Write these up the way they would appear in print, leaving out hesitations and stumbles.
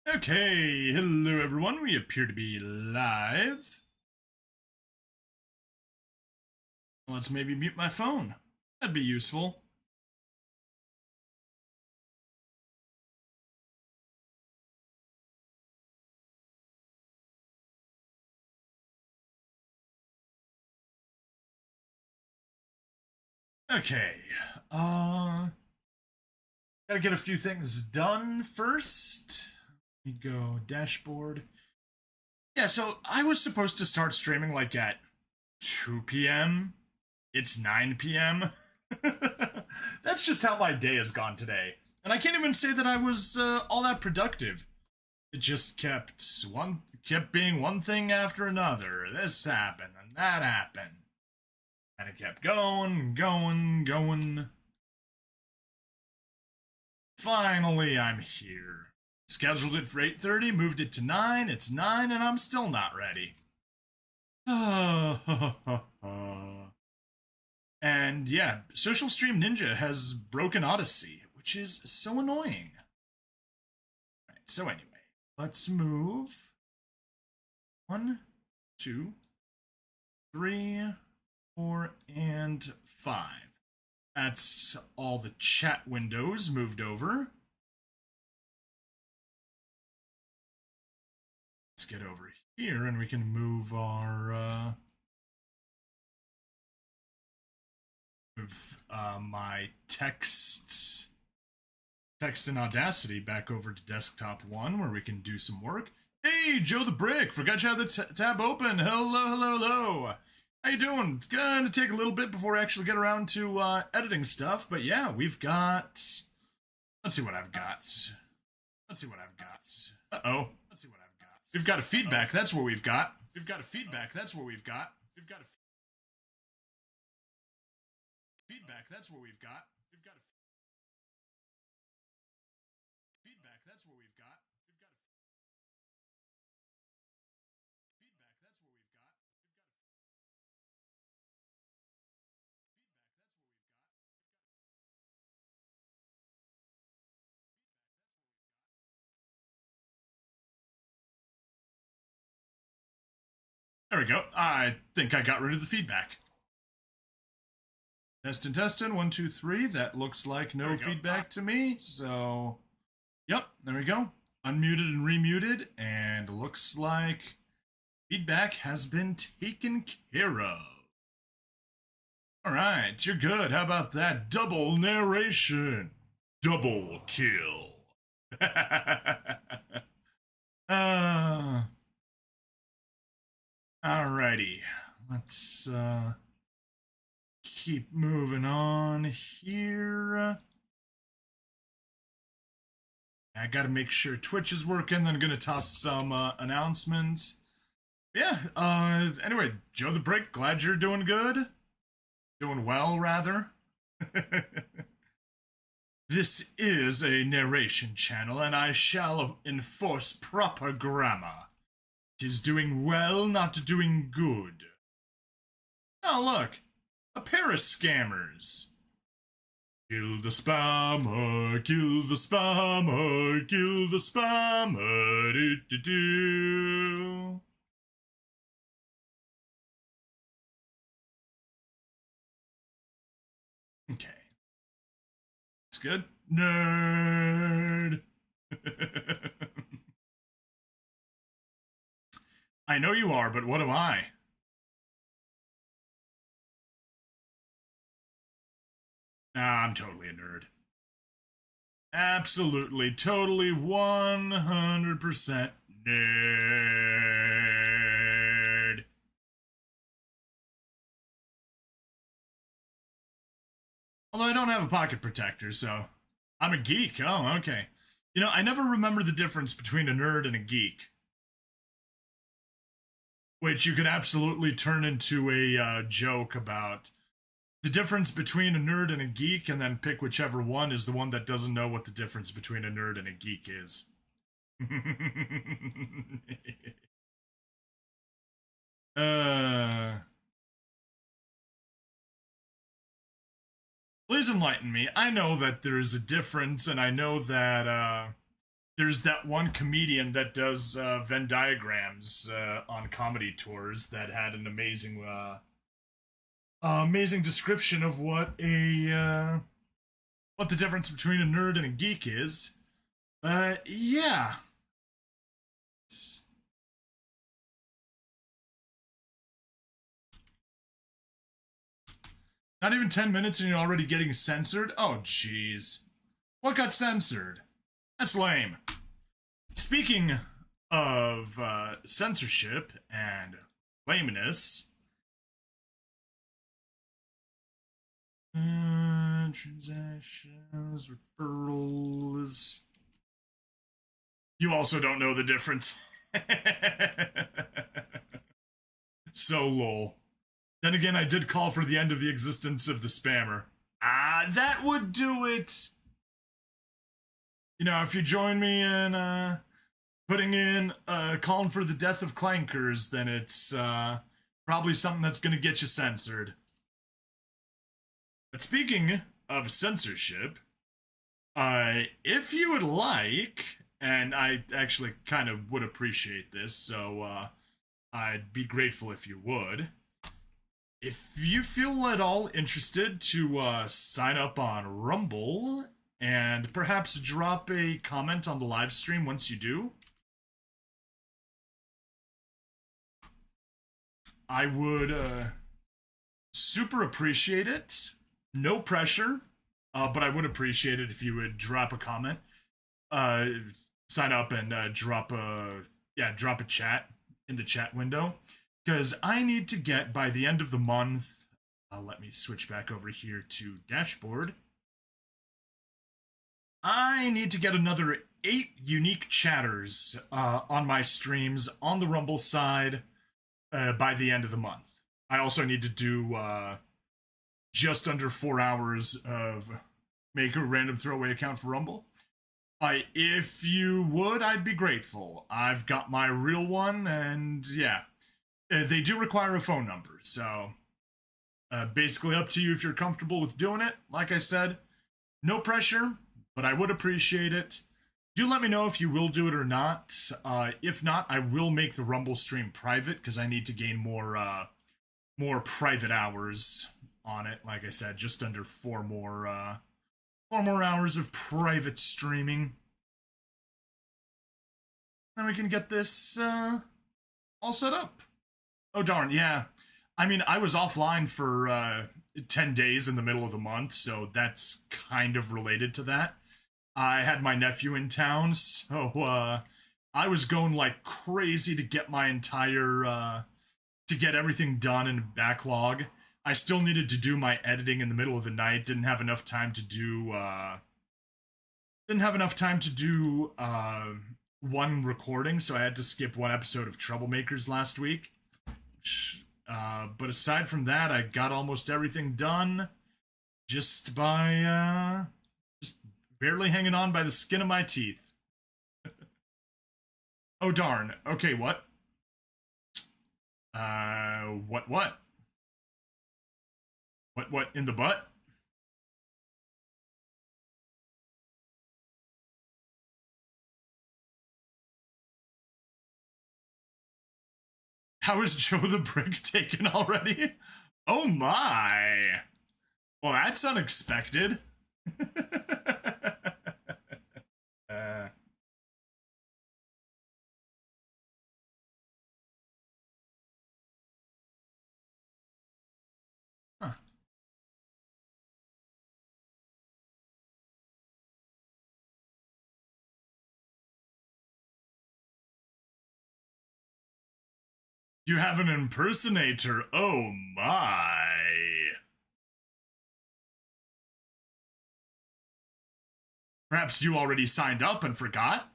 Okay, hello everyone. We appear to be live. Let's maybe mute my phone. That'd be useful. Okay. Gotta get a few things done first. Let me go dashboard. Yeah, so I was supposed to start streaming like at 2 p.m. It's 9 p.m. That's just how my day has gone today. And I can't even say that I was all that productive. It just kept being one thing after another. This happened and that happened. And it kept going. Finally, I'm here. Scheduled it for 8:30, moved it to 9. It's 9 and I'm still not ready. And yeah, Social Stream Ninja has broken Odyssey, which is so annoying. Right, so anyway, let's move 1, 2, 3, 4, and 5. That's all the chat windows moved over. Let's get over here and we can move our my text in Audacity back over to desktop 1 where we can do some work. Hey, Joe the Brick, forgot you had the tab open. Hello. How you doing? It's gonna take a little bit before I actually get around to editing stuff, but yeah, we've got... Let's see what I've got. Uh-oh. We've got a feedback, that's what we've got. We've got a feedback, that's what we've got. There we go. I think I got rid of the feedback. Testing, 1, 2, 3. That looks like no feedback to me. So, yep, there we go. Unmuted and remuted, and looks like feedback has been taken care of. All right, you're good. How about that? Double narration. Double kill. Alrighty. Let's keep moving on here. I gotta make sure Twitch is working, then gonna toss some announcements. Yeah, anyway, Joe the Brick, glad you're doing good. Doing well, rather. This is a narration channel, and I shall enforce proper grammar. 'Tis doing well, not doing good. Oh, look, a pair of scammers. Kill the spammer, kill the spammer, kill the spammer, do. Okay. That's good. Nerd! I know you are, but what am I? Nah, I'm totally a nerd. Absolutely, totally, 100% nerd. Although I don't have a pocket protector, so I'm a geek. Oh, okay. You know, I never remember the difference between a nerd and a geek. Which you could absolutely turn into a joke about the difference between a nerd and a geek, and then pick whichever one is the one that doesn't know what the difference between a nerd and a geek is. Please enlighten me. I know that there's a difference, and I know that There's that one comedian that does Venn diagrams on comedy tours that had an amazing description of what the difference between a nerd and a geek is. Yeah. Not even 10 minutes and you're already getting censored? Oh, jeez. What got censored? That's lame. Speaking of censorship and lameness, transactions, referrals. You also don't know the difference. So lol. Then again, I did call for the end of the existence of the spammer. That would do it. You know, if you join me in putting in calling for the death of clankers, then it's probably something that's gonna get you censored. But speaking of censorship, if you would like, and I actually kind of would appreciate this, so I'd be grateful if you would. If you feel at all interested to sign up on Rumble and perhaps drop a comment on the live stream once you do, I would super appreciate it. No pressure, but I would appreciate it if you would drop a comment, sign up, and drop a chat in the chat window. Because I need to get, by the end of the month, let me switch back over here to dashboard. I need to get another 8 unique chatters on my streams on the Rumble side by the end of the month. I also need to do just under 4 hours of make a random throwaway account for Rumble. If you would, I'd be grateful. I've got my real one, and yeah. They do require a phone number, so basically up to you if you're comfortable with doing it. Like I said, no pressure, but I would appreciate it. Do let me know if you will do it or not. If not, I will make the Rumble stream private because I need to gain more private hours on it. Like I said, just under 4 more hours of private streaming. Then we can get this all set up. Oh, darn, yeah. I mean, I was offline for 10 days in the middle of the month, so that's kind of related to that. I had my nephew in town, so I was going like crazy to get my to get everything done in backlog. I still needed to do my editing in the middle of the night, didn't have enough time to do one recording, so I had to skip one episode of Troublemakers last week. But aside from that, I got almost everything done just by just barely hanging on by the skin of my teeth. Oh darn. Okay, what? What? What in the butt? How is Joe the Brick taken already? Oh my! Well, that's unexpected. Huh. You have an impersonator. Oh my. Perhaps you already signed up and forgot?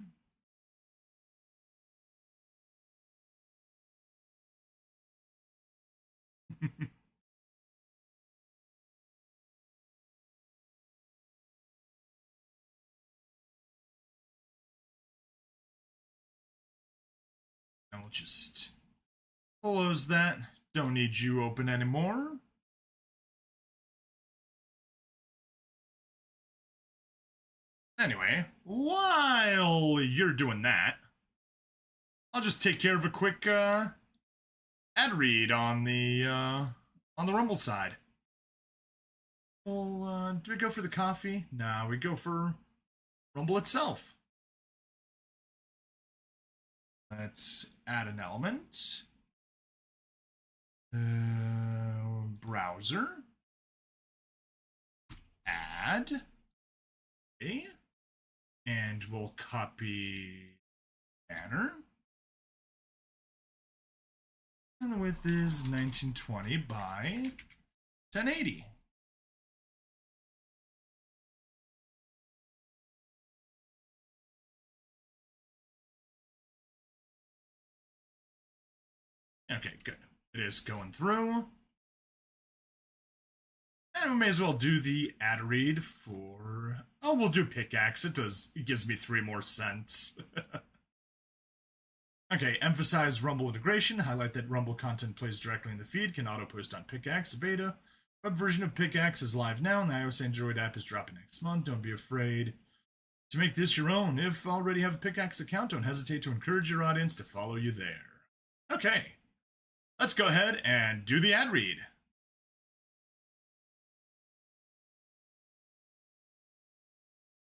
I'll just close that. Don't need you open anymore. Anyway, while you're doing that, I'll just take care of a quick ad read on the Rumble side. Well, do we go for the coffee? Nah, we go for Rumble itself. Let's add an element. Browser. Add. Okay. And we'll copy banner. And the width is 1920 by 1080. Okay, good. It is going through. And we may as well do the ad read for... Oh, we'll do pickaxe. It gives me 3 more cents. Okay, emphasize Rumble integration. Highlight that Rumble content plays directly in the feed. Can auto-post on Pickaxe beta. Web version of Pickaxe is live now, and the iOS Android app is dropping next month. Don't be afraid to make this your own. If you already have a Pickaxe account, don't hesitate to encourage your audience to follow you there. Okay, let's go ahead and do the ad read.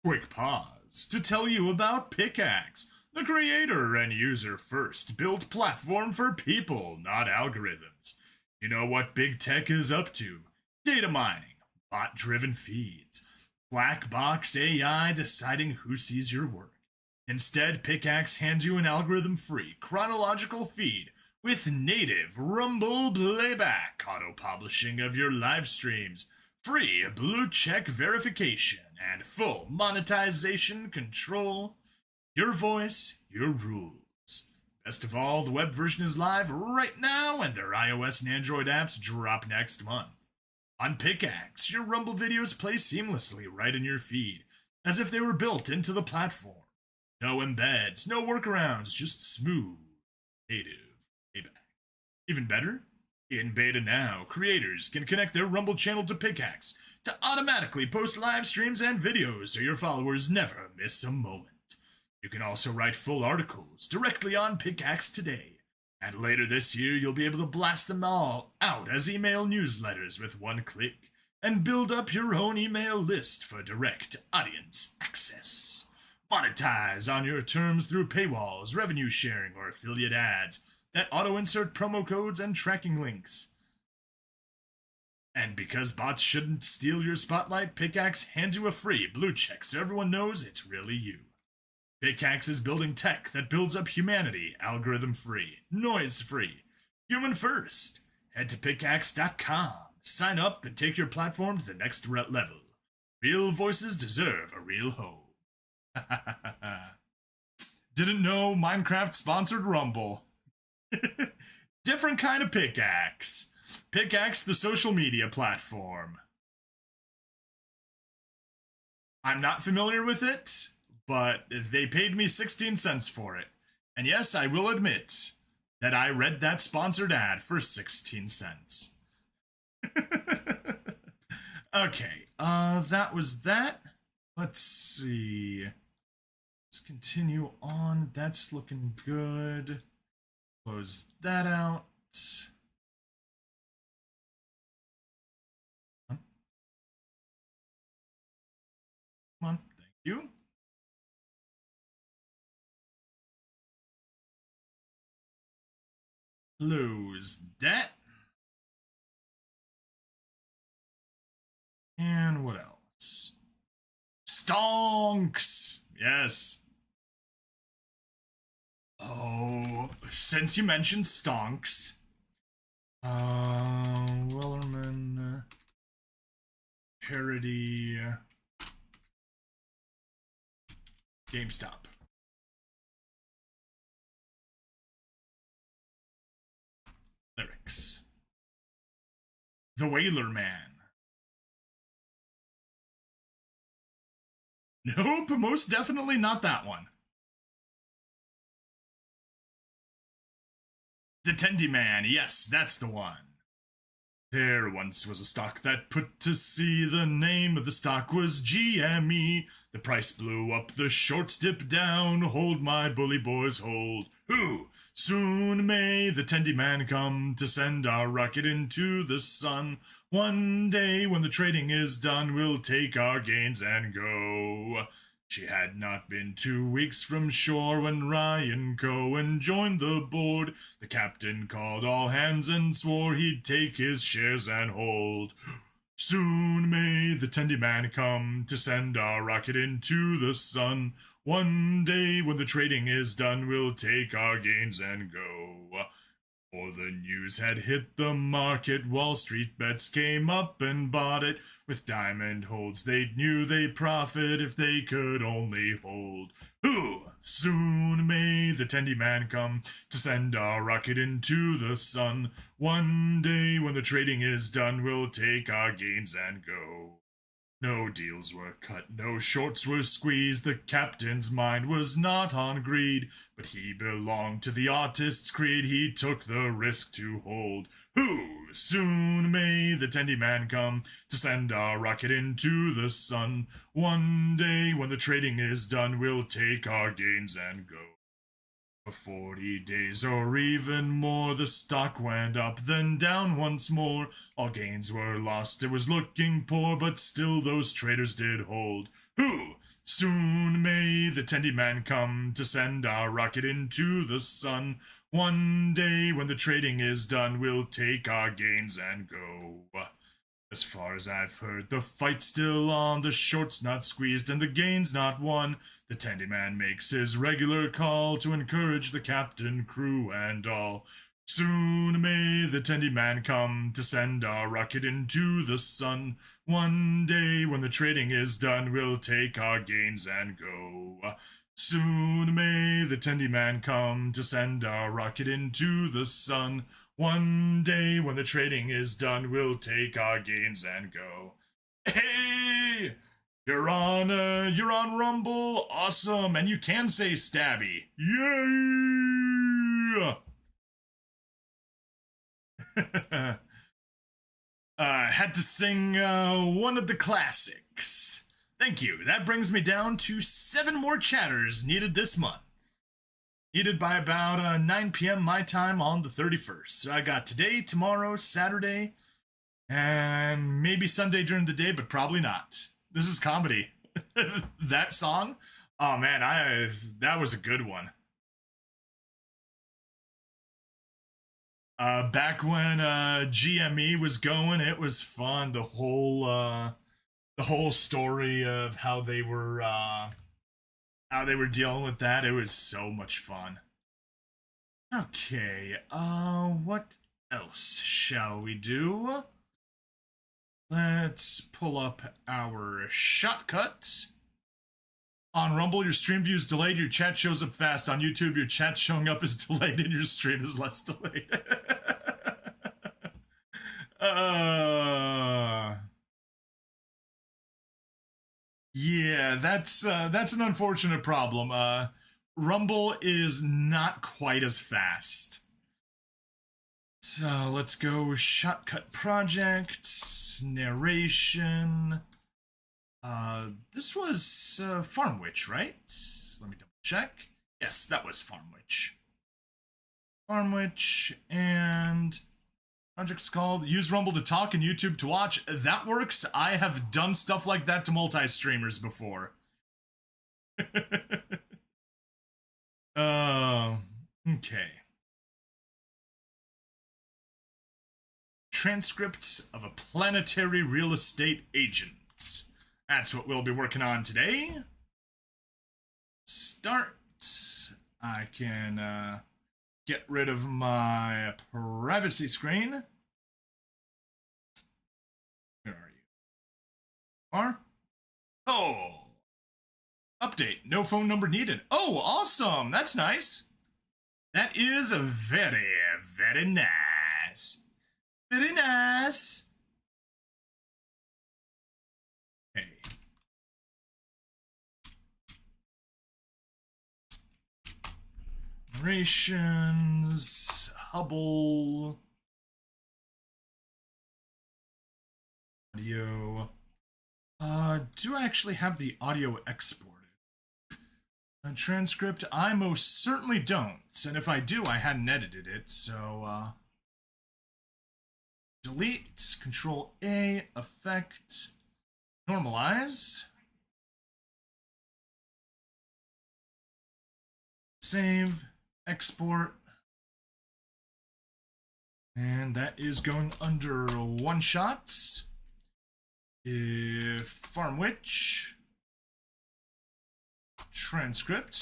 Quick pause to tell you about Pickaxe, the creator and user-first built platform for people, not algorithms. You know what big tech is up to? Data mining, bot-driven feeds, black box AI deciding who sees your work. Instead, Pickaxe hands you an algorithm-free, chronological feed with native Rumble playback, auto-publishing of your live streams, free blue check verification, and full monetization control. Your voice, your rules. Best of all, the web version is live right now, and their iOS and Android apps drop next month. On Pickaxe, your Rumble videos play seamlessly right in your feed, as if they were built into the platform. No embeds, no workarounds, just smooth, native playback. Even better? In beta now, creators can connect their Rumble channel to Pickaxe to automatically post live streams and videos so your followers never miss a moment. You can also write full articles directly on Pickaxe today, and later this year you'll be able to blast them all out as email newsletters with one click and build up your own email list for direct audience access. Monetize on your terms through paywalls, revenue sharing, or affiliate ads that auto-insert promo codes and tracking links. And because bots shouldn't steal your spotlight, Pickaxe hands you a free blue check so everyone knows it's really you. Pickaxe is building tech that builds up humanity, algorithm-free, noise-free, human-first. Head to pickaxe.com, sign up, and take your platform to the next level. Real voices deserve a real home. Didn't know Minecraft sponsored Rumble. Different kind of Pickaxe. Pickaxe, the social media platform. I'm not familiar with it, but they paid me 16 cents for it. And yes, I will admit that I read that sponsored ad for 16 cents. Okay, that was that. Let's see. Let's continue on. That's looking good. Close that out. Come on, thank you. Close that. And what else? Stonks! Yes. Oh, since you mentioned stonks, Wellerman parody GameStop. Lyrics. The Whaler Man. Nope, most definitely not that one. The Tendy Man, yes, that's the one. There once was a stock that put to sea. The name of the stock was GME. The price blew up, the shorts dipped down. Hold my bully boys, hold. Who? Soon may the tendy man come to send our rocket into the sun. One day when the trading is done, we'll take our gains and go. She had not been 2 weeks from shore when Ryan Cohen joined the board. The captain called all hands and swore he'd take his shares and hold. Soon may the tendy man come to send our rocket into the sun. One day when the trading is done, we'll take our gains and go. For the news had hit the market, Wall Street bets came up and bought it. With diamond holds they knew they'd profit if they could only hold. Who? Soon may the tendy man come to send our rocket into the sun. One day when the trading is done, we'll take our gains and go. No deals were cut, no shorts were squeezed. The captain's mind was not on greed, but he belonged to the artist's creed. He took the risk to hold. Who? Soon may the tendy man come to send our rocket into the sun. One day when the trading is done, we'll take our gains and go. For 40 days or even more, the stock went up, then down once more. All gains were lost, it was looking poor, but still those traders did hold. Who? Soon may the tendy man come to send our rocket into the sun. One day when the trading is done, we'll take our gains and go. As far as I've heard, the fight's still on, the short's not squeezed and the gain's not won. The tendy man makes his regular call to encourage the captain, crew, and all. Soon may the tendy man come to send our rocket into the sun. One day when the trading is done, we'll take our gains and go. Soon may the tendy man come to send our rocket into the sun. One day when the trading is done, we'll take our gains and go. Hey! You're on Rumble. Awesome. And you can say stabby. Yeah! Had to sing one of the classics. Thank you. That brings me down to 7 more chatters needed this month. Needed by about 9 p.m. my time on the 31st. So I got today, tomorrow, Saturday, and maybe Sunday during the day, but probably not. This is comedy. That song? Oh man, that was a good one. Back when GME was going, it was fun. The whole story of how they were dealing with that, it was so much fun. Okay, what else shall we do? Let's pull up our shortcut. On Rumble, your stream view is delayed, your chat shows up fast. On YouTube, your chat showing up is delayed and your stream is less delayed. Yeah, that's an unfortunate problem. Rumble is not quite as fast. So let's go shortcut projects, narration. This was Farm Witch, right? Let me double check. Yes, that was Farm Witch. Farm Witch, and project's called Use Rumble to Talk and YouTube to Watch. That works. I have done stuff like that to multi-streamers before. Okay. Transcripts of a planetary real estate agent. That's what we'll be working on today. Start. I can get rid of my privacy screen. Where are you? Are? Oh. Update. No phone number needed. Oh, awesome. That's nice. That is very, very nice. Very nice. Okay. Narrations. Hubble. Audio. Do I actually have the audio exported? A transcript? I most certainly don't. And if I do, I hadn't edited it, so, delete, Control A, effect, normalize. Save, export. And that is going under one shots. If farm witch, transcript,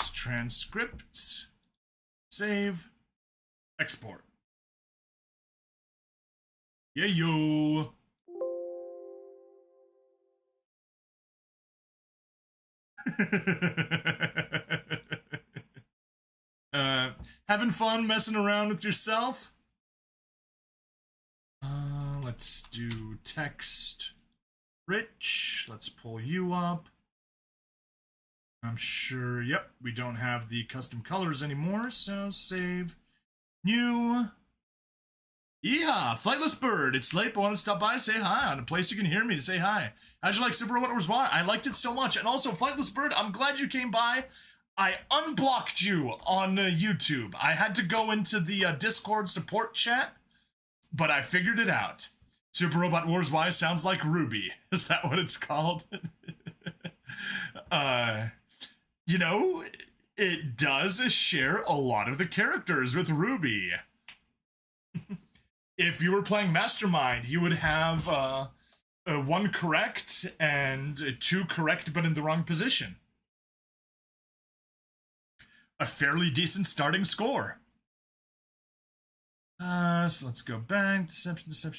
save, export. Yeah, yo. Having fun messing around with yourself? Let's do text rich. Let's pull you up. I'm sure, yep, we don't have the custom colors anymore, so save. New. Yeehaw, flightless bird. It's late, but I want to stop by, say hi, on a place you can hear me to say hi. How'd you like Super What Why? I liked it so much. And also, flightless bird, I'm glad you came by. I unblocked you on YouTube. I had to go into the Discord support chat, but I figured it out. Super Robot Wars Y sounds like Ruby. Is that what it's called? You know, it does share a lot of the characters with Ruby. If you were playing Mastermind, you would have one correct and two correct but in the wrong position. A fairly decent starting score. So let's go back. Deception.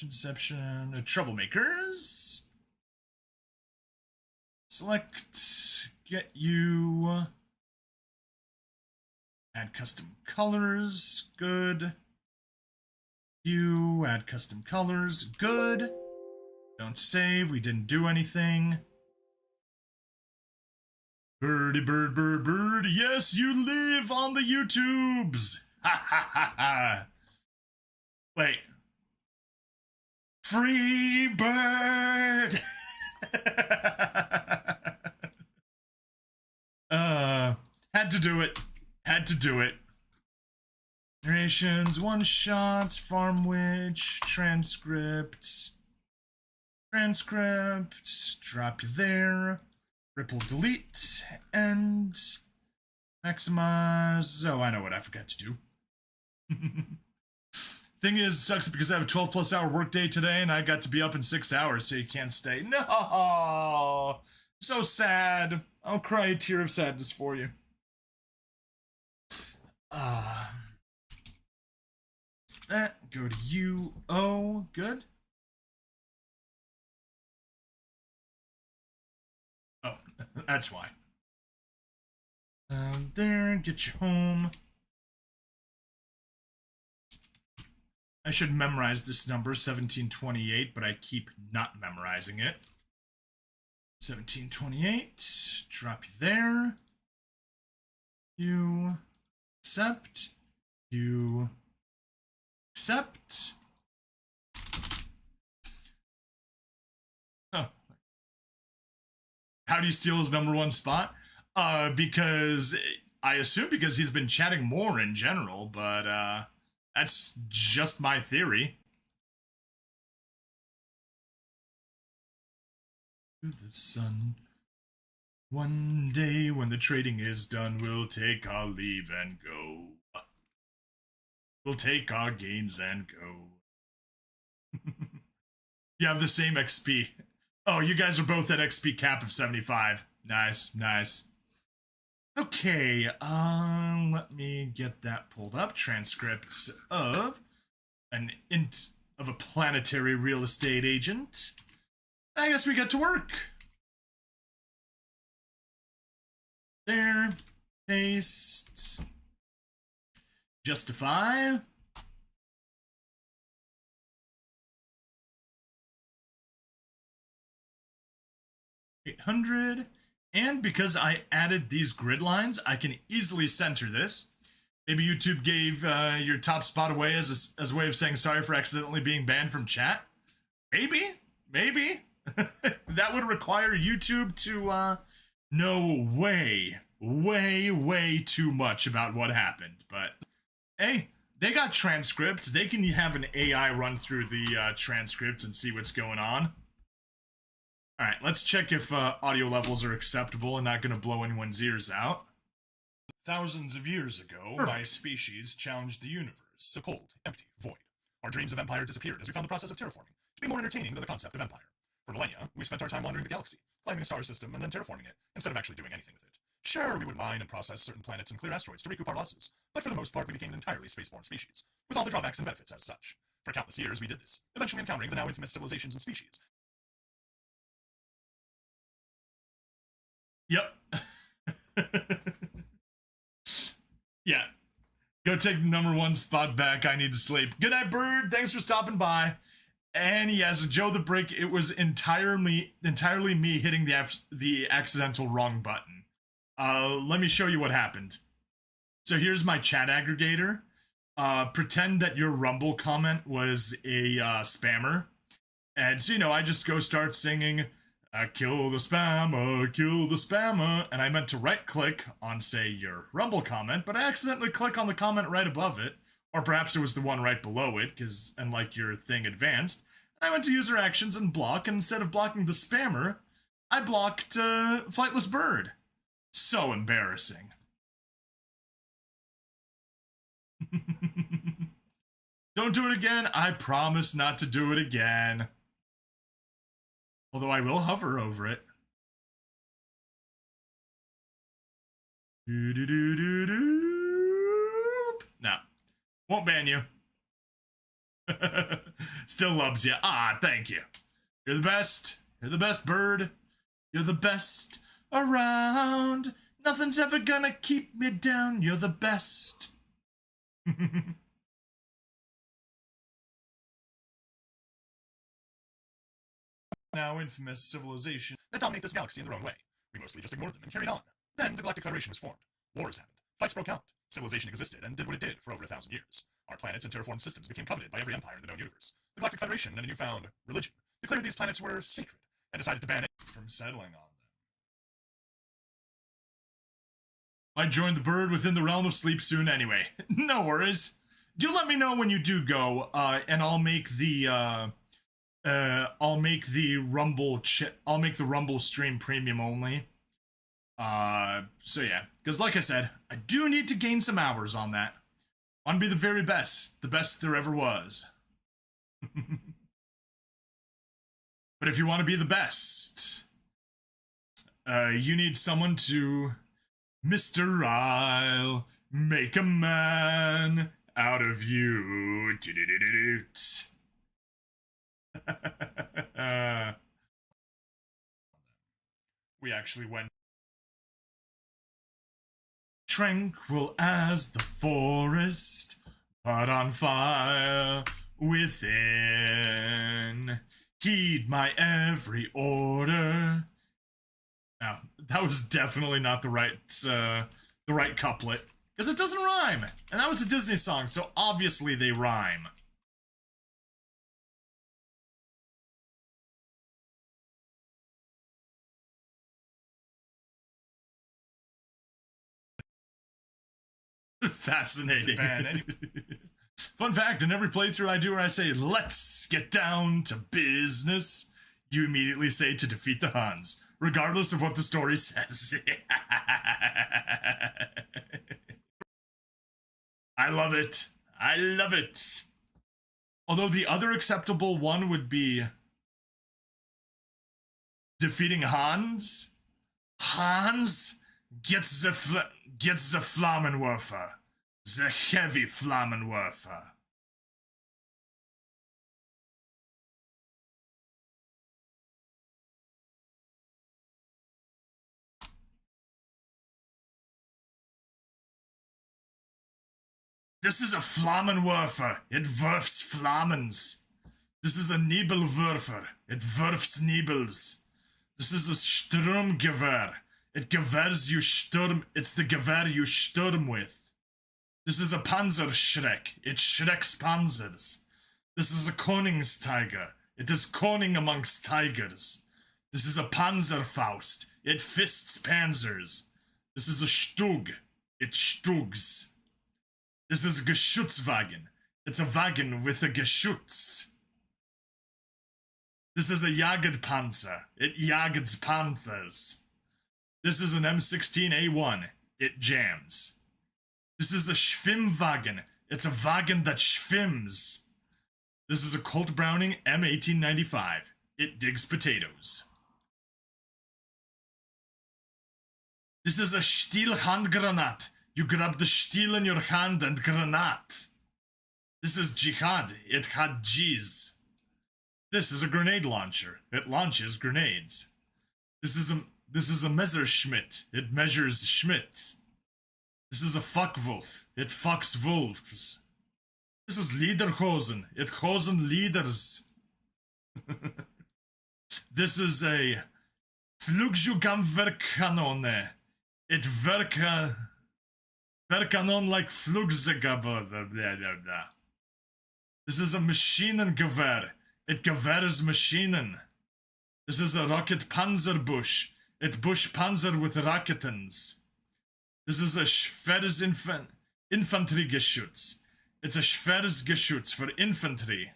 Troublemakers. Select. Get you. Add custom colors. Good. You. Add custom colors. Good. Don't save. We didn't do anything. Birdie, bird. Yes, you live on the YouTubes. Ha ha ha ha. Wait. Free bird. Had to do it. Narrations, one shots, farm witch, transcripts, drop you there, ripple delete, and maximize. Oh, I know what I forgot to do. Thing is, sucks because I have a 12+ hour workday today and I got to be up in 6 hours, so you can't stay. No! So sad. I'll cry a tear of sadness for you. That, go to you. Oh, good. Oh, that's why. There, get you home. I should memorize this number, 1728, but I keep not memorizing it. 1728, drop you there. You accept. You accept. Oh. How do you steal his #1 spot? Because I assume because he's been chatting more in general, but that's just my theory. To the sun. One day when the trading is done, we'll take our leave and go. We'll take our gains and go. You have the same XP. Oh, you guys are both at XP cap of 75. Nice. Okay, let me get that pulled up. Transcripts of of a planetary real estate agent. I guess we get to work. There. Paste. Justify. $800. And because I added these grid lines, I can easily center this. Maybe YouTube gave your top spot away as a way of saying sorry for accidentally being banned from chat. Maybe. That would require YouTube to know way too much about what happened. But hey, they got transcripts. They can have an AI run through the transcripts and see what's going on. All right, let's check if audio levels are acceptable and not going to blow anyone's ears out. Thousands of years ago, my species challenged the universe, a cold, empty void. Our dreams of empire disappeared as we found the process of terraforming to be more entertaining than the concept of empire. For millennia, we spent our time wandering the galaxy, climbing a star system and then terraforming it, instead of actually doing anything with it. Sure, we would mine and process certain planets and clear asteroids to recoup our losses, but for the most part we became an entirely spaceborne species, with all the drawbacks and benefits as such. For countless years we did this, eventually encountering the now infamous civilizations and species. Yep. Yeah. Go take the #1 spot back. I need to sleep. Good night, Bird. Thanks for stopping by. And yes, Joe the Brick, it was entirely me hitting the accidental wrong button. Let me show you what happened. So here's my chat aggregator. Pretend that your Rumble comment was a spammer. And so, you know, I just go start singing, kill the spammer, and I meant to right-click on, say, your Rumble comment, but I accidentally click on the comment right above it, or perhaps it was the one right below it, and like your thing advanced, I went to user actions and block, and instead of blocking the spammer, I blocked Flightless Bird. So embarrassing. Don't do it again. I promise not to do it again. Although I will hover over it. No. Won't ban you. Still loves you. Ah, thank you. You're the best. You're the best, Bird. You're the best around. Nothing's ever gonna keep me down. You're the best. Now infamous civilization that dominate this galaxy in their own way. We mostly just ignored them and carried on. Then the Galactic Federation was formed. Wars happened. Fights broke out. Civilization existed and did what it did for over 1,000 years. Our planets and terraformed systems became coveted by every empire in the known universe. The Galactic Federation and a newfound religion declared these planets were sacred and decided to ban it from settling on them. I joined the Bird within the realm of sleep soon anyway. No worries. Do let me know when you do go, and I'll make the Rumble stream premium only. So yeah, because like I said, I do need to gain some hours on that. I want to be the very best, the best there ever was. But if you want to be the best, you need someone to, Mr. I'll make a man out of you. We actually went tranquil as the forest, but on fire within. Heed my every order. Now, that was definitely not the right couplet, because it doesn't rhyme, and that was a Disney song, so obviously they rhyme. Fascinating. Fun fact, in every playthrough I do where I say, let's get down to business, you immediately say to defeat the Huns, regardless of what the story says. I love it. I love it. Although the other acceptable one would be defeating Hans. Hans gets the Flammenwerfer. The heavy Flammenwerfer. This is a Flammenwerfer. It werfs Flammens. This is a Nebelwerfer. It werfs Nebels. This is a Sturmgewehr. It gewehrs you Sturm. It's the Gewehr you Sturm with. This is a Panzerschreck. It schrecks Panzers. This is a Königstiger. It is cunning amongst tigers. This is a Panzerfaust. It fists panzers. This is a Stug. It stugs. This is a Geschutzwagen. It's a wagon with a Geschütz. This is a Jagdpanzer. It jagds panthers. This is an M16A1. It jams. This is a Schwimmwagen. It's a wagon that schwimms. This is a Colt Browning M1895. It digs potatoes. This is a Stiel Handgranat. You grab the steel in your hand and granat. This is Jihad. It had G's. This is a grenade launcher. It launches grenades. This is a Messerschmitt. It measures Schmidt. This is a Fuckwolf. It fucks wolves. This is Lederhosen. It hosen leaders. This is a Flugzeugkampfwerkkanone. It werken on like Flugzeugabber. Blah blah blah. This is a Maschinengewehr. It gewehrs Maschinen. This is a Rocket Panzerbusch. It bush panzer with Raketens. This is a schweres Infanteriegeschütz. It's a schweres Geschütz for infantry.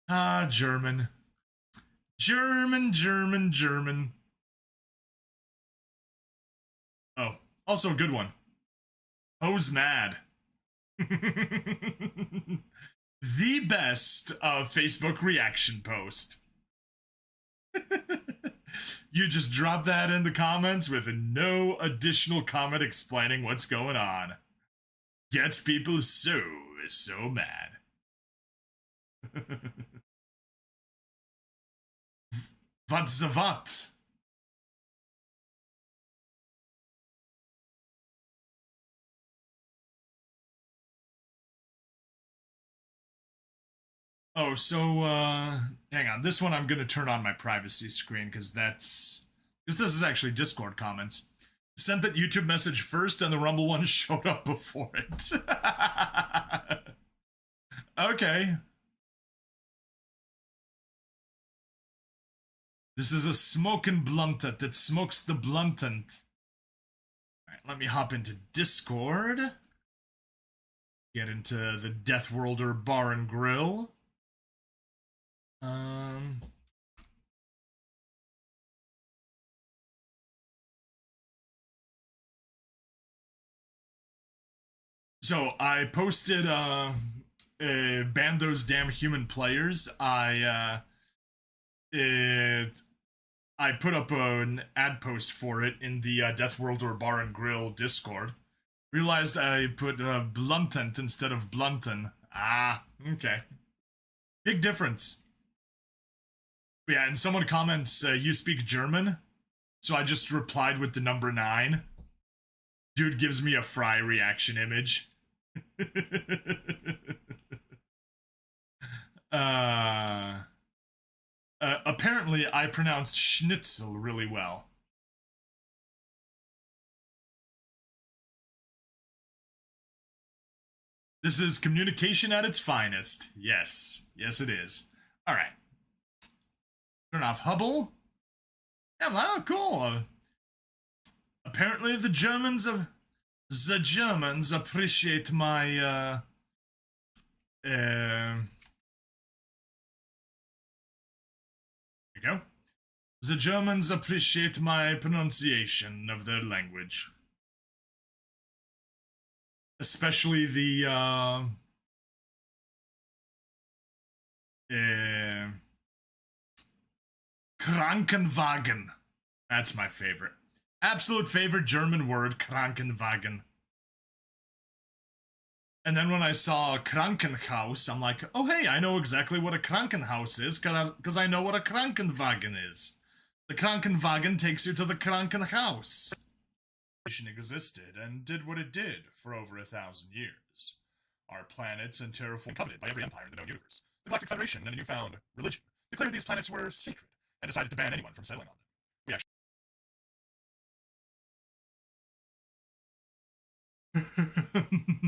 Ah, German. German. Oh, also a good one. Who's mad? The best Facebook reaction post. You just drop that in the comments with no additional comment explaining what's going on. Gets people so mad. What's the what? Oh, so, hang on. This one I'm going to turn on my privacy screen because this is actually Discord comments. Sent that YouTube message first and the Rumble one showed up before it. Okay. This is a smoking blunted that smokes the bluntant. Alright, let me hop into Discord. Get into the Death Worlder Bar and Grill. So I posted ban those damn human players. I put up an ad post for it in the Death Worlder Bar and Grill Discord. Realized I put bluntant instead of blunten. Ah, okay. Big difference. Yeah, and someone comments, you speak German? So I just replied with the number 9. Dude gives me a fry reaction image. Apparently I pronounced schnitzel really well. This is communication at its finest. Yes. Yes, it is. All right. Turn off Hubble. Yeah, well, cool. Apparently the Germans appreciate my there you go. The Germans appreciate my pronunciation of their language. Especially the Krankenwagen. That's my favorite. Absolute favorite German word, Krankenwagen. And then when I saw Krankenhaus, I'm like, oh hey, I know exactly what a Krankenhaus is, because I know what a Krankenwagen is. The Krankenwagen takes you to the Krankenhaus. Existed and did what it did for over 1,000 years. Our planets and terraform coveted by every empire in the known universe. The Galactic Federation and a newfound religion declared these planets were sacred and decided to ban anyone from settling on them. We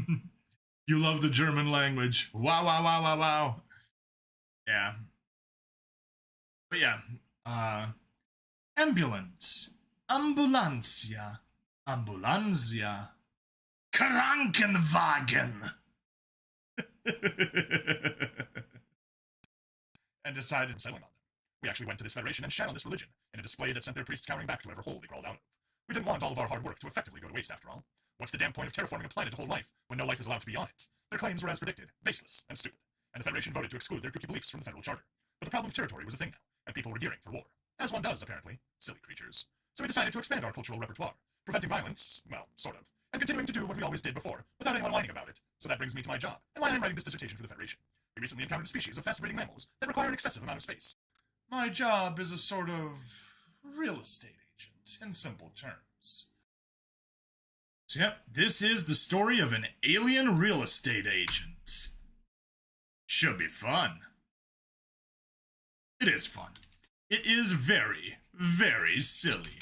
actually... You love the German language. Wow. Yeah. But yeah, ambulance, ambulancia, ambulancia, Krankenwagen. And decided settling on them. We actually went to this federation and shat on this religion in a display that sent their priests cowering back to whatever hole they crawled out of. We didn't want all of our hard work to effectively go to waste after all. What's the damn point of terraforming a planet to hold life when no life is allowed to be on it? Their claims were as predicted, baseless and stupid, and the Federation voted to exclude their kooky beliefs from the federal charter. But the problem of territory was a thing now, and people were gearing for war. As one does, apparently. Silly creatures. So we decided to expand our cultural repertoire, preventing violence, well, sort of, and continuing to do what we always did before, without anyone whining about it. So that brings me to my job, and why I'm writing this dissertation for the Federation. We recently encountered a species of fast-breeding mammals that require an excessive amount of space. My job is a sort of real estate agent, in simple terms. So yep, this is the story of an alien real estate agent. Should be fun. It is fun. It is very, very silly.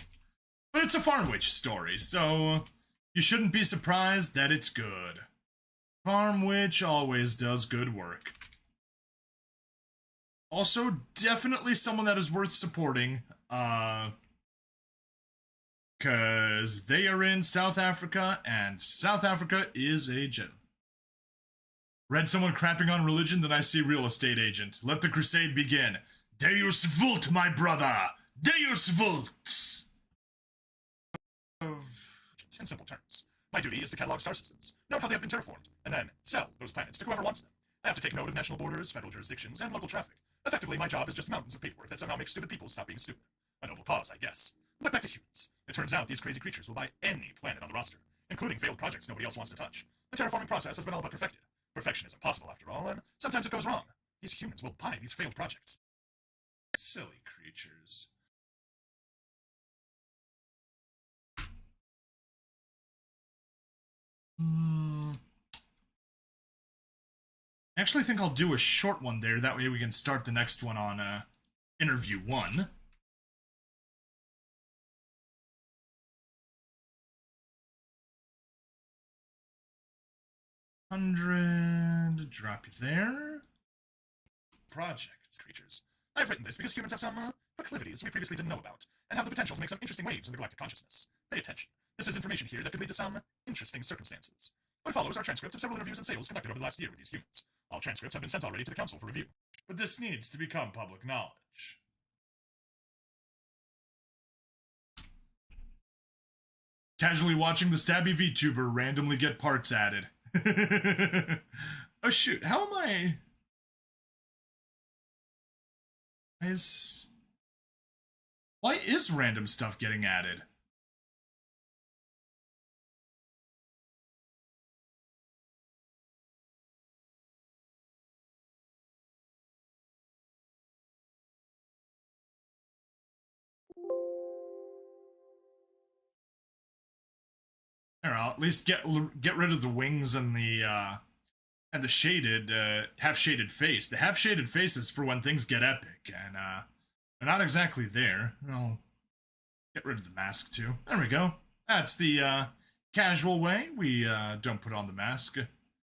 But it's a farm witch story, so you shouldn't be surprised that it's good. Farm witch always does good work. Also, definitely someone that is worth supporting, because they are in South Africa, and South Africa is a gem. Read someone crapping on religion, then I see real estate agent. Let the crusade begin. Deus vult, my brother! Deus vult! In simple terms, my duty is to catalog star systems, note how they have been terraformed, and then sell those planets to whoever wants them. I have to take note of national borders, federal jurisdictions, and local traffic. Effectively, my job is just mountains of paperwork that somehow make stupid people stop being stupid. A noble cause, I guess. But back to humans. It turns out these crazy creatures will buy any planet on the roster, including failed projects nobody else wants to touch. The terraforming process has been all but perfected. Perfection is impossible after all, and sometimes it goes wrong. These humans will buy these failed projects. Silly creatures. I actually think I'll do a short one there. That way we can start the next one on interview 1. Drop you there. Projects, creatures. I've written this because humans have some proclivities we previously didn't know about, and have the potential to make some interesting waves in the galactic consciousness. Pay attention. This is information here that could lead to some interesting circumstances. What follows are transcripts of several interviews and sales conducted over the last year with these humans. All transcripts have been sent already to the Council for review. But this needs to become public knowledge. Casually watching the stabby VTuber randomly get parts added. Oh shoot, how am I... Why is random stuff getting added? I'll at least get rid of the wings and the shaded half shaded face. The half shaded face is for when things get epic, and they're not exactly there. I'll get rid of the mask too. There we go. That's the casual way. We don't put on the mask.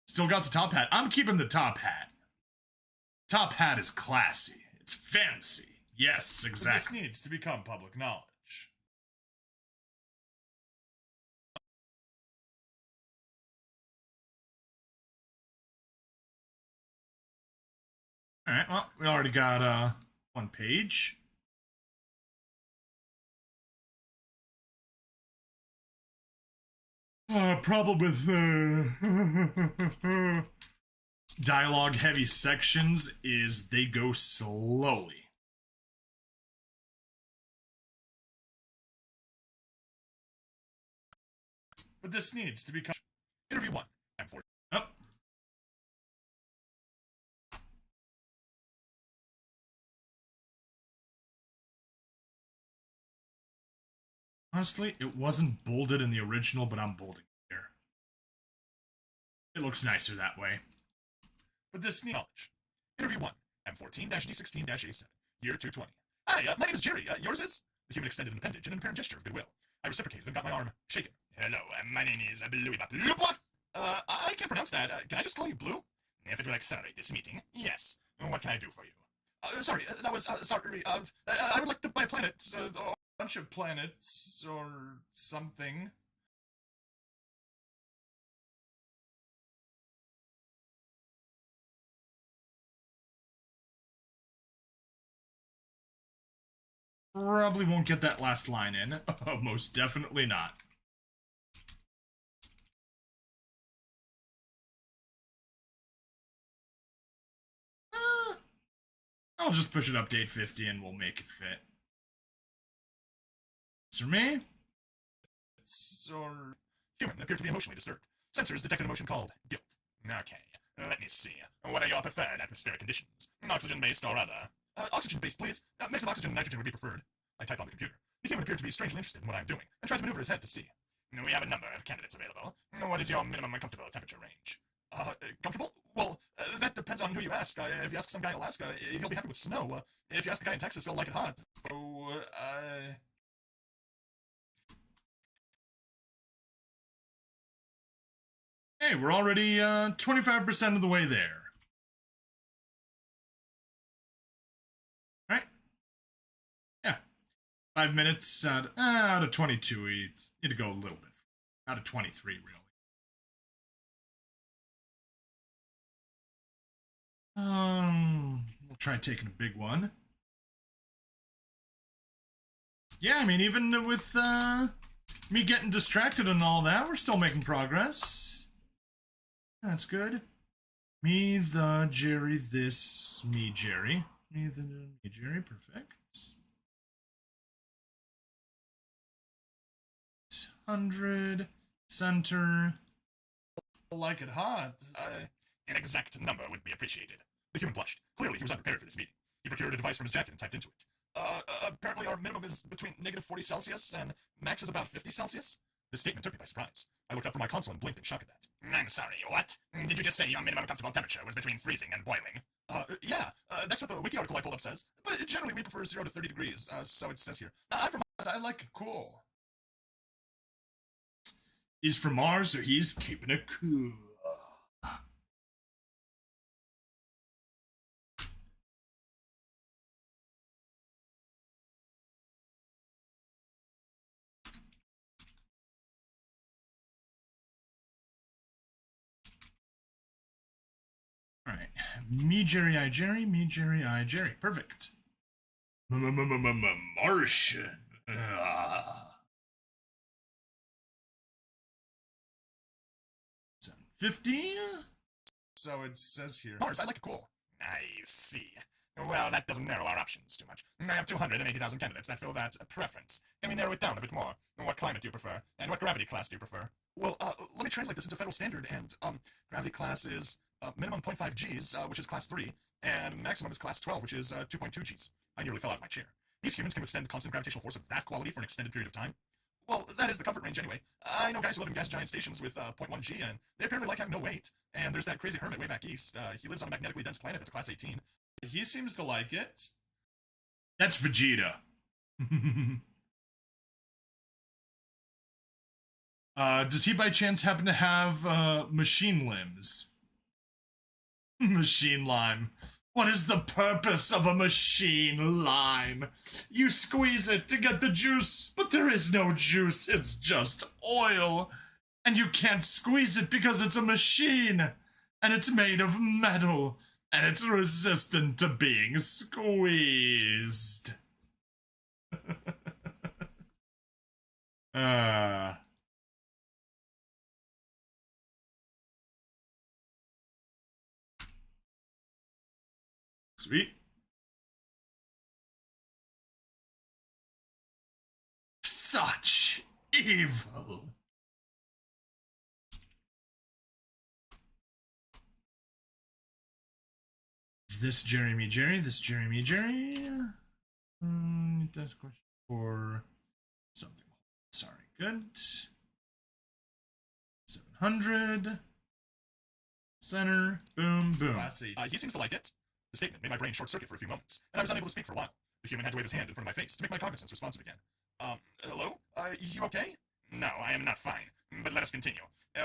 Still got the top hat. I'm keeping the top hat. Top hat is classy. It's fancy. Yes, exactly. But this needs to become public knowledge. Alright, well, we already got one page. Problem with dialogue heavy sections is they go slowly. But this needs to become interview 1. I'm for oh. Honestly, it wasn't bolded in the original, but I'm bolding it here. It looks nicer that way. But this knowledge. Interview 1, M14-D16-A7, year 220. Hi, my name is Jerry. Yours is? The human extended an appendage in an apparent gesture of goodwill. I reciprocated and got my arm shaken. Hello, my name is Bluey. I can't pronounce that. Can I just call you Blue? If it will accelerate this meeting, yes. What can I do for you? Sorry, that was, sorry, I would like to buy a planet, or a bunch of planets, or something. Probably won't get that last line in. Most definitely not. I'll just push it up to 850 and we'll make it fit. Answer me? Or human appear to be emotionally disturbed. Sensors detect an emotion called guilt. Okay, let me see. What are your preferred atmospheric conditions? Oxygen-based or other? Oxygen-based, please. Mix of oxygen and nitrogen would be preferred. I type on the computer. The human appeared to be strangely interested in what I'm doing, and tried to maneuver his head to see. We have a number of candidates available. What is your minimum comfortable temperature range? Comfortable? Well, that depends on who you ask. If you ask some guy in Alaska, he'll be happy with snow. If you ask a guy in Texas, he'll like it hot. Oh, Hey, we're already 25% of the way there. Right? Yeah. 5 minutes out of 22. We need to go a little bit. Out of 23, really. We'll try taking a big one. Yeah, I mean, even with me getting distracted and all that, we're still making progress. That's good. Me, the Jerry, this, me, Jerry. Me, the me, Jerry, perfect. 100, center. Like it hot. An exact number would be appreciated. The human blushed. Clearly, he was unprepared for this meeting. He procured a device from his jacket and typed into it. Apparently our minimum is between negative 40 Celsius and max is about 50 Celsius. This statement took me by surprise. I looked up from my console and blinked in shock at that. I'm sorry, what? Did you just say your minimum comfortable temperature was between freezing and boiling? Yeah, that's what the wiki article I pulled up says. But generally we prefer 0 to 30 degrees, so it says here. I'm from Mars, I like it cool. He's from Mars, so he's keeping it cool. Alright. Me, Jerry, I, Jerry. Me, Jerry, I, Jerry. Perfect. Martian. 750. So it says here. Mars, I like it cool. I see. Well, that doesn't narrow our options too much. I have 280,000 candidates that fill that preference. Can we narrow it down a bit more? What climate do you prefer? And what gravity class do you prefer? Well, let me translate this into federal standard, and, gravity class is, minimum 0.5 Gs, which is class 3, and maximum is class 12, which is, 2.2 Gs. I nearly fell out of my chair. These humans can withstand the constant gravitational force of that quality for an extended period of time. Well, that is the comfort range anyway. I know guys who live in gas giant stations with 0.1 G, and they apparently like having no weight. And there's that crazy hermit way back east. He lives on a magnetically dense planet that's class 18. He seems to like it. That's Vegeta. Does he by chance happen to have machine limbs? Machine lime. What is the purpose of a machine lime? You squeeze it to get the juice, but there is no juice, it's just oil. And you can't squeeze it because it's a machine. And it's made of metal. And it's resistant to being squeezed. Sweet. Such evil. This Jeremy Jerry, this Jeremy Jerry. That's a question for something. Sorry, good. 700. Center. Boom, boom. He seems to like it. The statement made my brain short circuit for a few moments, and I was unable to speak for a while. The human had to wave his hand in front of my face to make my cognizance responsive again. Hello? You okay? No, I am not fine. But let us continue.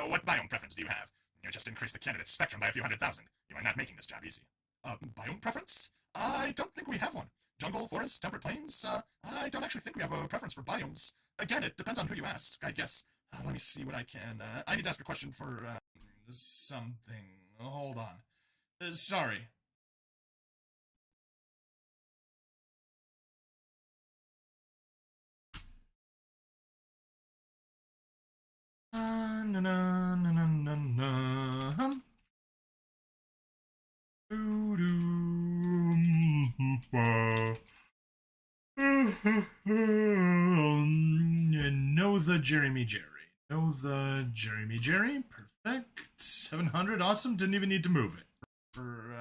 What biome preference do you have? You just increase the candidate spectrum by a few 100,000. You are not making this job easy. Biome preference? I don't think we have one. Jungle, forest, temperate plains? I don't actually think we have a preference for biomes. Again, it depends on who you ask, I guess. Let me see what I can. I need to ask a question for, something. Hold on. Sorry. Na na na na na na. Know the Jeremy Jerry. Know the Jeremy Jerry. Perfect. 700. Awesome. Didn't even need to move it. For,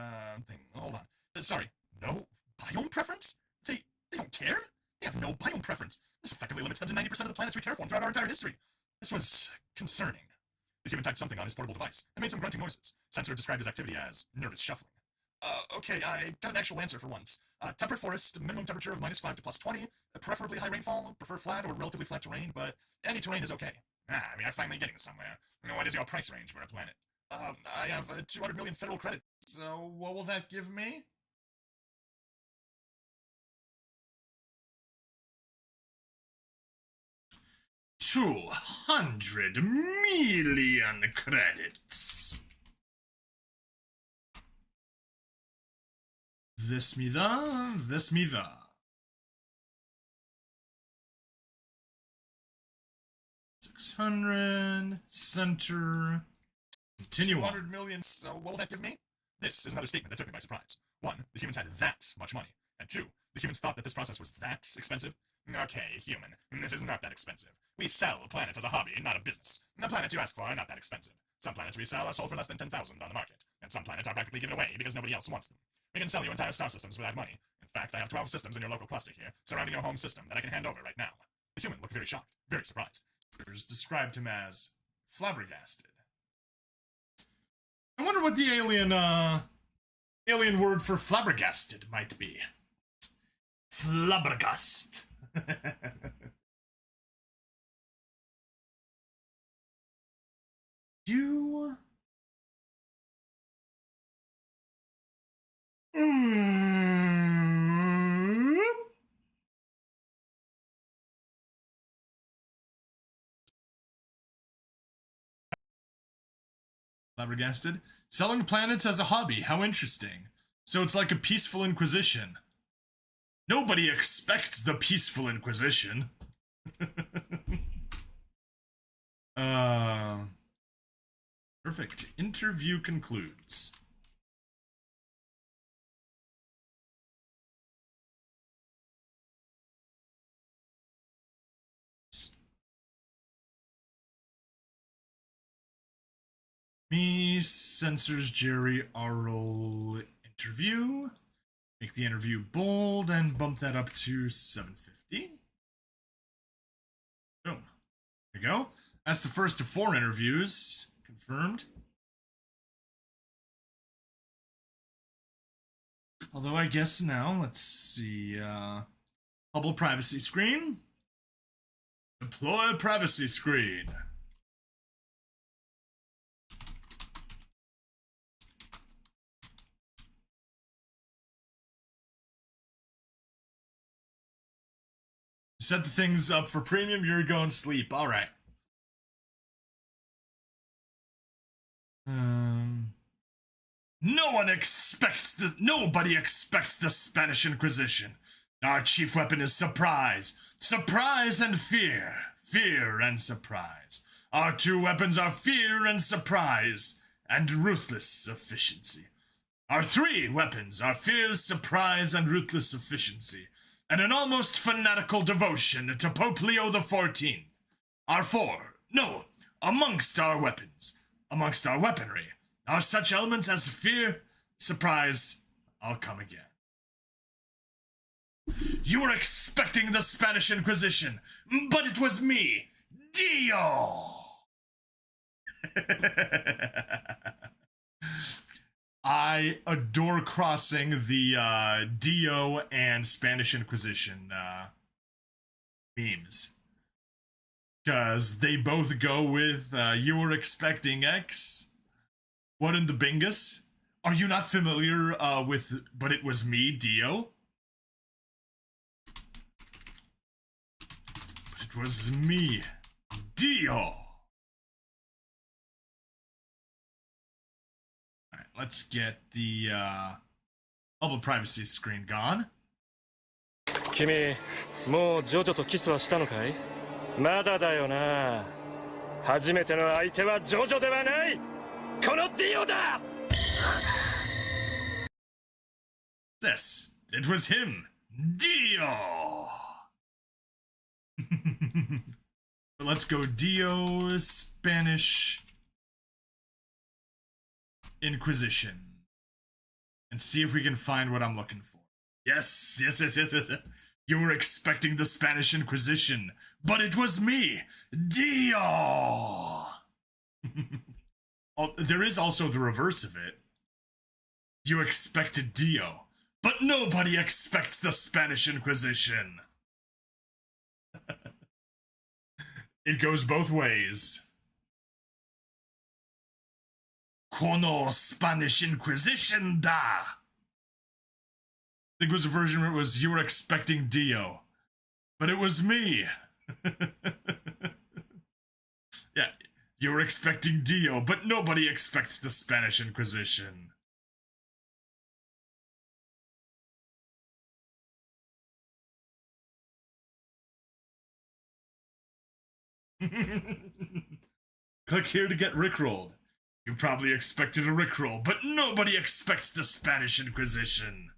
thing. Hold on. Sorry. No biome preference? They don't care? They have no biome preference. This effectively limits them to 90% of the planets we terraformed throughout our entire history. This was concerning. The human typed something on his portable device and made some grunting noises. Sensor described his activity as nervous shuffling. Okay, I got an actual answer for once. Temperate forest, minimum temperature of -5 to +20, preferably high rainfall, prefer flat or relatively flat terrain, but any terrain is okay. We are finally getting somewhere. What is your price range for a planet? I have 200 million federal credits. So, what will that give me? $200 million credits. This me the. 600, center, continue 200 million, so what will that give me? This is another statement that took me by surprise. 1, the humans had that much money. And 2, the humans thought that this process was that expensive. Okay, human, this is not that expensive. We sell planets as a hobby, not a business. The planets you ask for are not that expensive. Some planets we sell are sold for less than 10,000 on the market, and some planets are practically given away because nobody else wants them. We can sell you entire star systems for that money. In fact, I have 12 systems in your local cluster here, surrounding your home system, that I can hand over right now. The human looked very shocked, very surprised. Described him as flabbergasted. I wonder what the alien word for flabbergasted might be. Flabbergast. You flabbergasted. Selling planets as a hobby. How interesting. So it's like a peaceful inquisition. Nobody expects the peaceful inquisition. Perfect. Interview concludes. Me, censors Jerry Arl interview. Make the interview bold and bump that up to 750. Boom. There we go. That's the first of 4 interviews. Confirmed. Although I guess now, let's see. Hubble privacy screen. Deploy privacy screen. Set the things up for premium, you're going to sleep. All right. Nobody expects the Spanish Inquisition. Our chief weapon is surprise. Surprise and fear. Fear and surprise. Our 2 weapons are fear and surprise, and ruthless efficiency. Our 3 weapons are fear, surprise, and ruthless efficiency, and an almost fanatical devotion to Pope Leo XIV. Our 4, no, amongst our weapons, amongst our weaponry, are such elements as fear, surprise, I'll come again. You were expecting the Spanish Inquisition, but it was me, Dio! I adore crossing the Dio and Spanish Inquisition memes. Because they both go with you were expecting X, What in the Bingus? Are you not familiar with But It Was Me, Dio? But it was me, Dio. Alright, let's get the bubble privacy screen gone. 君、もうジョジョとキスはしたのかい？まだだよな。初めての相手はジョジョではない。このディオだ。This. It was him, Dio. But let's go Dio Spanish Inquisition and see if we can find what I'm looking for. Yes. You were expecting the Spanish Inquisition, but it was me, Dio. Oh, there is also the reverse of it. You expected Dio, but nobody expects the Spanish Inquisition. It goes both ways. Cono Spanish Inquisition da. I think it was a version where it was you were expecting Dio, but it was me. Yeah, you were expecting Dio, but nobody expects the Spanish Inquisition. Click here to get rickrolled. You probably expected a rickroll, but nobody expects the Spanish Inquisition.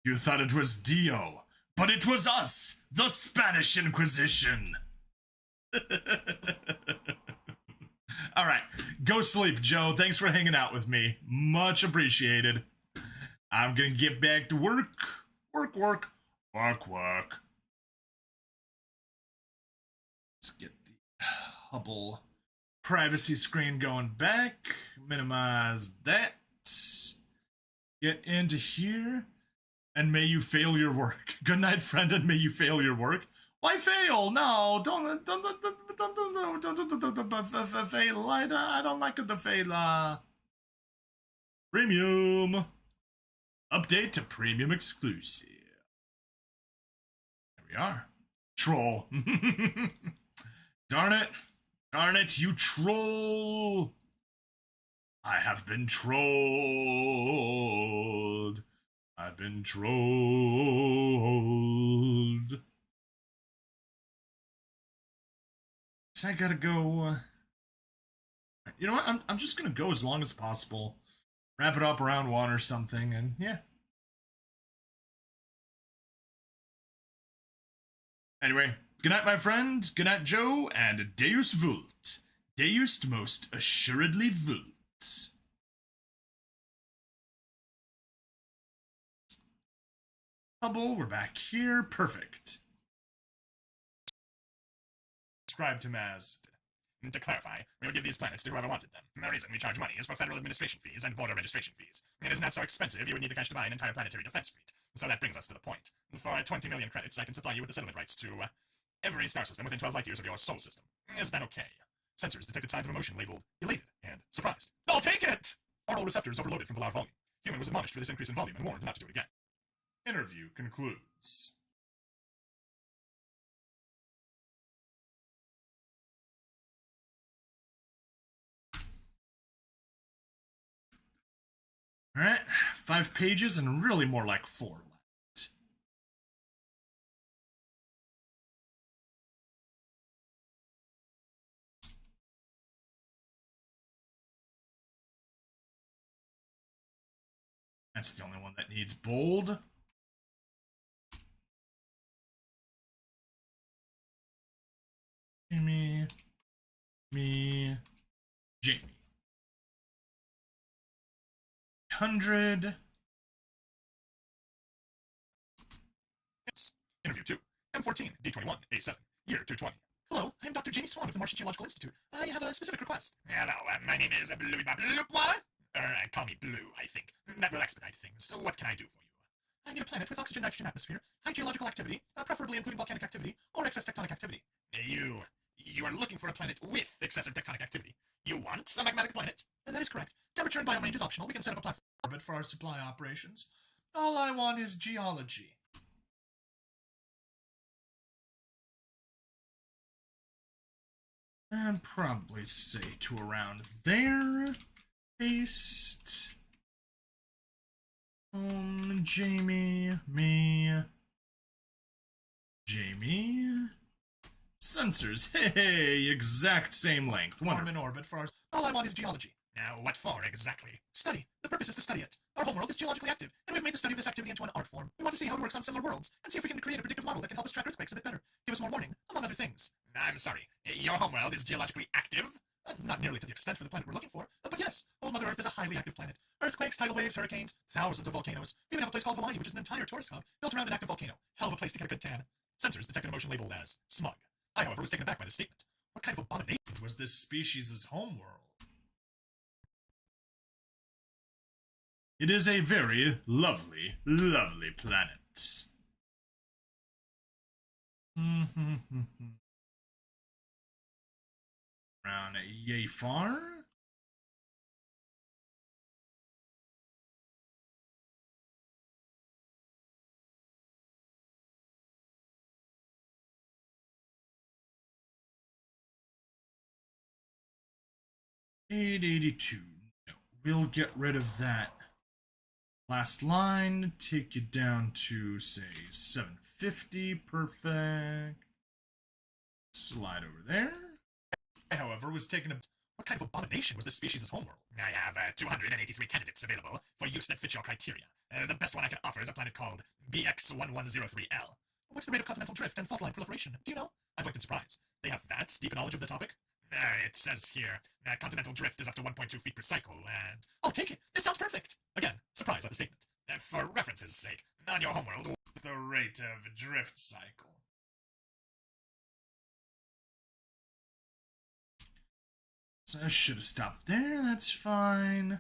You thought it was Dio, but it was us, the Spanish Inquisition. All right, go sleep, Joe. Thanks for hanging out with me. Much appreciated. I'm gonna get back to work. Work. Let's get the Hubble privacy screen going back. Minimize that. Get into here. And may you fail your work. Good night, friend, and may you fail your work. Why fail? No, don't fail. I don't like the fail. Premium. Update to premium exclusive. There we are. Troll. Darn it, you troll. I have been trolled. I've been trolled. So I gotta go. You know what? I'm just gonna go as long as possible. Wrap it up around 1 or something, and yeah. Anyway, good night, my friend. Good night, Joe, and Deus Vult. Deus most assuredly Vult. Hubble, we're back here. Perfect. Described him as. To clarify, we would give these planets to whoever wanted them. The reason we charge money is for federal administration fees and border registration fees. It is not so expensive, you would need the cash to buy an entire planetary defense fleet. So that brings us to the point. For 20 million credits, I can supply you with the settlement rights to every star system within 12 light years of your solar system. Is that okay? Sensors detected signs of emotion labeled elated and surprised. I'll take it! Oral receptors overloaded from the large volume. Human was admonished for this increase in volume and warned not to do it again. Interview concludes. All right, 5 pages and really more like 4 left. That's the only one that needs bold. Me, Jamie. 100. Interview 2. M14, D21, A7, year 220. Hello, I'm Dr. Jamie Swan of the Martian Geological Institute. I have a specific request. Hello, my name is Bluey Bob. Call me Blue, I think. That will expedite things. So what can I do for you? I need a planet with oxygen, nitrogen atmosphere, high geological activity, preferably including volcanic activity, or excess tectonic activity. You are looking for a planet with excessive tectonic activity. You want a magmatic planet? That is correct. Temperature and biome range is optional. We can set up a platform Orbit for our supply operations. All I want is geology. And probably say to around there. Paste. Jamie, me. Jamie. Sensors. Hey, exact same length. Form an orbit for our... All I want is geology. Now, what for exactly? Study. The purpose is to study it. Our homeworld is geologically active, and we've made the study of this activity into an art form. We want to see how it works on similar worlds, and see if we can create a predictive model that can help us track earthquakes a bit better, give us more warning, among other things. I'm sorry. Your homeworld is geologically active? Not nearly to the extent for the planet we're looking for, but yes, old Mother Earth is a highly active planet. Earthquakes, tidal waves, hurricanes, thousands of volcanoes. We even have a place called Hawaii, which is an entire tourist hub built around an active volcano. Hell of a place to get a good tan. Sensors detected a motion labeled as smug. I, however, was taken aback by this statement. What kind of abomination was this species' homeworld? It is a very lovely, lovely planet. Around yay far? $882. No, we'll get rid of that last line. Take it down to say $750. Perfect. Slide over there. However, was taken a... What kind of abomination was this species' homeworld? I have 283 candidates available for use that fit your criteria. The best one I can offer is a planet called BX1103L. What's the rate of continental drift and fault line proliferation? Do you know? I'm looked in surprise. They have that deep a knowledge of the topic? It says here that continental drift is up to 1.2 feet per cycle, and... I'll take it! This sounds perfect! Again, surprise at the statement. For reference's sake, on your homeworld... The rate of drift cycle. So I should have stopped there, that's fine.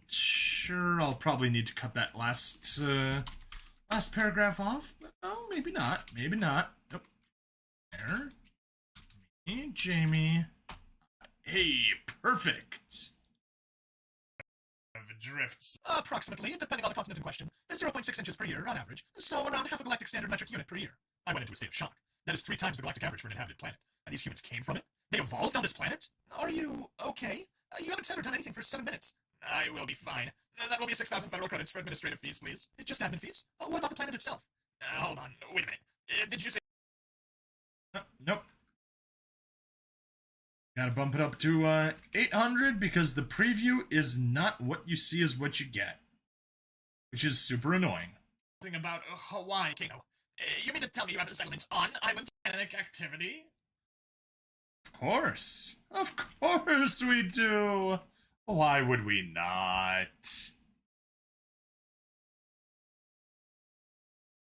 Sure, I'll probably need to cut that last paragraph off, but oh, maybe not, maybe not. Nope. There. Me, Jamie. Hey, perfect. Of drifts. Approximately, depending on the continent in question, 0.6 inches per year on average, so around half a galactic standard metric unit per year. I went into a state of shock. That is 3 times the galactic average for an inhabited planet. And these humans came from it? They evolved on this planet? Are you okay? You haven't said or done anything for 7 minutes. I will be fine. That will be 6,000 federal credits for administrative fees, please. Just admin fees. What about the planet itself? Hold on, wait a minute. Did you say... Nope. Gotta bump it up to 800 because the preview is not what you see is what you get. Which is super annoying. Something about Hawaii, Kano. You mean to tell me you have settlements on islands of volcanic activity? Of course. Of course we do. Why would we not?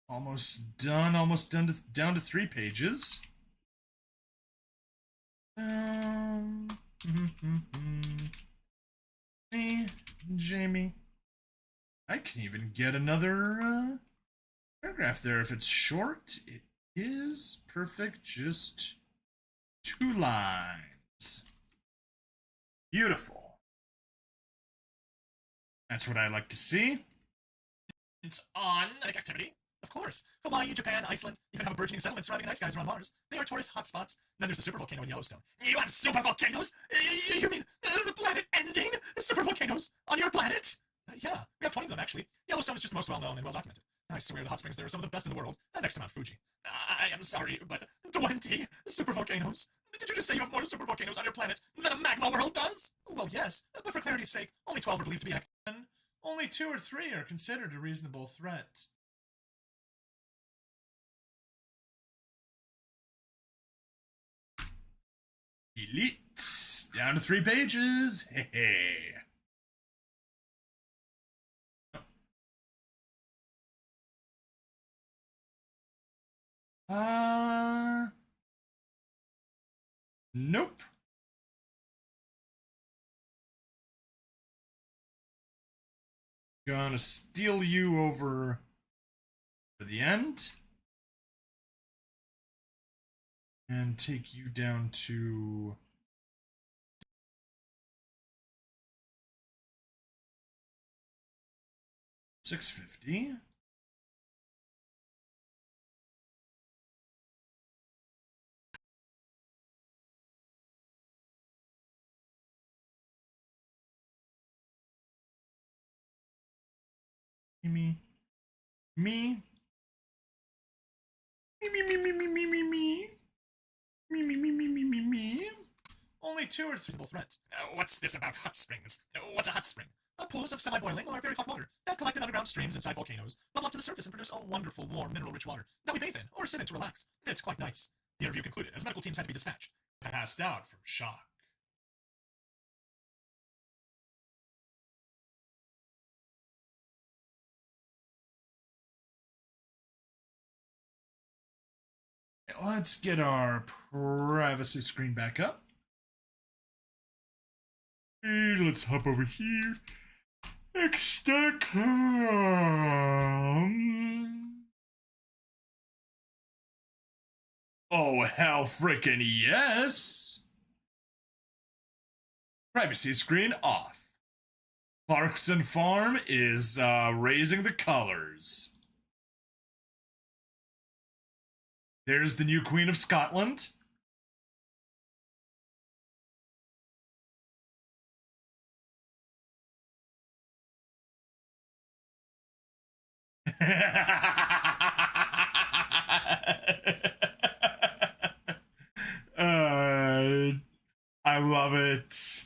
Almost done down to 3 pages. Hey, Jamie. I can even get another paragraph there. If it's short, it is perfect. Just 2 lines. Beautiful. That's what I like to see. It's on activity. Of course. Hawaii, Japan, Iceland, even have a burgeoning settlement surrounding ice skies around Mars. They are tourist hotspots. Then there's the supervolcano in Yellowstone. You have supervolcanoes? You mean the planet ending? Supervolcanoes on your planet? Yeah, we have 20 of them, actually. Yellowstone is just the most well-known and well-documented. I swear the hot springs there are some of the best in the world, next to Mount Fuji. I am sorry, but 20 supervolcanoes? Did you just say you have more supervolcanoes on your planet than a magma world does? Well, yes, but for clarity's sake, only 12 are believed to be active. Only 2 or 3 are considered a reasonable threat. Elite. Down to 3 pages. Hey. Nope. Gonna steal you over to the end. And take you down to 650. Me. Me. Me, me, me, me, me, me, me, me. Me, me, me, me, me, me, me. Only 2 or 3 threat. What's this about hot springs? What's a hot spring? Pools of semi-boiling or very hot water that collect in underground streams inside volcanoes, bubble up to the surface and produce a wonderful, warm, mineral-rich water that we bathe in or sit in to relax. It's quite nice. The interview concluded as medical teams had to be dispatched. Passed out from shock. Let's get our privacy screen back up. Hey, let's hop over here. X.com. Oh, hell frickin' yes! Privacy screen off. Clarkson Farm is raising the colors. There's the new Queen of Scotland. I love it.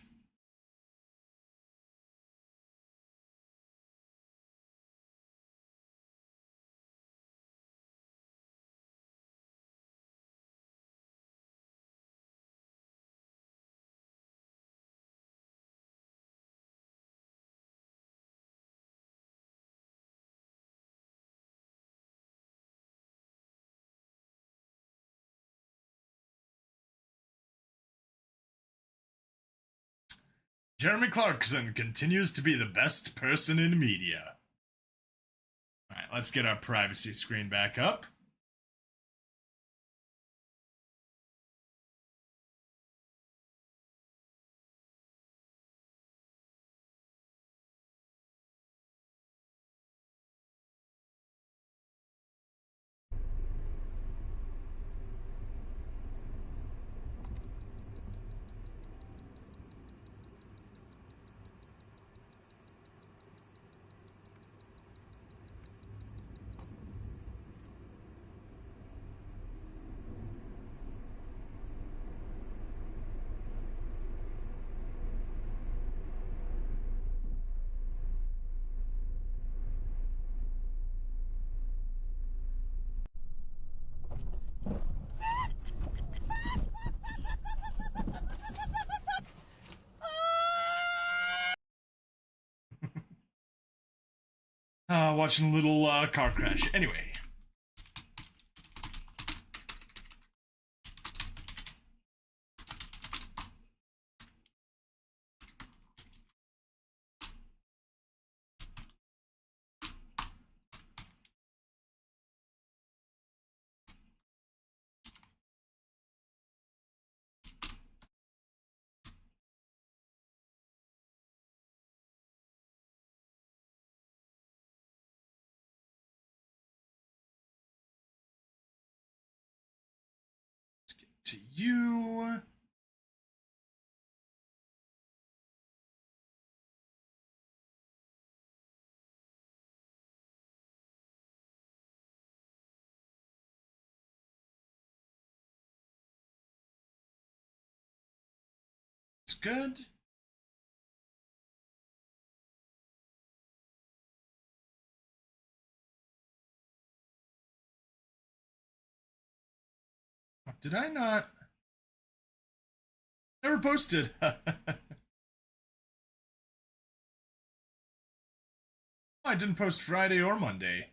Jeremy Clarkson continues to be the best person in media. All right, let's get our privacy screen back up. Watching a little car crash. Anyway. Let's get to you. It's good. Did I not? Never posted. I didn't post Friday or Monday.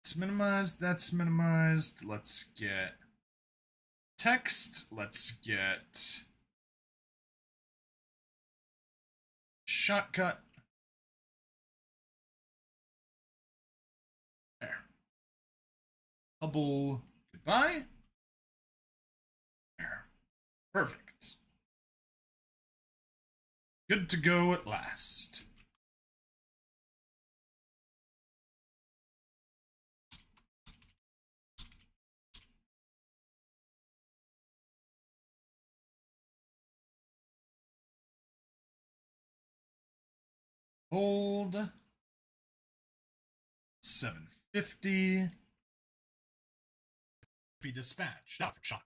It's minimized. That's minimized. Let's get text. Let's get shortcut. There. Double goodbye. There. Perfect. Good to go at last. Hold 750. Be dispatched. Down from shock.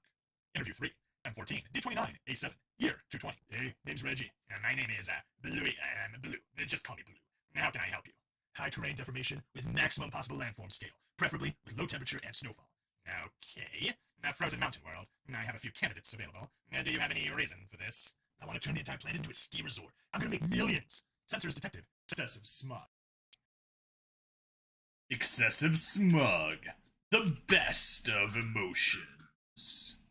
Interview 3. M14. D29. A7. Year 220. Hey, name's Reggie. My name is Bluey. I'm Blue. Just call me Blue. How can I help you? High terrain deformation with maximum possible landform scale, preferably with low temperature and snowfall. Okay. Frozen Mountain World. I have a few candidates available. Do you have any reason for this? I want to turn the entire planet into a ski resort. I'm gonna make millions. Sensors detected. Excessive smog. Excessive smog. The best of emotions.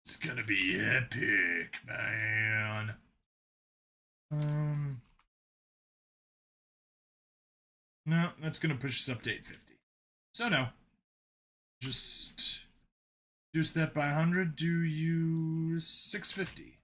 It's gonna be epic, man. No, that's gonna push us up to 850. So no. Just reduce that by 100, do you 650.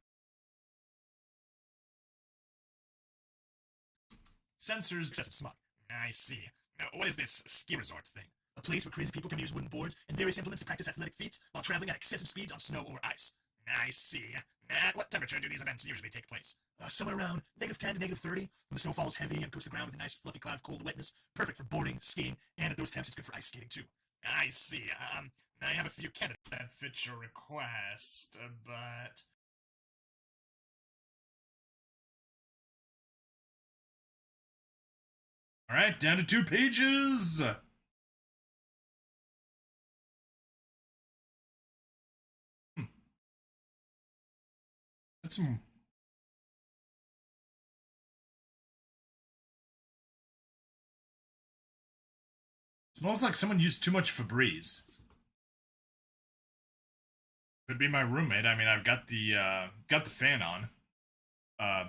Sensors. Excessive smog. I see. Now, what is this ski resort thing? A place where crazy people can use wooden boards and various implements to practice athletic feats while traveling at excessive speeds on snow or ice. I see. At what temperature do these events usually take place? Somewhere around -10 to -30, when the snow falls heavy and coats the ground with a nice fluffy cloud of cold wetness. Perfect for boarding, skiing, and at those temps it's good for ice skating too. I see. I have a few candidates That fits your request, but... Alright, down to 2 pages! That's some... Smells like someone used too much Febreze. Could be my roommate. I mean, I've got the fan on.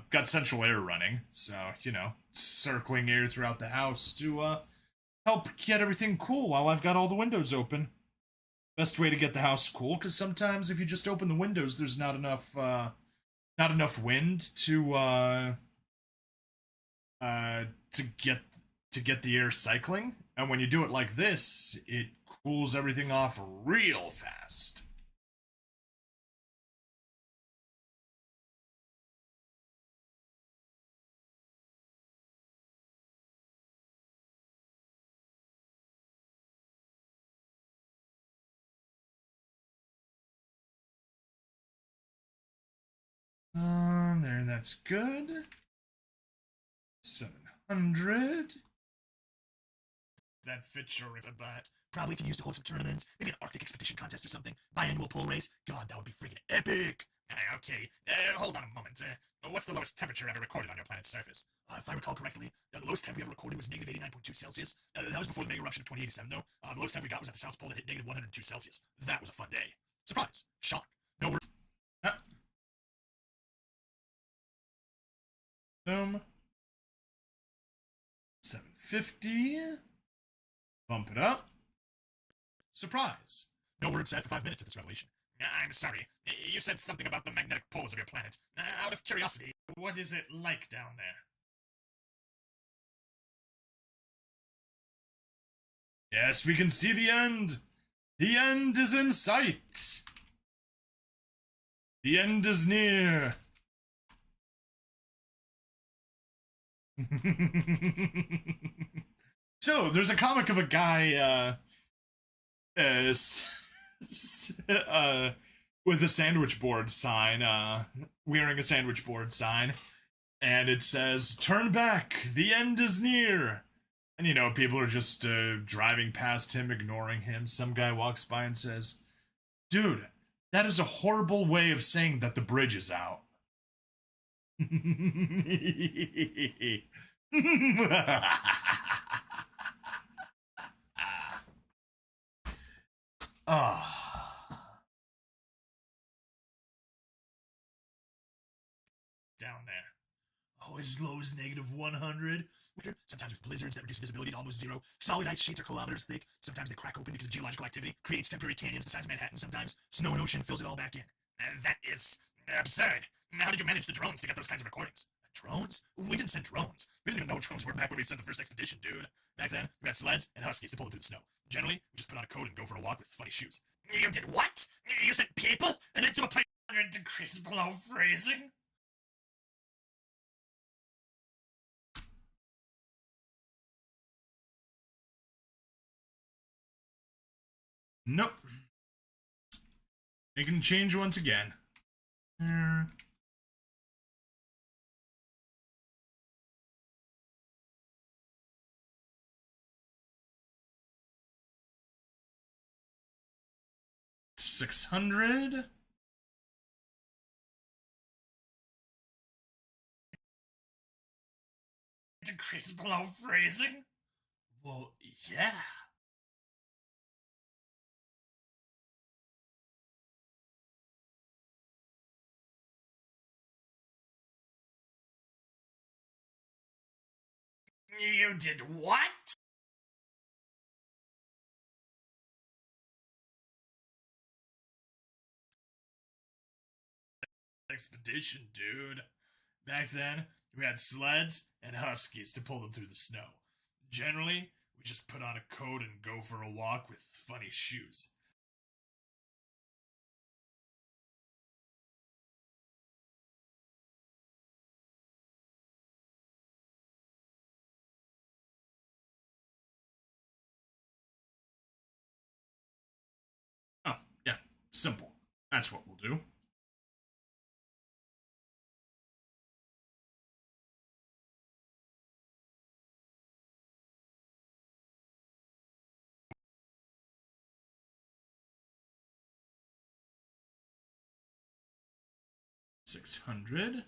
Got central air running, so, you know, circling air throughout the house to, help get everything cool while I've got all the windows open. Best way to get the house cool, because sometimes if you just open the windows, there's not enough wind to get the air cycling. And when you do it like this, it cools everything off real fast. There, that's good. 700. that fits your but probably can use to hold some tournaments, maybe an Arctic expedition contest or something, biannual pole race. God, that would be freaking epic. Okay, hold on a moment. What's the lowest temperature ever recorded on your planet's surface? If I recall correctly, the lowest temp we ever recorded was negative 89.2 Celsius. That was before the mega eruption of 2087, though. The lowest temp we got was at the South Pole that hit negative 102 Celsius. That was a fun day. Surprise. Shock. No word. Boom. 750. Bump it up. Surprise. No word said for 5 minutes of this revelation. I'm sorry. You said something about the magnetic poles of your planet. Out of curiosity, What is it like down there? Yes, we can see the end. The end is in sight. The end is near. So, there's a comic of a guy, with a sandwich board sign, wearing a sandwich board sign, and it says, "Turn back, the end is near." And people are just driving past him, ignoring him. Some guy walks by and says, "Dude, that is a horrible way of saying that the bridge is out." Ah. Down there. Oh, as low as -100. Sometimes with blizzards that reduce visibility to almost zero. Solid ice sheets are kilometers thick. Sometimes they crack open because of geological activity. Creates temporary canyons the size of Manhattan. Sometimes snow and ocean fills it all back in. That is absurd. How did you manage the drones to get those kinds of recordings? Drones? We didn't send drones. We didn't even know what drones were back when we sent the first expedition, dude. Back then, we had sleds and huskies to pull them through the snow. Generally, we just put on a coat and go for a walk with funny shoes. You did what? You sent people and into a place 100 degrees below freezing? Nope. Making a change once again. 600. Degrees below freezing? Well, yeah. You did what? Expedition, dude. Back then, we had sleds and huskies to pull them through the snow. Generally, we just put on a coat and go for a walk with funny shoes. Oh, yeah, simple. That's what we'll do. $600.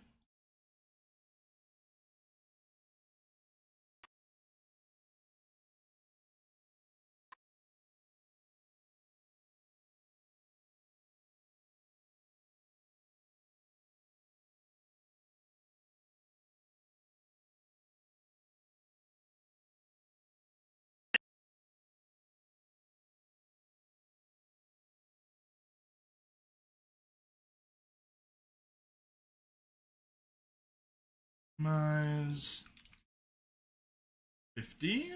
Minus 50.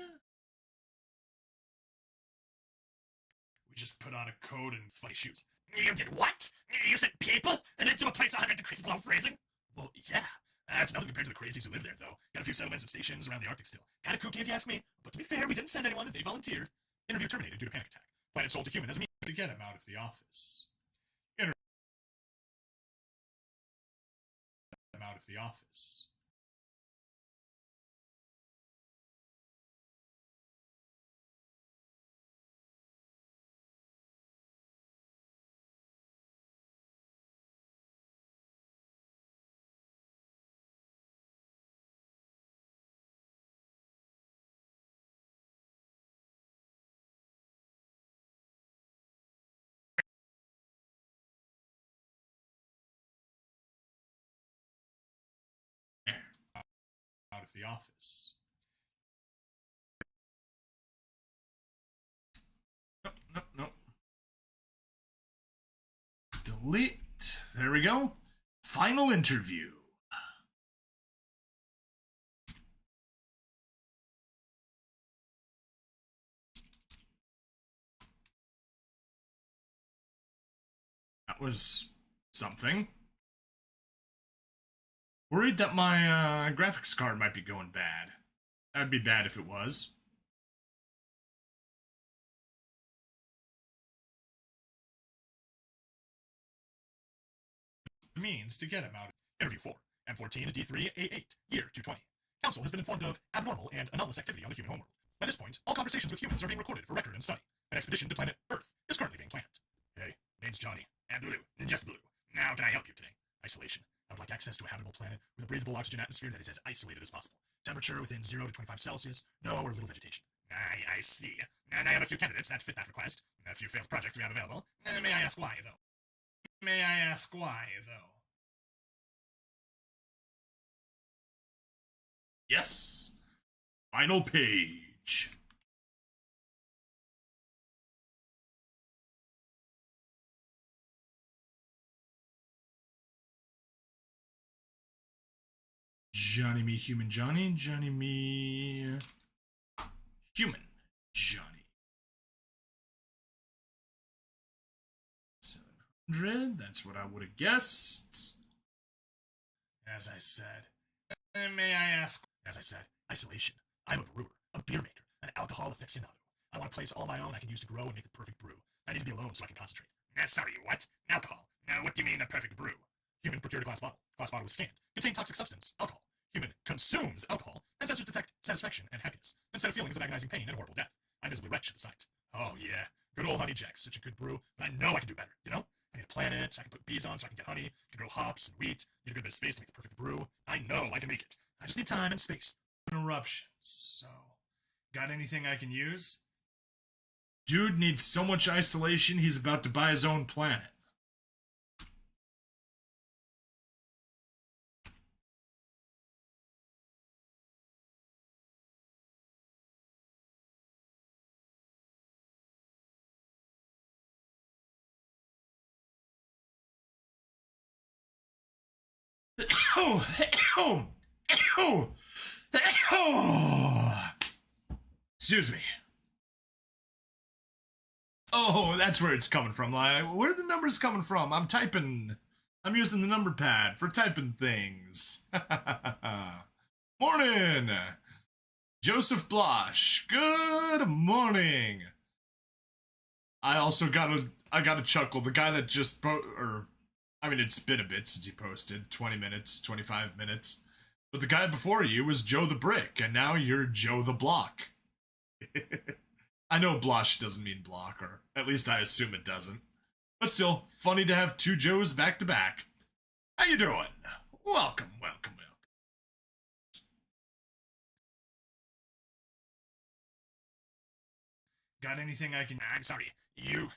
We just put on a coat and funny shoes. You did what? You sent people and into a place 100 degrees below freezing? Well, yeah. That's nothing compared to the crazies who live there, though. Got a few settlements and stations around the Arctic still. Kinda kooky if you ask me, but to be fair, we didn't send anyone, they volunteered. Interview terminated due to panic attack. Planet sold to human as a means To get him out of the office. Out of the office. Out of the office. Nope, nope, nope. Delete. There we go. Final interview. That was something. Worried that my graphics card might be going bad. That'd be bad if it was. Means to get him out. Interview 4. M14 D3A8. Year 220. Council has been informed of abnormal and anomalous activity on the human homeworld. At this point, all conversations with humans are being recorded for record and study. An expedition to planet Earth is currently being planned. Hey, name's Johnny. And Blue. Just Blue. Now can I help you today? Isolation. I would like access to a habitable planet with a breathable oxygen atmosphere that is as isolated as possible. Temperature within 0 to 25 Celsius. No or little vegetation. I see. And I have a few candidates that fit that request. A few failed projects we have available. May I ask why, though? May I ask why, though? Yes. Final page. Johnny me human Johnny, Johnny me human Johnny. 700, that's what I would have guessed. As I said, may I ask? As I said, isolation. I'm a brewer, a beer maker, an alcohol aficionado. I want a place all my own I can use to grow and make the perfect brew. I need to be alone so I can concentrate. Sorry, what? Alcohol. Now, what do you mean the perfect brew? Human procured a glass bottle. Glass bottle was scanned. Contained toxic substance, alcohol. Human consumes alcohol, and sensors detect satisfaction and happiness, instead of feelings of agonizing pain and horrible death. I visibly retch at the sight. Oh yeah, good old honey jack's such a good brew, but I know I can do better, you know? I need a planet, I can put bees on so I can get honey, I can grow hops and wheat, need a good bit of space to make the perfect brew. I know I can make it. I just need time and space. Interruption. So, got anything I can use? Dude needs so much isolation, he's about to buy his own planet. Excuse me. Oh, that's where it's coming from. Like, where are the numbers coming from? I'm using the number pad for typing things. Morning! Joseph Blosh, good morning. I also got a chuckle. The guy that just it's been a bit since he posted. 20 minutes, 25 minutes. But the guy before you was Joe the Brick, and now you're Joe the Block. I know Blosh doesn't mean block, or at least I assume it doesn't. But still, funny to have two Joes back to back. How you doing? Welcome. Got anything I can... I'm sorry. You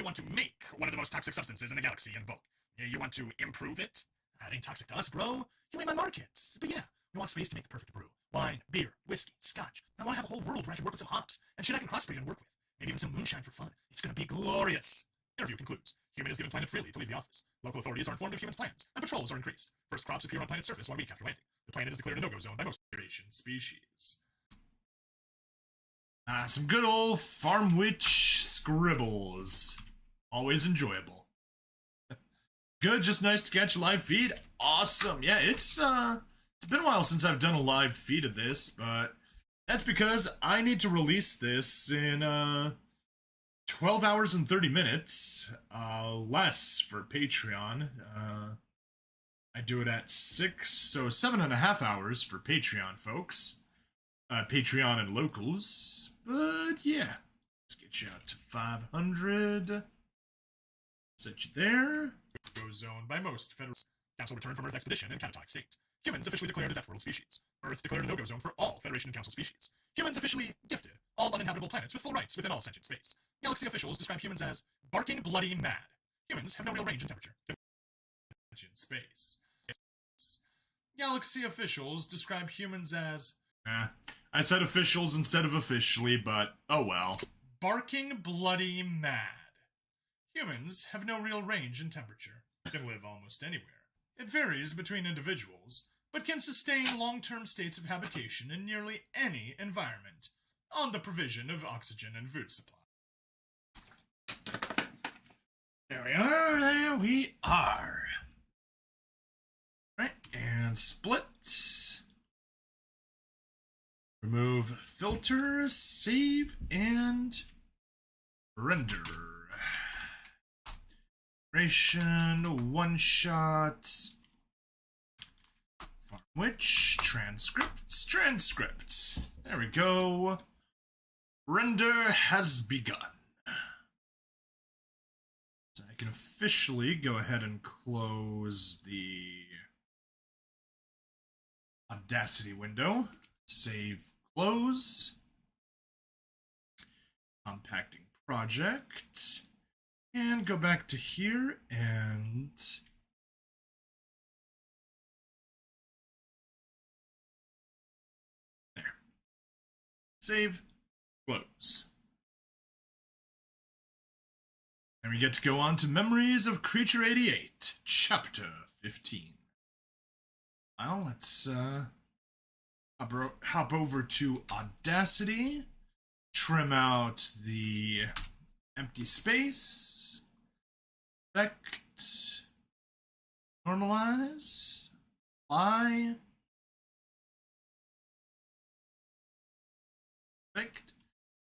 want to make one of the most toxic substances in the galaxy in bulk. You want to improve it? That ain't toxic to us, bro. You ain't my market. But yeah, we want space to make the perfect brew. Wine, beer, whiskey, scotch. I want to have a whole world where I can work with some hops and shit I can crossbreed and work with. Maybe even some moonshine for fun. It's gonna be glorious. Interview concludes. Human is given planet freely to leave the office. Local authorities are informed of humans' plans, and patrols are increased. First crops appear on planet's surface 1 week after landing. The planet is declared a no-go zone by most Narration species. Some good old farm witch scribbles. Always enjoyable. Good, just nice to catch a live feed. Awesome. Yeah, it's been a while since I've done a live feed of this, but that's because I need to release this in 12 hours and 30 minutes, less for Patreon. I do it at 6, so 7.5 hours for Patreon folks. Patreon and locals. But yeah, let's get you out to 500. Set you there. Go zone by most federal. Council returned from Earth expedition in catatonic state. Humans officially declared a death world species. Earth declared a no-go zone for all Federation and Council species. Humans officially gifted all uninhabitable planets with full rights within all sentient space. Galaxy officials describe humans as barking bloody mad. Humans have no real range and temperature. Space. Galaxy officials describe humans as... I said officials instead of officially, but oh well. Barking bloody mad. Humans have no real range and temperature. Can live almost anywhere. It varies between individuals, but can sustain long-term states of habitation in nearly any environment, on the provision of oxygen and food supply. There we are. Right, and split. Remove filters, save, and render. Narration, one-shots, farm witch, transcripts. There we go. Render has begun. So I can officially go ahead and close the Audacity window. Save, close. Compacting project. And go back to here and there. Save, close. And we get to go on to Memories of Creature 88, Chapter 15. Well, let's hop over to Audacity, trim out the empty space, effect, normalize, apply, effect,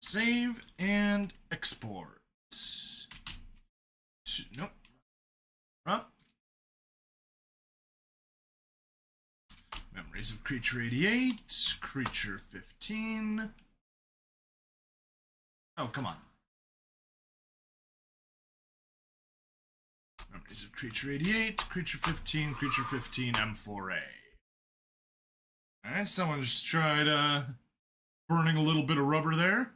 save, and export. Nope. Up. Memories of Creature 88, Creature 15. Oh, come on. Memories of Creature 88, Creature 15, Creature 15, M4A. Alright, someone just tried burning a little bit of rubber there.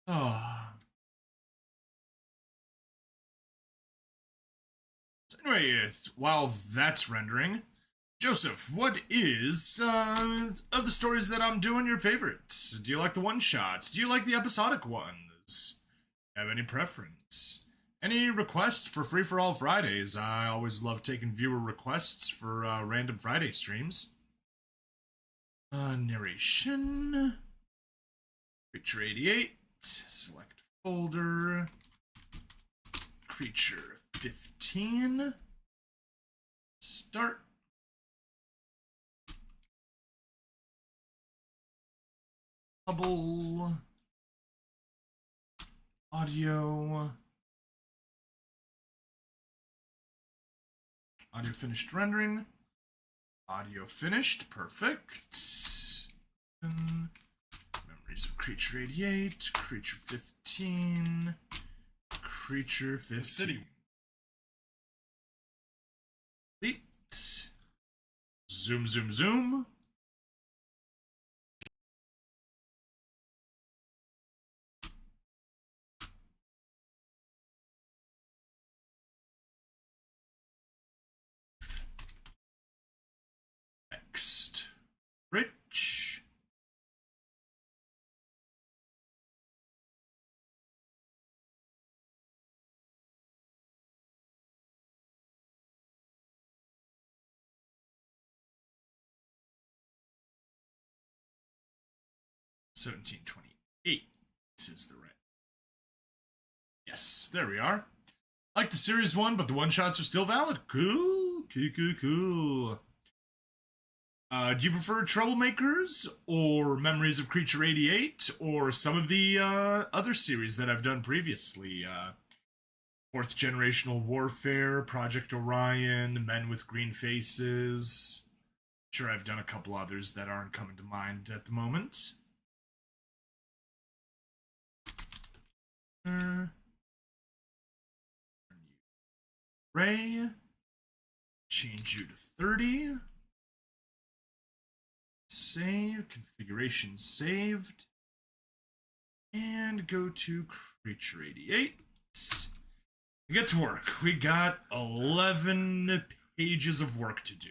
Oh. So anyway, while that's rendering, Joseph, what is, of the stories that I'm doing your favorites? Do you like the one-shots? Do you like the episodic ones? Have any preference? Any requests for Free-for-All Fridays? I always love taking viewer requests for, random Friday streams. Narration. Creature 88. Select folder. Creature 15. Start. Bubble. Audio. Audio finished rendering. Audio finished. Perfect. Memories of Creature 88. Creature 15. Creature 15. City. Complete. Zoom, zoom, zoom. Next. Rich. $17.28 is the rent. Yes, there we are. Like the series one, but the one-shots are still valid. Cool. Cool. Do you prefer Troublemakers or Memories of Creature 88 or some of the other series that I've done previously? Fourth Generational Warfare, Project Orion, Men with Green Faces. Sure, I've done a couple others that aren't coming to mind at the moment. Ray. Change you to 30. Save. Configuration saved. And go to Creature 88. Get to work. We got 11 pages of work to do.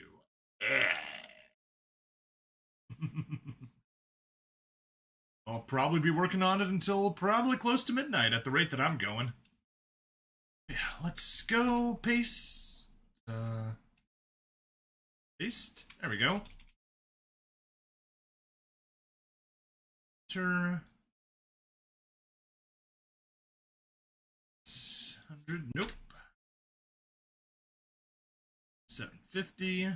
I'll probably be working on it until probably close to midnight at the rate that I'm going. Yeah, let's go paste. Paste. There we go. Enter. 600. Nope. 750.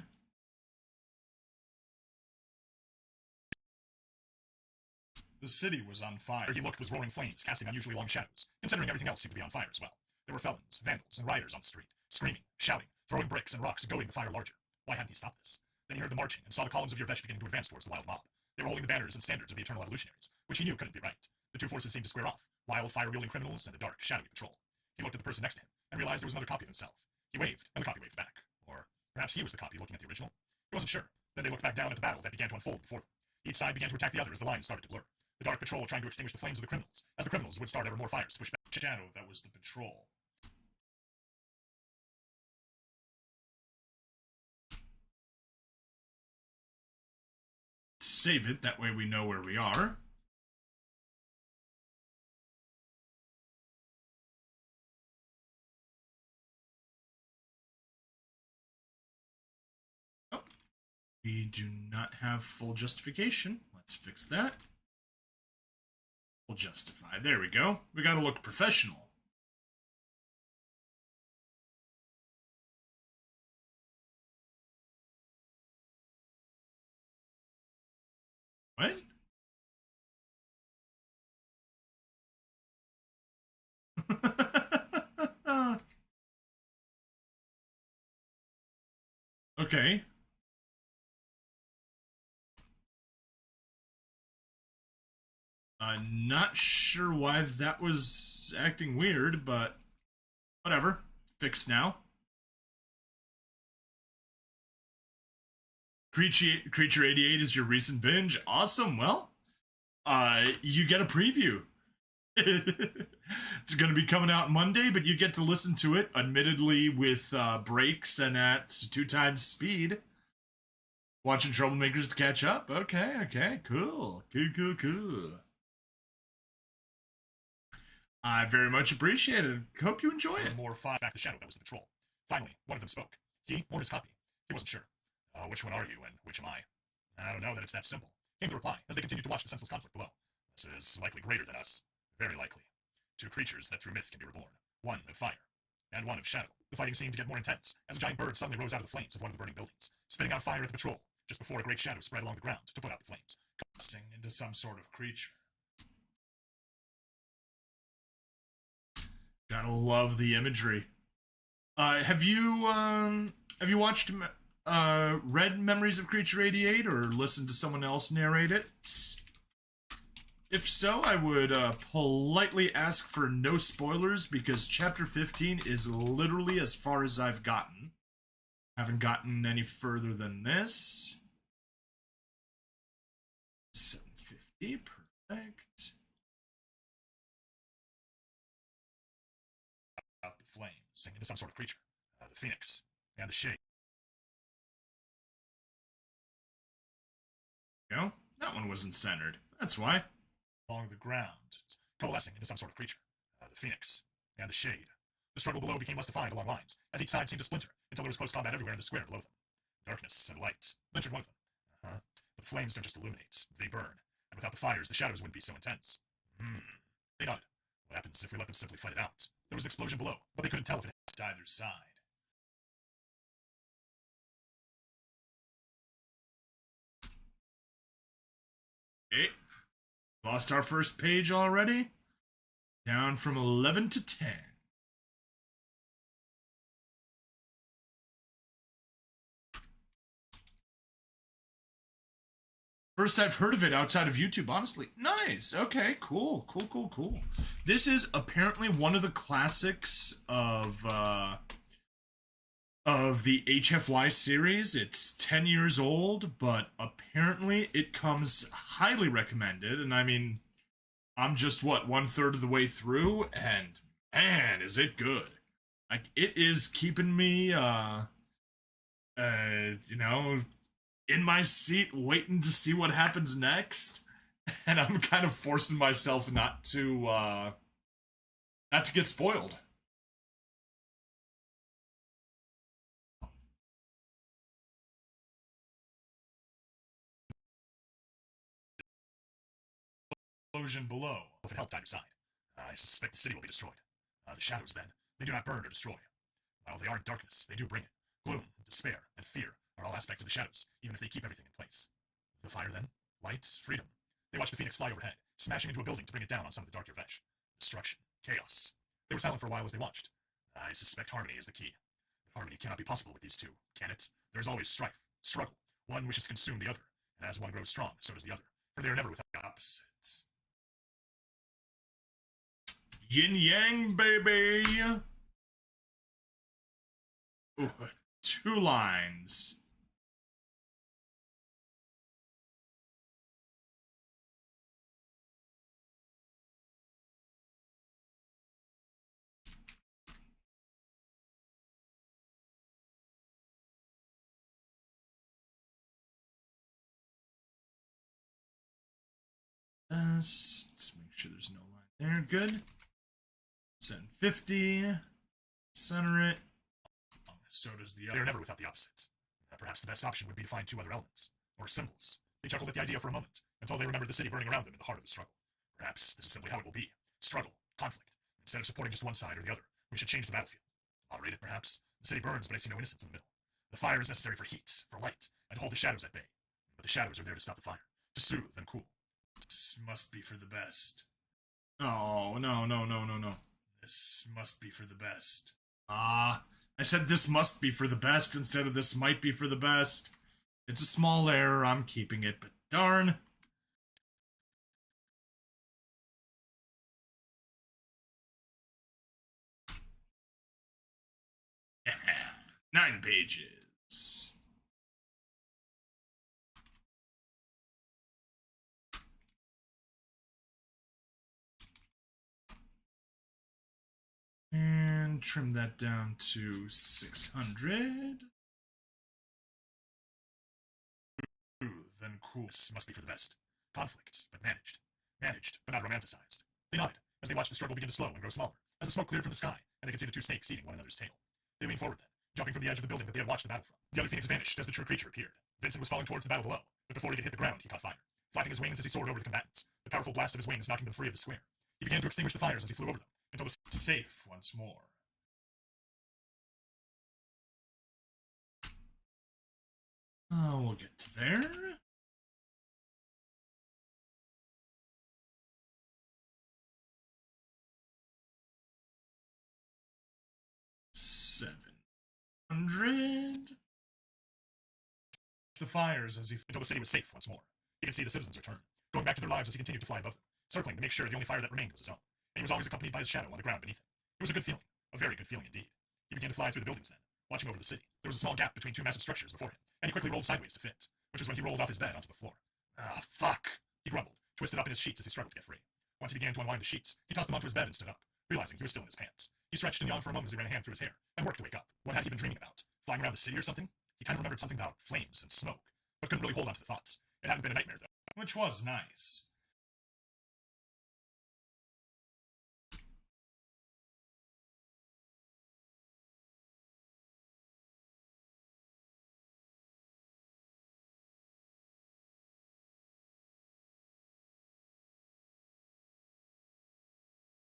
The city was on fire. Where he looked was roaring flames, casting unusually long shadows, considering everything else seemed to be on fire as well. There were felons, vandals, and rioters on the street, screaming, shouting, throwing bricks and rocks, goading the fire larger. Why hadn't he stopped this? Then he heard the marching and saw the columns of Yervesh beginning to advance towards the wild mob. They were holding the banners and standards of the Eternal Evolutionaries, which he knew couldn't be right. The two forces seemed to square off, wild, fire-wielding criminals and a dark, shadowy patrol. He looked at the person next to him and realized there was another copy of himself. He waved, and the copy waved back. Or perhaps he was the copy looking at the original. He wasn't sure. Then they looked back down at the battle that began to unfold before them. Each side began to attack the other as the lines started to blur. The dark patrol trying to extinguish the flames of the criminals, as the criminals would start ever more fires to push back. Shadow, that was the patrol. Save it, that way we know where we are. Oh, we do not have full justification. Let's fix that. Full justify. There we go. We gotta look professional. What? Okay. Not sure why that was acting weird, but whatever. Fixed now. Creature 88 is your recent binge. Awesome. Well, you get a preview. It's going to be coming out Monday, but you get to listen to it, admittedly with breaks and at 2 times speed. Watching Troublemakers to catch up. Okay, cool. Cool. I very much appreciate it. Hope you enjoy it. More fought back the shadow that was the patrol. Finally, one of them spoke. He or his copy. He wasn't sure. Which one are you and which am I? I don't know that it's that simple. Came the reply as they continued to watch the senseless conflict below. This is likely greater than us. Very likely. 2 creatures that through myth can be reborn. One of fire, and one of shadow. The fighting seemed to get more intense, as a giant bird suddenly rose out of the flames of one of the burning buildings, spitting out fire at the patrol, just before a great shadow spread along the ground to put out the flames. Collapsing into some sort of creature. Gotta love the imagery. Have you watched read Memories of Creature 88 or listened to someone else narrate it? If so, I would politely ask for no spoilers because chapter 15 is literally as far as I've gotten. Haven't gotten any further than this. 750, perfect. Out the flames, into some sort of creature. The phoenix, and the shade. No, that one wasn't centered. That's why. Along the ground, coalescing into some sort of creature. The phoenix, and the shade. The struggle below became less defined along lines, as each side seemed to splinter, until there was close combat everywhere in the square below them. Darkness and light lingered one of them. But the flames don't just illuminate, they burn, and without the fires, the shadows wouldn't be so intense. They nodded. What happens if we let them simply fight it out? There was an explosion below, but they couldn't tell if it hit either side. Okay. Lost our first page already. Down from 11 to 10. First I've heard of it outside of YouTube, honestly. Nice. Okay, cool. This is apparently one of the classics of the HFY series. It's 10 years old, but apparently it comes highly recommended. And I mean, I'm just, 1/3 of the way through, and man, is it good. Like, it is keeping me, in my seat waiting to see what happens next. And I'm kind of forcing myself not to get spoiled. Explosion below. If it helped either side, I suspect the city will be destroyed. The shadows, then, they do not burn or destroy. While they aren't darkness, they do bring it. Gloom, despair, and fear are all aspects of the shadows, even if they keep everything in place. The fire, then? Light, freedom. They watched the phoenix fly overhead, smashing into a building to bring it down on some of the dark Yervesh. Destruction, chaos. They were silent for a while as they watched. I suspect harmony is the key. But harmony cannot be possible with these two, can it? There is always strife, struggle, One wishes to consume the other, and as one grows strong, so does the other, for they are never without the opposite. Yin yang, baby. Ooh, 2 lines. Just make sure there's no line there. Good. Send 50. Center it. So does the other. They are never without the opposite. Perhaps the best option would be to find 2 other elements, or symbols. They chuckled at the idea for a moment, until they remembered the city burning around them in the heart of the struggle. Perhaps this is simply how it will be. Struggle, conflict. Instead of supporting just one side or the other, we should change the battlefield. Moderate it, perhaps. The city burns, but I see no innocence in the middle. The fire is necessary for heat, for light, and to hold the shadows at bay. But the shadows are there to stop the fire, to soothe and cool. This must be for the best. Oh, no, no, no, no, no. This must be for the best. I said this must be for the best instead of this might be for the best. It's a small error, I'm keeping it, but darn. Yeah, 9 pages. And trim that down to 600. Then cool. This must be for the best. Conflict, but managed. Managed, but not romanticized. They nodded, as they watched the struggle begin to slow and grow smaller, as the smoke cleared from the sky, and they could see the 2 snakes eating one another's tail. They leaned forward then, jumping from the edge of the building that they had watched the battle from. The other phoenix vanished as the true creature appeared. Vincent was falling towards the battle below, but before he could hit the ground, he caught fire, flapping his wings as he soared over the combatants, the powerful blast of his wings knocking them free of the square. He began to extinguish the fires as he flew over them, until the Safe once more. We'll get to there. $700. the fires as he until the city was safe once more. He could see the citizens return, going back to their lives as he continued to fly above them, circling to make sure the only fire that remained was his own. And he was always accompanied by his shadow on the ground beneath him. It was a good feeling, a very good feeling indeed. He began to fly through the buildings then, watching over the city. There was a small gap between 2 massive structures before him, and he quickly rolled sideways to fit, which was when he rolled off his bed onto the floor. Ah, fuck! He grumbled, twisted up in his sheets as he struggled to get free. Once he began to unwind the sheets, he tossed them onto his bed and stood up, realizing he was still in his pants. He stretched and yawned for a moment as he ran a hand through his hair, and worked to wake up. What had he been dreaming about? Flying around the city or something? He kind of remembered something about flames and smoke, but couldn't really hold on to the thoughts. It hadn't been a nightmare, though. Which was nice.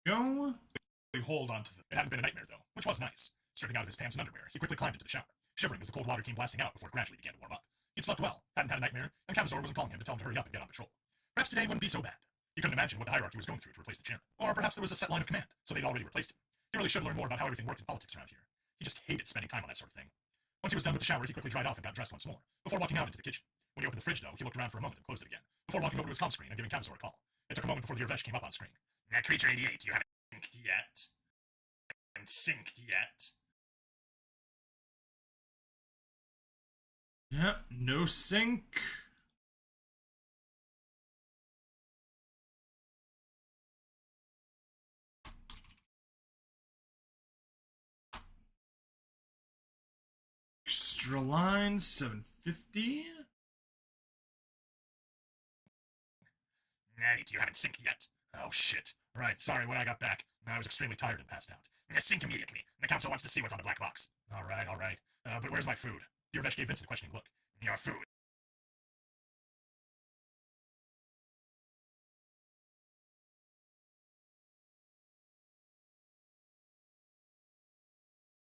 Go. Hold on to the. It hadn't been a nightmare, though, which was nice. Stripping out of his pants and underwear, he quickly climbed into the shower, shivering as the cold water came blasting out before it gradually began to warm up. He'd slept well, hadn't had a nightmare, and Cavazor wasn't calling him to tell him to hurry up and get on patrol. Perhaps today wouldn't be so bad. He couldn't imagine what the hierarchy was going through to replace the chairman. Or perhaps there was a set line of command, so they'd already replaced him. He really should learn more about how everything worked in politics around here. He just hated spending time on that sort of thing. Once he was done with the shower, he quickly dried off and got dressed once more, before walking out into the kitchen. When he opened the fridge, though, he looked around for a moment and closed it again, before walking over to his comm screen and giving Cavazor a call. It took a moment before the Irvesh came up on screen. Creature 88, you haven't synced yet. Haven't synced yet. Yep, no sync. Extra line, 750. You haven't synced yet. Oh, shit. Right, sorry, when I got back, I was extremely tired and passed out. Sync immediately. The council wants to see what's on the black box. All right. But where's my food? The Irvesh gave Vincent a questioning look. Your food.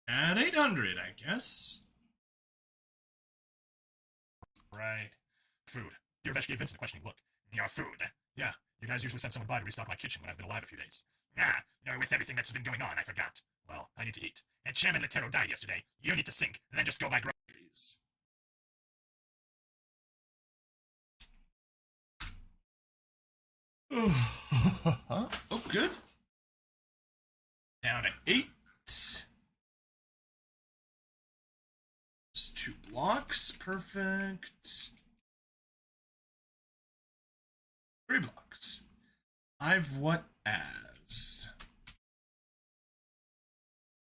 At 800, I guess. Right. Food. The Irvesh gave Vincent a questioning look. Your food. Yeah, you guys usually send someone by to restock my kitchen when I've been alive a few days. With everything that's been going on, I forgot. Well, I need to eat. And Chairman Latero died yesterday. You need to sink, and then just go buy groceries. Oh, good. Down to 8. Just 2 blocks. Perfect. 3 blocks. I've what as?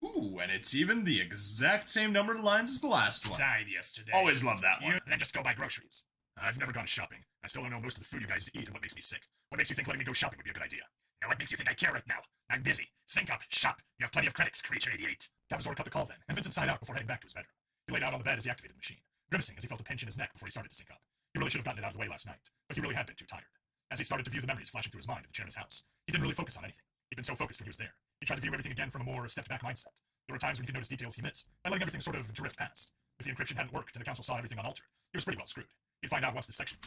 Ooh, and it's even the exact same number of lines as the last one. Died yesterday. Always love that one. Then just go buy groceries. I've never gone shopping. I still don't know most of the food you guys eat and what makes me sick. What makes you think letting me go shopping would be a good idea? Now, what makes you think I care right now? I'm busy. Sync up. Shop. You have plenty of credits, Creature 88. Cavazor cut the call then, and Vincent sighed out before heading back to his bedroom. He laid out on the bed as he activated the machine, grimacing as he felt a pinch in his neck before he started to sync up. He really should have gotten it out of the way last night, but he really had been too tired. As he started to view the memories flashing through his mind of the chairman's house, he didn't really focus on anything. He'd been so focused when he was there. He tried to view everything again from a more stepped-back mindset. There were times when he could notice details he missed, by letting everything sort of drift past. If the encryption hadn't worked and the council saw everything unaltered, he was pretty well screwed. He'd find out once this section...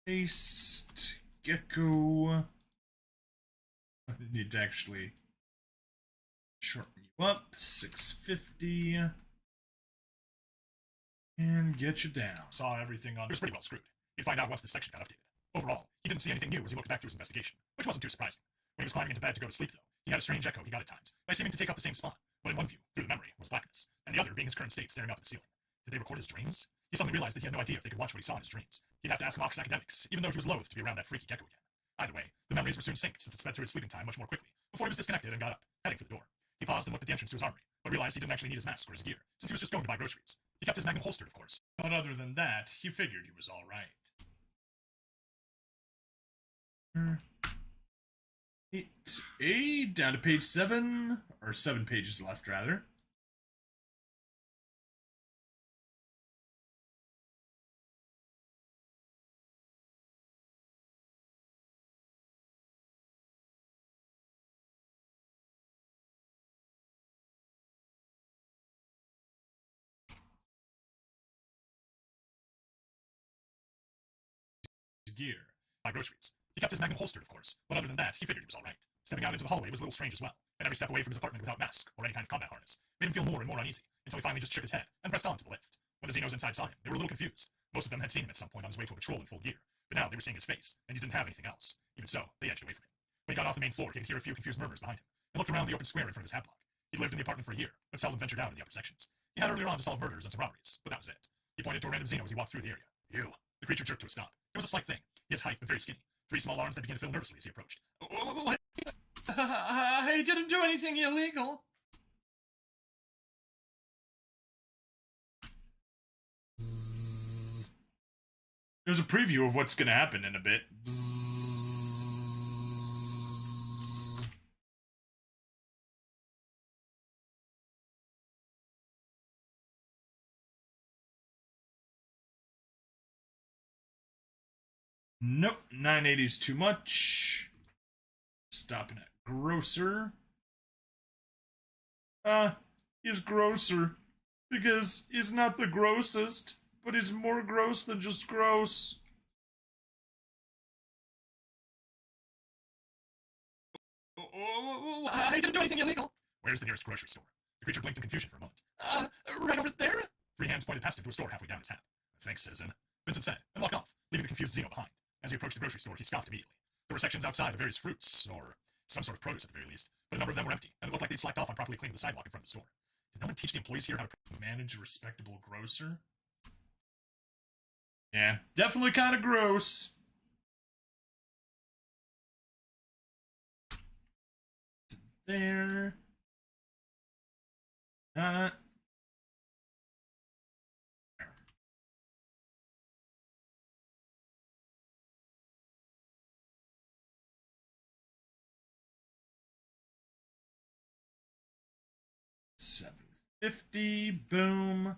Paste. Gecko. I need to actually shorten you up. 650. And get you down. Saw everything on... He was pretty well screwed. He'd find out once this section got updated. Overall, he didn't see anything new as he looked back through his investigation, which wasn't too surprising. When he was climbing into bed to go to sleep, though, he had a strange echo he got at times, by seeming to take up the same spot, but in one view, through the memory, was blackness, and the other being his current state staring up at the ceiling. Did they record his dreams? He suddenly realized that he had no idea if they could watch what he saw in his dreams. He'd have to ask Mox Academics, even though he was loath to be around that freaky gecko again. Either way, the memories were soon synced since it sped through his sleeping time much more quickly, before he was disconnected and got up, heading for the door. He paused and looked at the entrance to his armory, but realized he didn't actually need his mask or his gear, since he was just going to buy groceries. He kept his magnum holstered, of course. But other than that, he figured he was alright. 8A, down to page 7, or 7 pages left, rather. Gear. Buy groceries. He kept his magnum holstered, of course, but other than that, he figured he was alright. Stepping out into the hallway was a little strange as well, and every step away from his apartment without mask or any kind of combat harness made him feel more and more uneasy, until he finally just shook his head and pressed on to the lift. When the Xenos inside saw him, they were a little confused. Most of them had seen him at some point on his way to a patrol in full gear, but now they were seeing his face, and he didn't have anything else. Even so, they edged away from him. When he got off the main floor, he could hear a few confused murmurs behind him, and looked around the open square in front of his hat block. He'd lived in the apartment for a year, but seldom ventured out in the upper sections. He had earlier on to solve murders and some robberies, but that was it. He pointed to a random Xeno as he walked through the area. You. The creature jerked to a stop. It was a slight thing. He is height, but very skinny. 3 small arms that began to fill nervously as he approached. I didn't do anything illegal. There's a preview of what's going to happen in a bit. 980 is too much. Stopping at grocer. He's grocer. Because he's not the grossest, but he's more gross than just gross. I didn't do anything illegal. Where's the nearest grocery store? The creature blinked in confusion for a moment. Right over there? 3 hands pointed past him to a store halfway down his hat. Thanks, citizen. Vincent said, and walked off, leaving the confused Xeno behind. As he approached the grocery store, he scoffed immediately. There were sections outside of various fruits, or some sort of produce at the very least, but a number of them were empty, and it looked like they'd slacked off on properly cleaning the sidewalk in front of the store. Did no one teach the employees here how to manage a respectable grocer? Yeah, definitely kind of gross. There. $750, boom.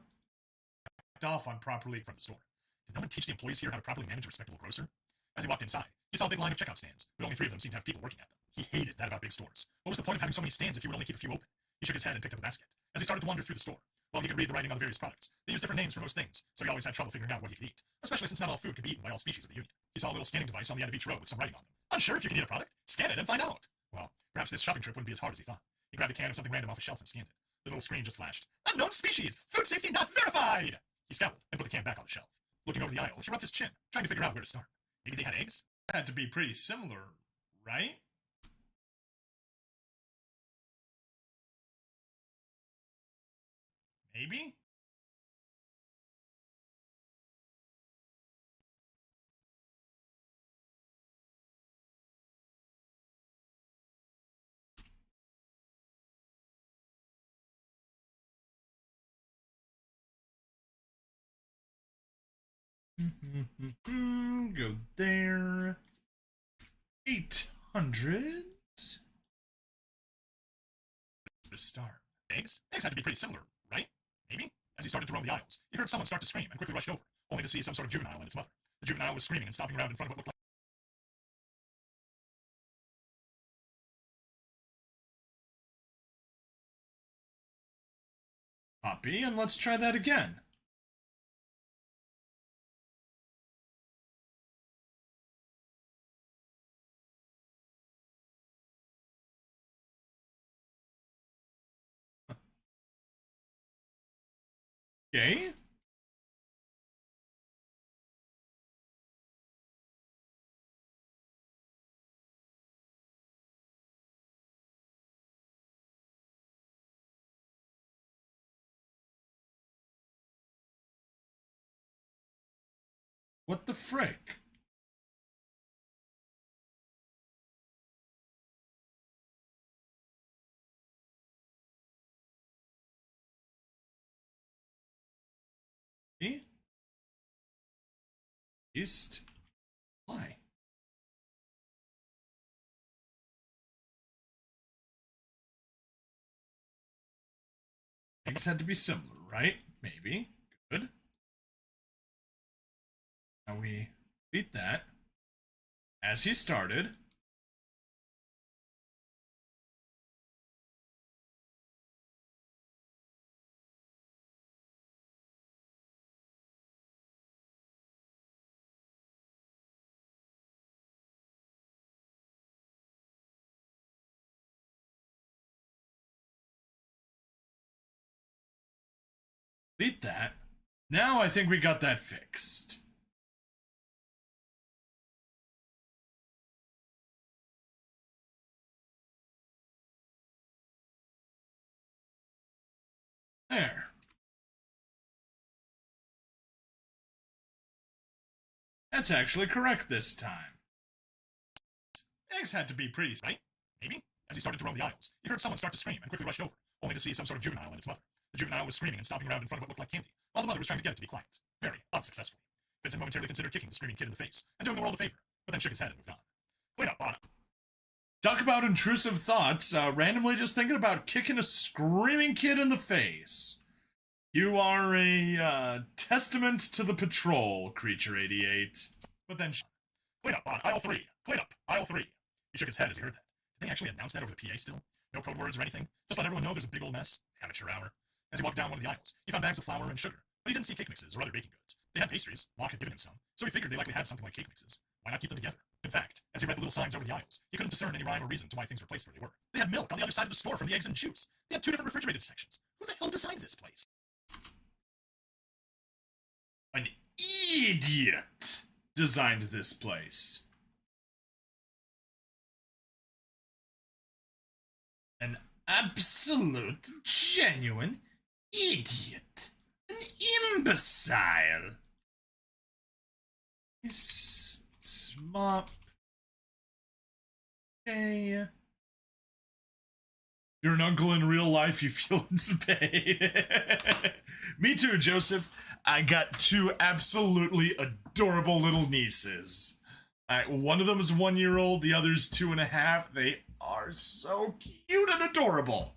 off on properly from the store. Did no one teach the employees here how to properly manage a respectable grocer? As he walked inside, he saw a big line of checkout stands, but only 3 of them seemed to have people working at them. He hated that about big stores. What was the point of having so many stands if you would only keep a few open? He shook his head and picked up a basket. As he started to wander through the store, Well, he could read the writing on the various products. They use different names for most things, so he always had trouble figuring out what he could eat, especially since not all food could be eaten by all species of the Union. He saw a little scanning device on the end of each row with some writing on them. Unsure if you can eat a product? Scan it and find out. Well, perhaps this shopping trip wouldn't be as hard as he thought. He grabbed a can of something random off a shelf and scanned it. The little screen just flashed. Unknown species! Food safety not verified! He scowled and put the can back on the shelf. Looking over the aisle, he rubbed his chin, trying to figure out where to start. Maybe they had eggs? Had to be pretty similar, right? Maybe? Go there. 800. To start. Eggs? Eggs had to be pretty similar, right? Maybe? As he started to roam the aisles, he heard someone start to scream and quickly rushed over, only to see some sort of juvenile and its mother. The juvenile was screaming and stomping around in front of what looked like Copy, and let's try that again. Okay. What the frick? East. Why? These had to be similar, right? Maybe. Good. Now we beat that. As he started. Beat that. Now I think we got that fixed. There. That's actually correct this time. Eggs had to be pretty, right? Maybe? As he started to roam the aisles, he heard someone start to scream and quickly rushed over, only to see some sort of juvenile and its mother. The juvenile was screaming and stomping around in front of what looked like candy, while the mother was trying to get it to be quiet. Very unsuccessfully. Vincent momentarily considered kicking the screaming kid in the face and doing the world a favor, but then shook his head and moved on. Clean up on it. Talk about intrusive thoughts, randomly just thinking about kicking a screaming kid in the face. You are a, testament to the patrol, Creature 88. But then clean up on aisle 3. Clean up, aisle 3. He shook his head as he heard that. Did they actually announce that over the PA still? No code words or anything? Just let everyone know there's a big old mess? Amateur hour. As he walked down one of the aisles, he found bags of flour and sugar, but he didn't see cake mixes or other baking goods. They had pastries. Locke had given him some, so he figured they likely had something like cake mixes. Why not keep them together? In fact, as he read the little signs over the aisles, he couldn't discern any rhyme or reason to why things were placed where they were. They had milk on the other side of the store from the eggs and juice. They had 2 different refrigerated sections. Who the hell designed this place? An idiot designed this place. An absolute, genuine idiot. An imbecile. Mop. Okay. You're an uncle in real life, you feel its pain. Me too, Joseph. I got 2 absolutely adorable little nieces. One of them is 1-year-old, the other's 2.5. They are so cute and adorable.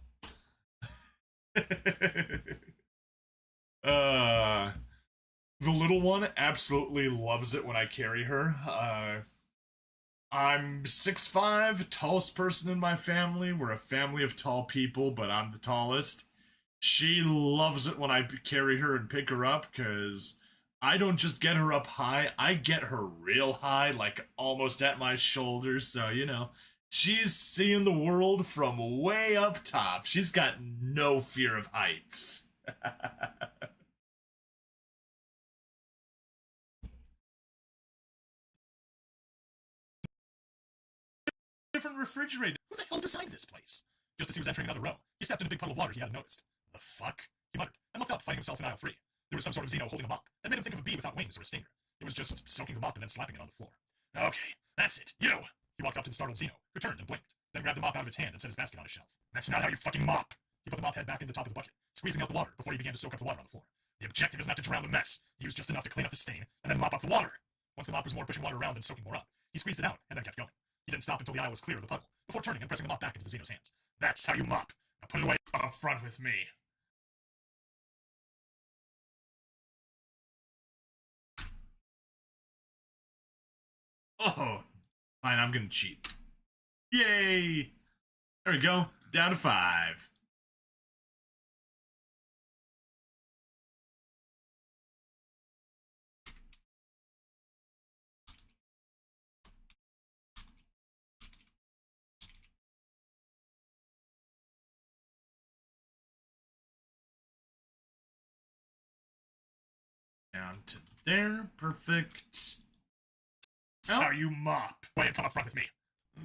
The little one absolutely loves it when I carry her. I'm 6'5", tallest person in my family. We're a family of tall people, but I'm the tallest. She loves it when I carry her and pick her up, because I don't just get her up high, I get her real high, like almost at my shoulders. So, she's seeing the world from way up top. She's got no fear of heights. Different refrigerator. Who the hell designed this place? Just as he was entering another row, he stepped in a big puddle of water he hadn't noticed. The fuck? He muttered, and looked up, finding himself in aisle 3. There was some sort of Xeno holding a mop. That made him think of a bee without wings or a stinger. It was just soaking the mop and then slapping it on the floor. Okay, that's it. You! He walked up to the startled Xeno, who turned and blinked, then grabbed the mop out of its hand and set his basket on a shelf. That's not how you fucking mop! He put the mop head back in the top of the bucket, squeezing out the water before he began to soak up the water on the floor. The objective is not to drown the mess. Use just enough to clean up the stain, and then mop up the water. Once the mop was more pushing water around than soaking more up, he squeezed it out and then kept going. He didn't stop until the aisle was clear of the puddle, before turning and pressing the mop back into the Xeno's hands. That's how you mop. Now put it away Up front with me. Oh, fine, I'm gonna cheat. Yay! There we go, down to 5. Down to there, perfect. That's how you mop. Why come up front with me?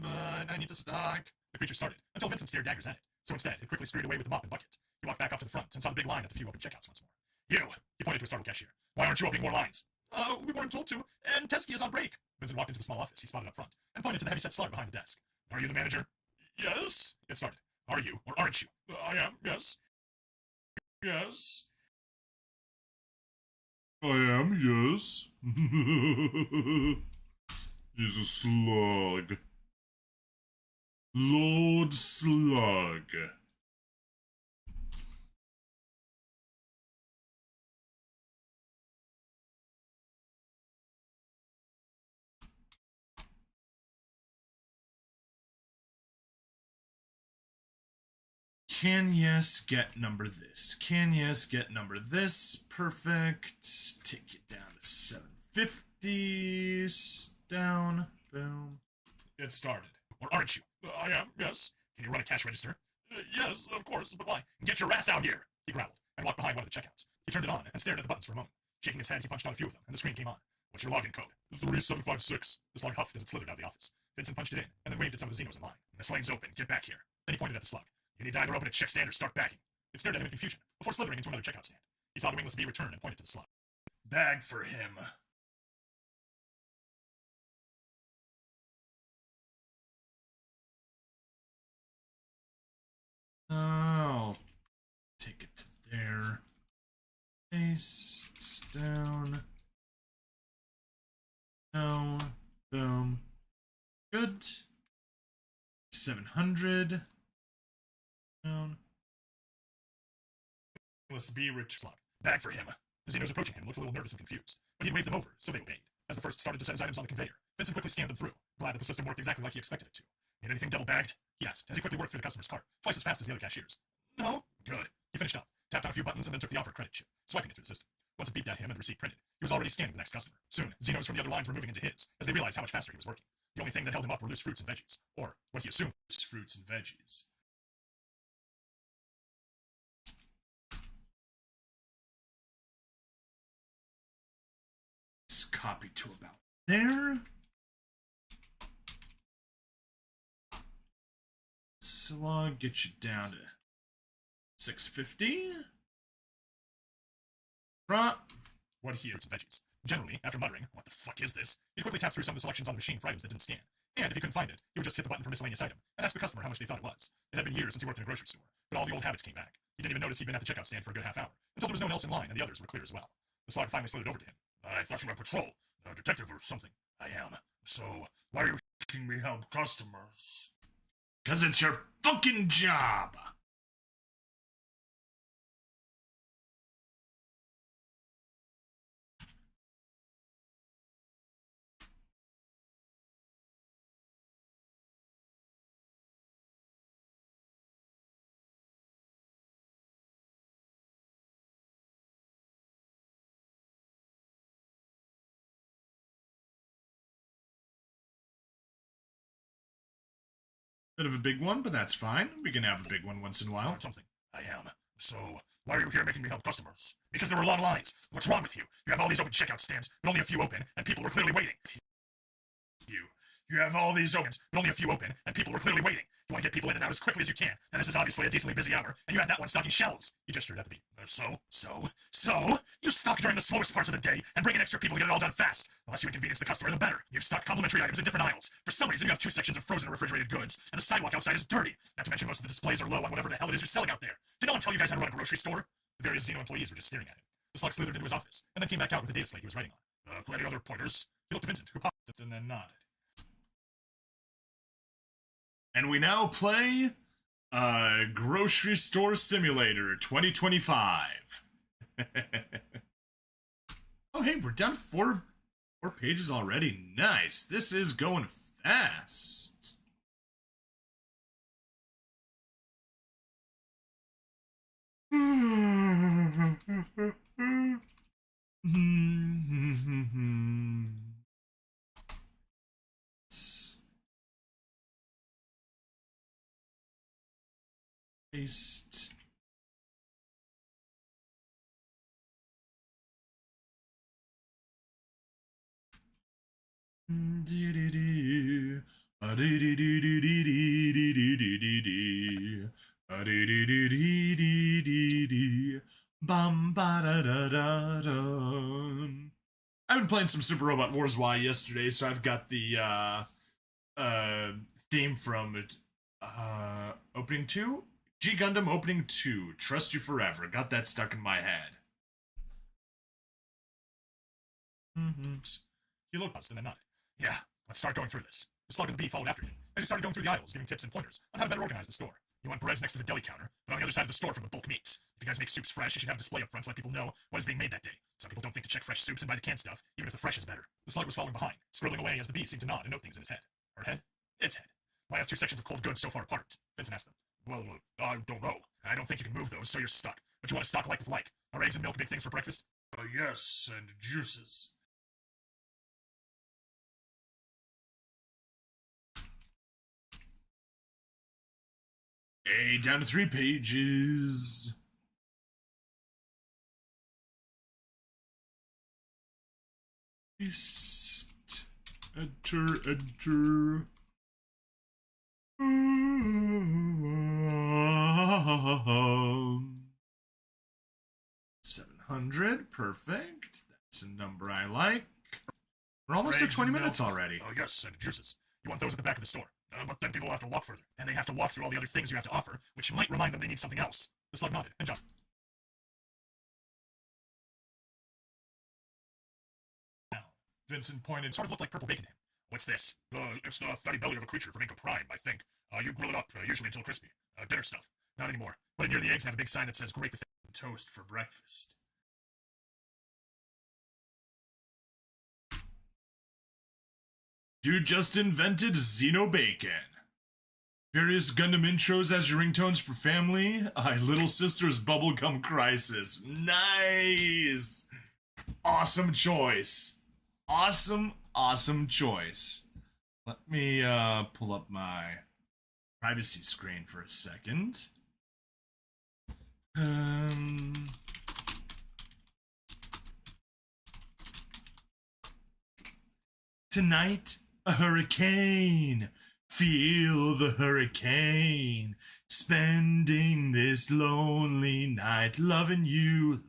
But I need to stock. The creature started, until Vincent stared daggers at it. So instead, it quickly scurried away with the mop and bucket. He walked back up to the front and saw the big line at the few open checkouts once more. You! He pointed to a startled cashier. Why aren't you opening more lines? We weren't told to, and Teskey is on break. Vincent walked into the small office he spotted up front, and pointed to the heavy-set slug behind the desk. Are you the manager? Yes. It started. Are you, or aren't you? I am, yes. Yes. I am, yes. He's a slug. Lord Slug. Can yes get number this? Can yes get number this? Perfect. Take it down to 750. Down. Boom. It started. Or aren't you? I am, yes. Can you run a cash register? Yes, of course, but why? Get your ass out here, he growled, and walked behind one of the checkouts. He turned it on and stared at the buttons for a moment. Shaking his head, he punched on a few of them, and the screen came on. What's your login code? 3756. The slug huffed as it slithered out of the office. Vincent punched it in, and then waved at some of the Xenos in line. This lane's open. Get back here. Then he pointed at the slug. You need to either open a check stand or start bagging. It stared at him in confusion, before slithering into another checkout stand. He saw the wingless bee return and pointed to the slug. Bag for him. I'll take it to there. Paste down. No. Boom. Good. 700. Down. Wingless bee return. Slug. Bag for him. The Xenos approaching him looked a little nervous and confused, but he waved them over, so they obeyed. As the first started to set his items on the conveyor, Vincent quickly scanned them through, glad that the system worked exactly like he expected it to. Need anything double-bagged? He asked, as he quickly worked through the customer's cart, twice as fast as the other cashiers. No? Good. He finished up, tapped on a few buttons, and then took the offered credit chip, swiping it through the system. Once it beeped at him and the receipt printed, he was already scanning the next customer. Soon, Xenos from the other lines were moving into his, as they realized how much faster he was working. The only thing that held him up were loose fruits and veggies, or what he assumed was Fruits and veggies. Let's copy to about there. Slug, get you down to 650. Drop. what he fruits and veggies. Generally, after muttering, what the fuck is this, he'd quickly tap through some of the selections on the machine for items that didn't scan. And if he couldn't find it, he would just hit the button for miscellaneous item and ask the customer how much they thought it was. It had been years since he worked in a grocery store, but all the old habits came back. He didn't even notice he'd been at the checkout stand for a good half hour, until there was no one else in line and the others were clear as well. The slug finally slid over to him. I thought you were on patrol, a detective or something. I am. So, why are you making me help customers? 'Cause it's your fucking job! Bit of a big one, but that's fine. We can have a big one once in a while. Something. I am. So, why are you here making me help customers? Because there were long lines. What's wrong with you? You have all these open checkout stands, but only a few open, and people were clearly waiting. You have all these opens, but only a few open, and people were clearly waiting. You want to get people in and out as quickly as you can, and this is obviously a decently busy hour, and you had that one stocking shelves. He gestured at the beat. So, you stock during the slowest parts of the day, and bring in extra people to get it all done fast. The less you inconvenience the customer, the better. You've stocked complimentary items in different aisles. For some reason, you have 2 sections of frozen and refrigerated goods, and the sidewalk outside is dirty. Not to mention most of the displays are low on whatever the hell it is you're selling out there. Did no one tell you guys how to run a grocery store? The various Xeno employees were just staring at him. The slug slithered into his office, and then came back out with the data slate he was writing on. Plenty other pointers. He looked at Vincent, who popped it and then nodded. And we now play Grocery Store Simulator 2025. Oh, hey, we're down 4 pages already. Nice. This is going fast. Paste. I've been playing some Super Robot Wars Y yesterday, so I've got the theme from opening 2? G Gundam opening 2, Trust You Forever. Got that stuck in my head. He looked and then nodded. Yeah, let's start going through this. The slug and the bee followed after him. As he started going through the aisles, giving tips and pointers on how to better organize the store. You want breads next to the deli counter, but on the other side of the store for the bulk meats. If you guys make soups fresh, you should have a display up front to let people know what is being made that day. Some people don't think to check fresh soups and buy the canned stuff, even if the fresh is better. The slug was following behind, scribbling away as the bee seemed to nod and note things in his head. Her head? Its head. Why have 2 sections of cold goods so far apart? Vincent asked them. Well, I don't know. I don't think you can move those, so you're stuck. But you want to stock like with like. Are eggs and milk big things for breakfast? Yes, and juices. Okay, down to 3 pages. Paste. Enter. 700, perfect. That's a number I like. We're almost at 20 minutes already. Oh, yes, and juices. You want those at the back of the store. But then people will have to walk further, and they have to walk through all the other things you have to offer, which might remind them they need something else. The slug nodded, and jumped. Now, Vincent pointed, sort of looked like purple bacon to him. What's this? It's the fatty belly of a creature from Inca Prime, I think. You grill it up, usually until crispy. Dinner stuff. Not anymore. Put it near the eggs and have a big sign that says great with toast for breakfast. Dude just invented Xeno Bacon. Various Gundam intros as your ringtones for family. Little Sister's Bubblegum Crisis. Nice! Awesome choice. Awesome choice. Let me pull up my privacy screen for a second. Tonight, a hurricane. Feel the hurricane. Spending this lonely night loving you.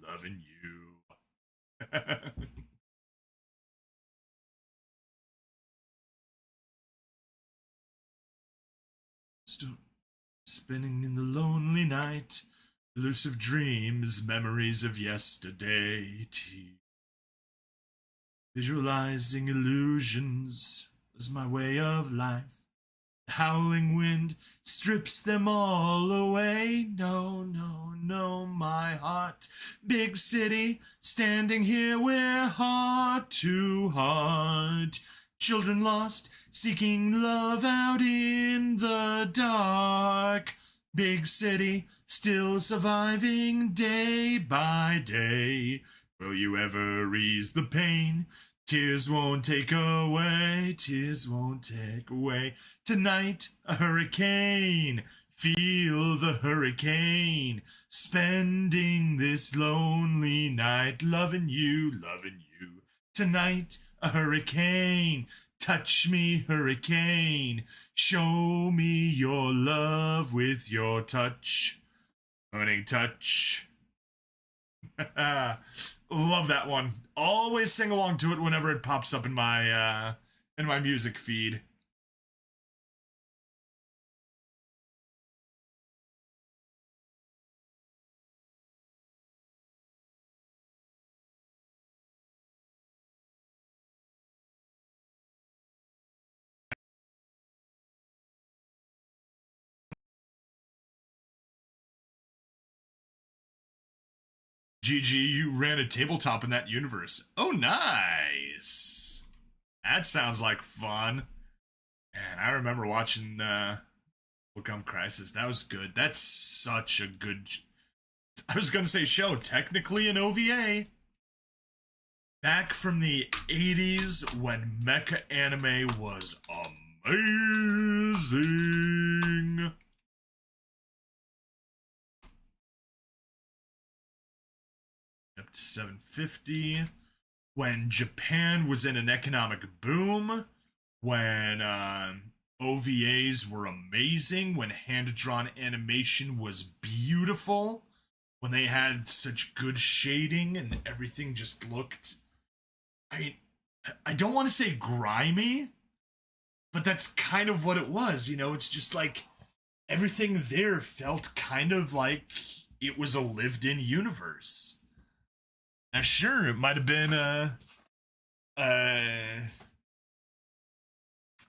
Spinning in the lonely night, elusive dreams, memories of yesterday. Visualizing illusions was my way of life. The howling wind strips them all away. No, my heart. Big city, standing here, we're heart to heart. Children lost, seeking love out in the dark. Big city, still surviving day by day. Will you ever ease the pain? Tears won't take away, tears won't take away. Tonight, a hurricane. Feel the hurricane. Spending this lonely night, loving you, loving you. Tonight, a hurricane. Touch me, hurricane. Show me your love with your touch. Morning touch. Love that one. Always sing along to it whenever it pops up in my music feed. GG, you ran a tabletop in that universe. Oh, nice. That sounds like fun. And I remember watching Bubblegum Crisis. That was good. That's such a good... I was going to say show. Technically an OVA. Back from the 80s when mecha anime was amazing. Up to 750. When Japan was in an economic boom, when OVAs were amazing, when hand-drawn animation was beautiful, when they had such good shading and everything just looked... I don't want to say grimy, but that's kind of what it was, you know? It's just like everything there felt kind of like it was a lived-in universe. Now, sure, it might have been a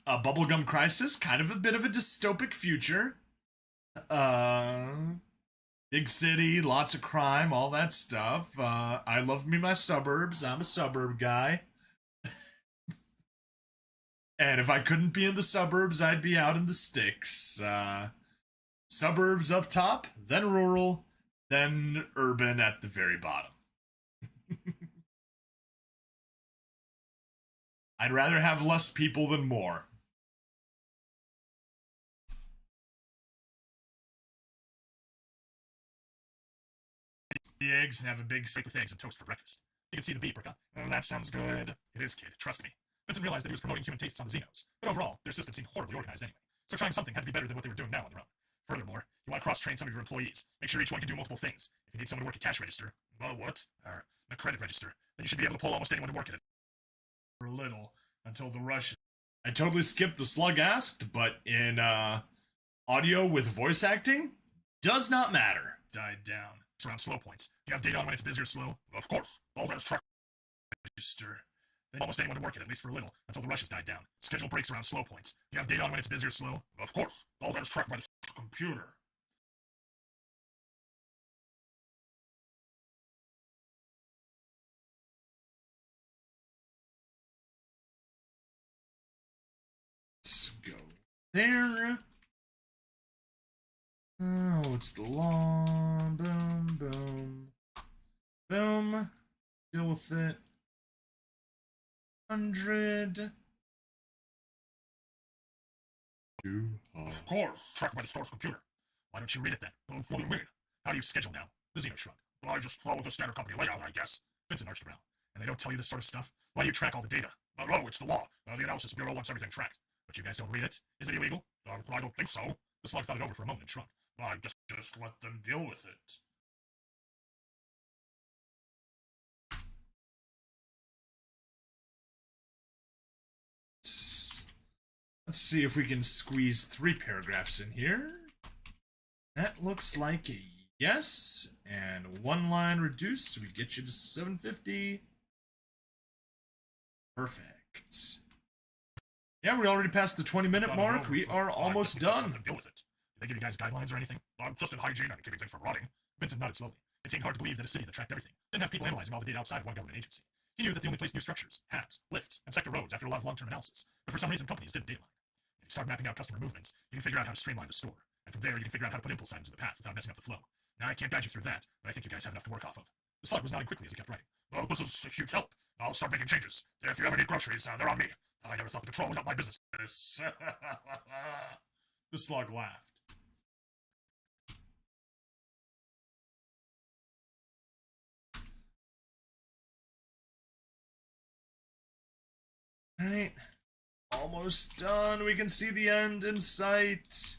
Bubblegum Crisis, kind of a bit of a dystopic future. Big city, lots of crime, all that stuff. I love me my suburbs. I'm a suburb guy. And if I couldn't be in the suburbs, I'd be out in the sticks. Suburbs up top, then rural, then urban at the very bottom. I'd rather have less people than more. The eggs and have a big steak with eggs and toast for breakfast. You can see the beat, Brooke. That sounds good. It is, kid. Trust me. Vincent realized that he was promoting human tastes on the Xenos, but overall, their system seemed horribly organized anyway, so trying something had to be better than what they were doing now on their own. Furthermore, you want to cross-train some of your employees. Make sure each one can do multiple things. If you need someone to work a cash register, well, what? Or a credit register, then you should be able to pull almost anyone to work at it. For a little, until the rush... I totally skipped the slug asked, but in, audio with voice acting, does not matter. Died down. It's around slow points. Do you have data on when it's busy or slow? Of course. All that is track register. Then almost anyone to work it, at least for a little, until the rush has died down. Schedule breaks around slow points. Do you have data on when it's busy or slow? Of course. All that is tracked by the computer. Let's go there. Oh, it's the long boom, boom, boom. Deal with it. 100. Of course, tracked by the store's computer. Why don't you read it then? What do you mean? How do you schedule now? The Xeno shrugged. Well, I just follow the standard company layout, I guess. Vincent arched around. And they don't tell you this sort of stuff? Why do you track all the data? Oh, it's the law. The Analysis Bureau wants everything tracked. But you guys don't read it? Is it illegal? I don't think so. The slug thought it over for a moment and shrugged. I guess just let them deal with it. Let's see if we can squeeze 3 paragraphs in here. That looks like a yes. And 1 line reduced, so we get you to 750. Perfect. Yeah, we already passed the 20-minute mark. We are almost done. Deal with it. Did they give you guys guidelines or anything? Just in hygiene and keeping things from rotting. Vincent nodded slowly. It seemed hard to believe that a city that tracked everything didn't have people analyzing all the data outside of one government agency. He knew that they only placed new structures, paths, lifts, and sector roads after a lot of long-term analysis, but for some reason companies didn't data mine. If you start mapping out customer movements, you can figure out how to streamline the store, and from there you can figure out how to put impulse items in the path without messing up the flow. Now I can't guide you through that, but I think you guys have enough to work off of. The slug was nodding quickly as he kept writing. This is a huge help. I'll start making changes. If you ever need groceries, they're on me. I never thought the patrol would help my business. The slug laughed. Right. Almost done. We can see the end in sight.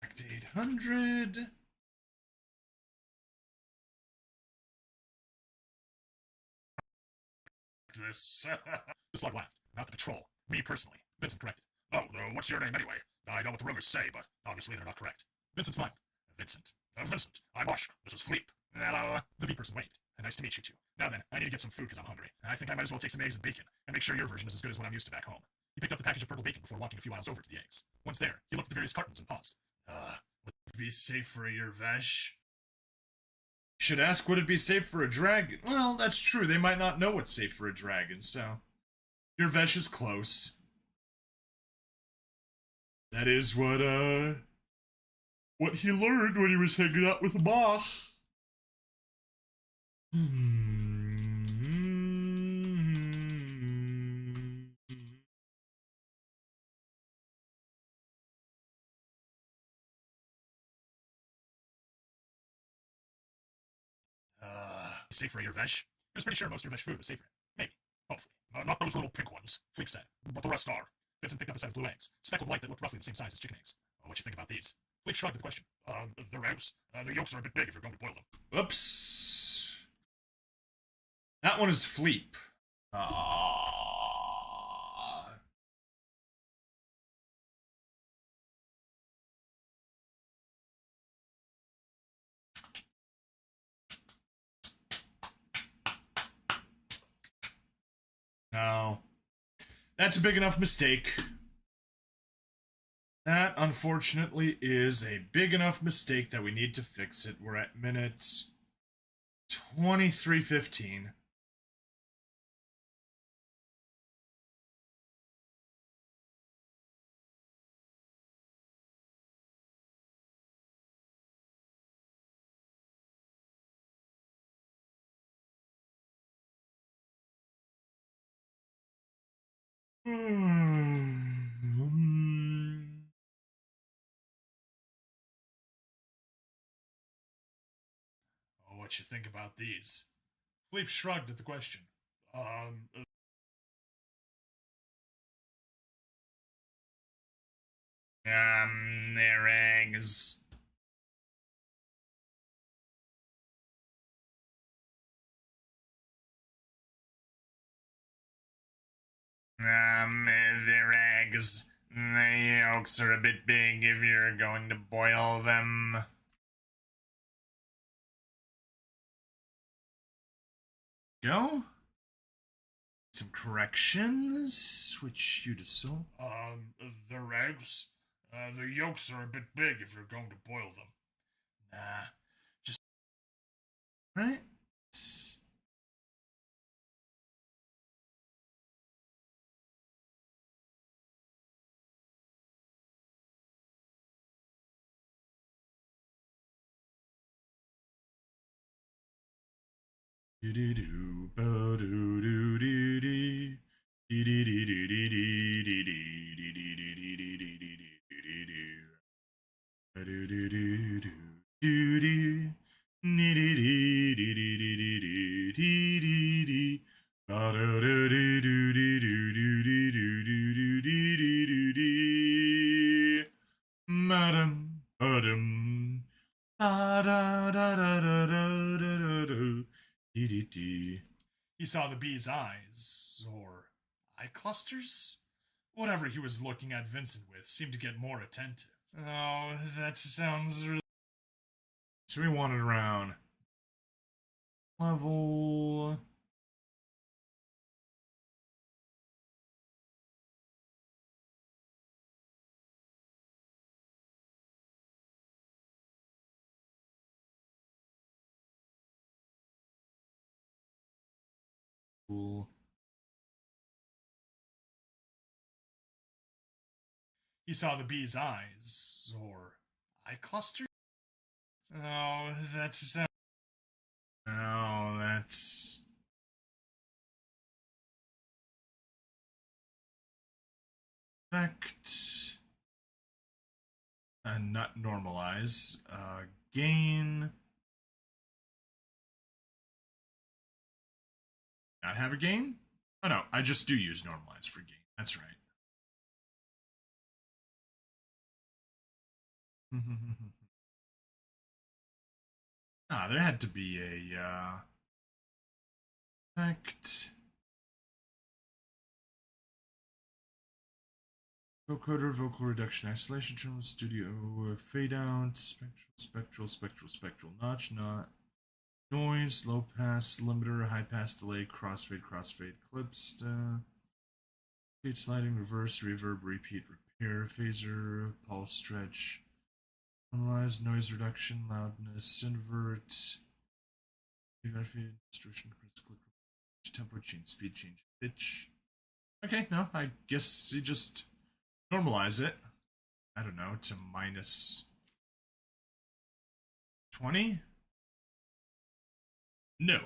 Back to 800. The slug laughed. Not the patrol. Me personally. Vincent corrected. Oh, what's your name anyway? I know what the rumors say, but obviously they're not correct. Vincent smiled. Vincent. Vincent. I'm Oshk. This is Fleep. Hello. The bee person waved. Nice to meet you two. Now then, I need to get some food because I'm hungry. I think I might as well take some eggs and bacon, and make sure your version is as good as what I'm used to back home. He picked up the package of purple bacon before walking a few miles over to the eggs. Once there, he looked at the various cartons and paused. Would it be safe for your Vesh? Should ask, would it be safe for a dragon? Well, that's true. They might not know what's safe for a dragon, so. Your Vesh is close. That is what he learned when he was hanging out with Mach. Safe for your Vesh? He was pretty sure most of your Vesh food was safe for him. Maybe. Hopefully. Not those little pink ones, Fleep said. But the rest are. Vincent picked up a set of blue eggs, speckled white that looked roughly the same size as chicken eggs. Oh, what you think about these? Fleep shrugged at the question. They're eggs. The yolks are a bit big if you're going to boil them. Oops. That one is Fleep. No. That's a big enough mistake. That, unfortunately, is a big enough mistake that we need to fix it. We're at minute 23:15. Oh, what you think about these? Fleep shrugged at the question. They're eggs. They're eggs. The yolks are a bit big if you're going to boil them. Go. Some corrections. Switch you to soul. They're eggs. The yolks are a bit big if you're going to boil them. Nah. Just. Right? Madam, madam, he saw the bee's eyes, or eye clusters? Whatever he was looking at Vincent with seemed to get more attentive. Oh, that sounds really... So we wanted around level... Cool. He saw the bee's eyes, or eye clusters? Oh, that's... Oh, that's... Effect... not normalize. Gain... Not have a gain? Oh no, I just do use normalize for gain. That's right. There had to be a effect. Vocoder, vocal reduction, isolation channel, studio, fade out, spectral, notch, not, noise, low pass, limiter, high pass, delay, crossfade, clips, fade, sliding, reverse, reverb, repeat, repair, phaser, pulse, stretch, normalize, noise reduction, loudness, invert, distortion, tempo change, speed change, pitch. Okay, no, I guess you just normalize it. I don't know, to minus 20? No.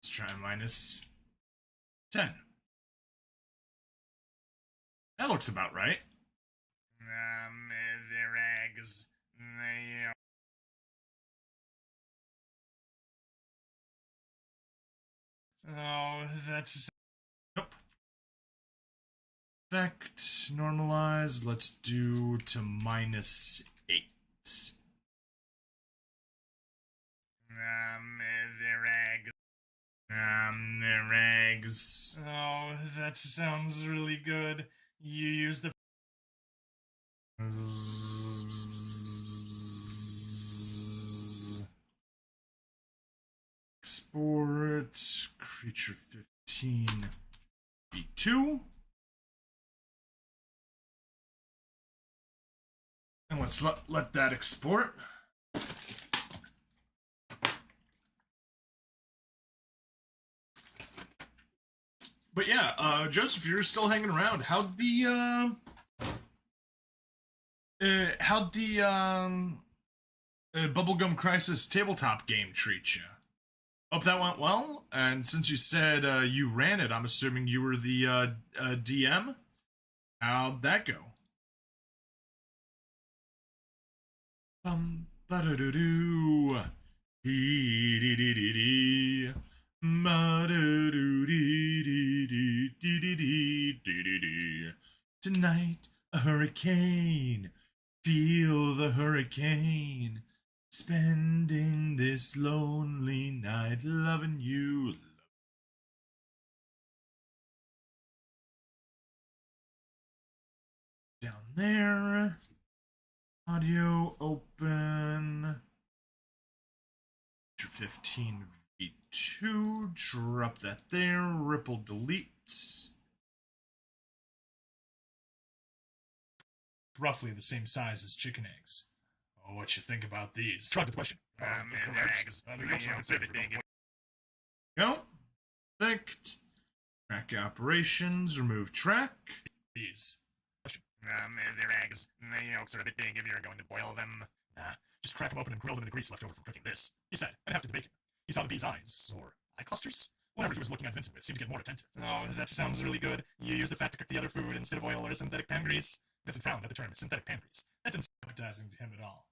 Let's try minus 10. That looks about right. Their eggs. Oh, that's... Nope. Effect, normalize, let's do to minus 8. Their eggs. Their eggs. Oh, that sounds really good. You use the... Export creature 15 B2. And let's let that export. But yeah, Joseph, you're still hanging around. How'd the Bubblegum Crisis tabletop game treat you? Hope that went well. And since you said you ran it, I'm assuming you were the DM. How'd that go? Ba-da-doo-doo. Dee-dee-dee-dee-dee. Ma-da-doo-dee-dee-dee-dee-dee-dee. Tonight, a hurricane. Feel the hurricane. Spending this lonely night loving you. Down there. Audio open. 15 V2. Drop that there. Ripple deletes. Roughly the same size as chicken eggs. Oh, what you think about these? Try the question. Go. Select. Track operations. Remove track. These. Their eggs. The yolks are a bit big if you're going to boil them. Just crack them open and grill them in the grease left over from cooking this, he said, and after the bacon. He saw the bee's eyes, or eye clusters? Whatever he was looking at Vincent with seemed to get more attentive. Oh, that sounds really good. You use the fat to cook the other food instead of oil or synthetic pan grease. Vincent found that the term is synthetic pan grease. That didn't sound appetizing to him at all.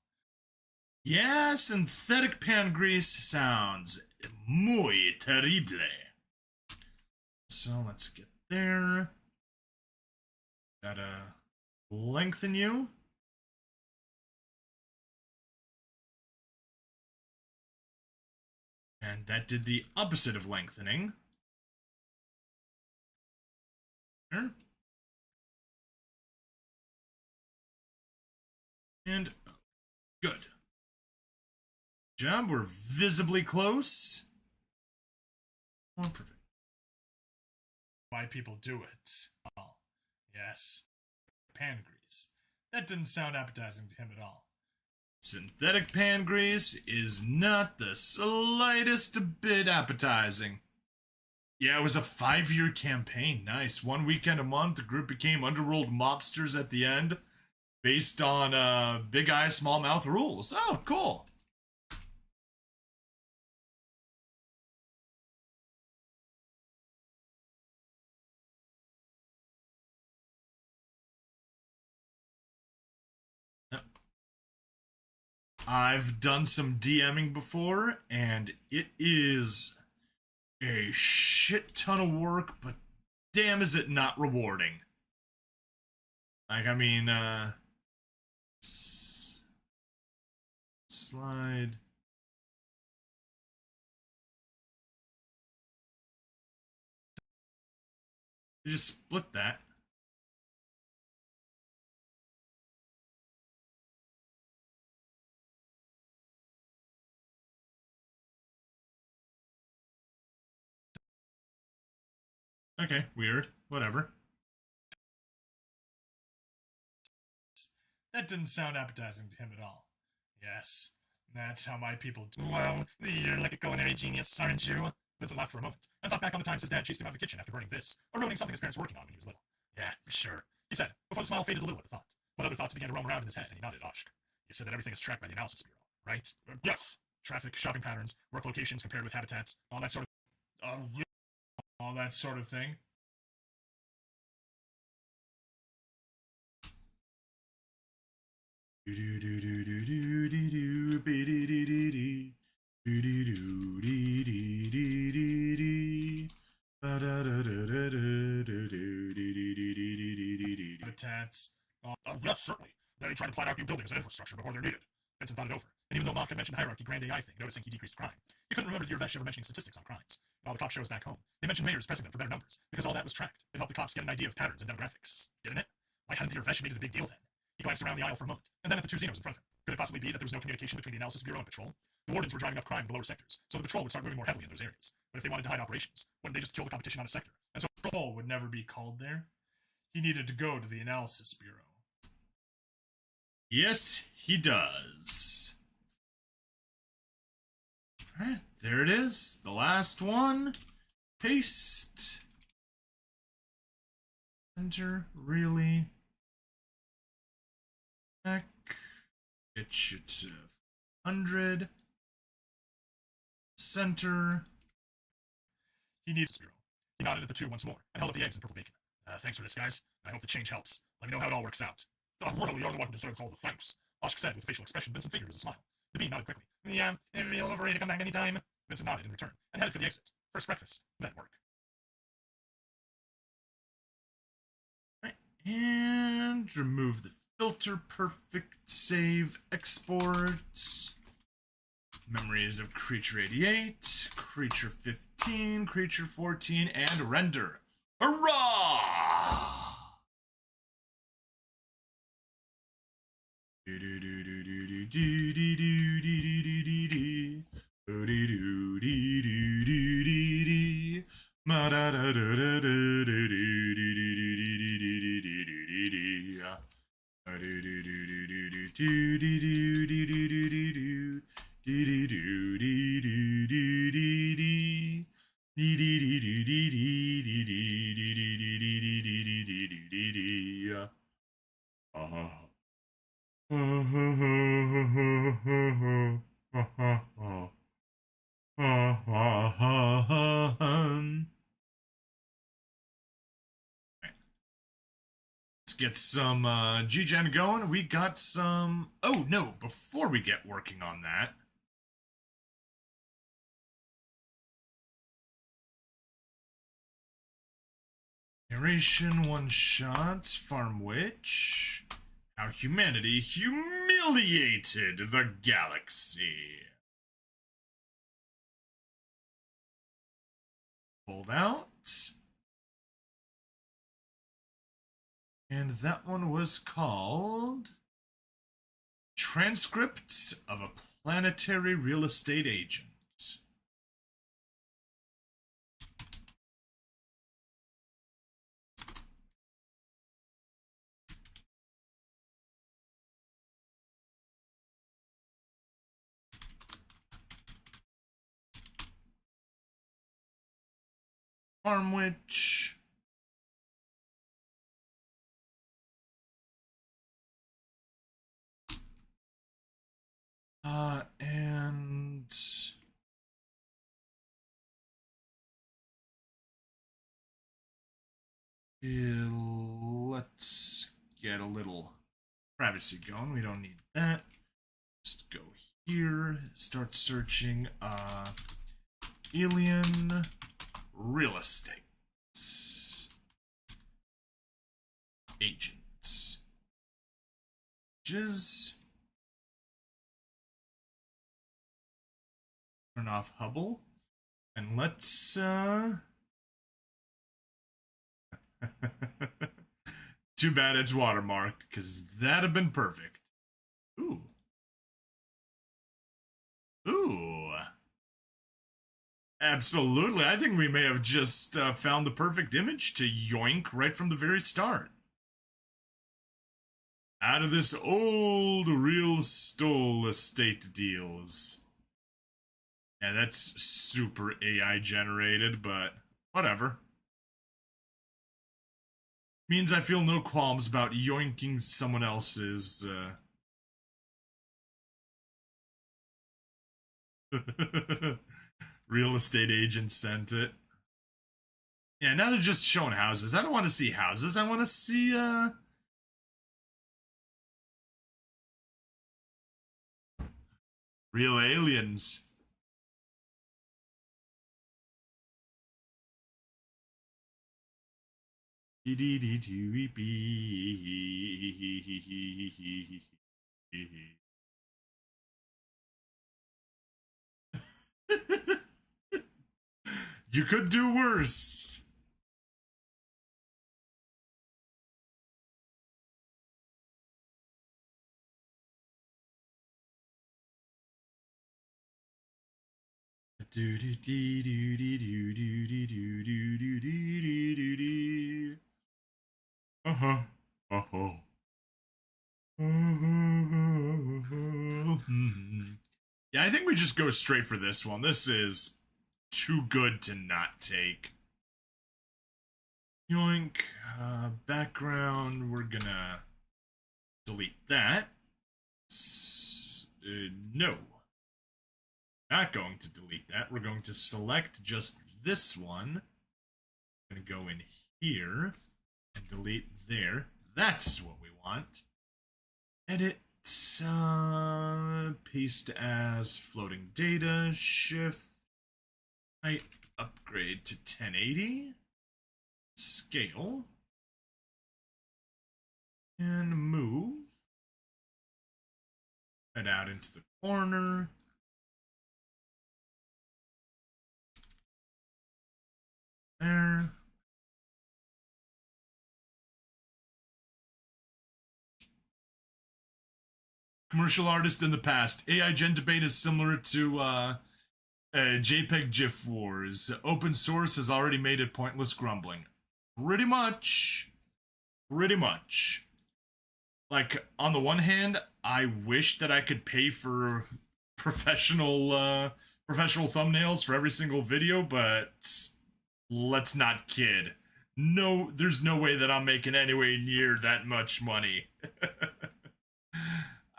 Yeah, synthetic pan grease sounds muy terrible. So let's get there. Gotta lengthen you. And that did the opposite of lengthening. There. And good. Job, we're visibly close. Oh, perfect. Why people do it? Oh, yes. Pan grease. That didn't sound appetizing to him at all. Synthetic pan grease is not the slightest bit appetizing. Yeah, it was a 5-year campaign. Nice. One weekend a month, the group became underworld mobsters at the end, based on big eye, small mouth rules. Oh, cool. Yep. I've done some DMing before, and it is a shit ton of work, but damn, is it not rewarding. Like, I mean, slide. You just split that. Okay, weird. Whatever. That didn't sound appetizing to him at all. Yes, that's how my people do. Well, you're like a culinary genius, aren't you? Vincent laughed for a moment, and thought back on the times his dad chased him out of the kitchen after burning this, or ruining something his parents were working on when he was little. Yeah, sure, he said, before the smile faded a little at the thought. But other thoughts began to roam around in his head, and he nodded Oshk. You said that everything is tracked by the Analysis Bureau, right? Yes. Traffic, shopping patterns, work locations compared with habitats, all that sort Yeah, all that sort of thing. Habitats. Yes, certainly. They tried to plan out new buildings and infrastructure before they're needed. Vincent thought it over, and even though Mock had mentioned the hierarchy grand AI thing, noticing he decreased crime, he couldn't remember the Irvesh ever mentioning statistics on crimes. All the cop shows back home, they mentioned mayors pressing them for better numbers, because all that was tracked. It helped the cops get an idea of patterns and demographics, didn't it? Why hadn't the Irvesh made it a big deal then? He glanced around the aisle for a moment, and then at the two Xenos in front of him. Could it possibly be that there was no communication between the Analysis Bureau and Patrol? The wardens were driving up crime in the lower sectors, so the Patrol would start moving more heavily in those areas. But if they wanted to hide operations, wouldn't they just kill the competition on a sector? And so Patrol would never be called there. He needed to go to the Analysis Bureau. Yes, he does. Alright, there it is. The last one. Paste. Enter. Really? Back. Get you to 100. Center. he needs this bureau. He nodded at the two once more, and held up the eggs and purple bacon. Thanks for this, guys. I hope the change helps. Let me know how it all works out. Really, you're the one who deserves all the thanks. Oshk said with a facial expression Vincent figured was a smile. The bee nodded quickly. Yeah, feel ready to come back anytime. Vincent nodded in return, and headed for the exit. First breakfast, then work. Right, and remove the filter. Perfect. Save. Export. Memories of Creature 88, Creature 15, Creature 14, and render. Hurrah! Let's get some G-Gen going. We got some... Oh, no, before we get working on that... Narration one-shot, Farm Witch. How humanity humiliated the galaxy. Pulled out. And that one was called Transcript of a Planetary Real Estate Agent. Farm Witch. And let's get a little privacy going. We don't need that. Just go here, start searching alien real estate agents. Turn off Hubble, and let's too bad it's watermarked, because that'd have been perfect. Ooh. Absolutely. I think we may have just found the perfect image to yoink right from the very start. Out of this old real stole estate deals. Yeah, that's super AI generated, but whatever. Means I feel no qualms about yoinking someone else's, real estate agent sent it. Yeah, now they're just showing houses. I don't want to see houses. I want to see, real aliens. You could do worse. Uh-huh. Uh-huh. Yeah, I think we just go straight for this one. This is too good to not take. Yoink. Background, we're gonna delete that. No. Not going to delete that. We're going to select just this one. I'm gonna go in here and delete there. That's what we want. Edit, paste as floating data, shift, height, upgrade to 1080, scale, and move. Head out into the corner. There. Commercial artist in the past. AI gen debate is similar to JPEG GIF wars. Open source has already made it pointless grumbling. Pretty much. Pretty much. Like, on the one hand, I wish that I could pay for professional thumbnails for every single video, but let's not kid. No, there's no way that I'm making anywhere near that much money.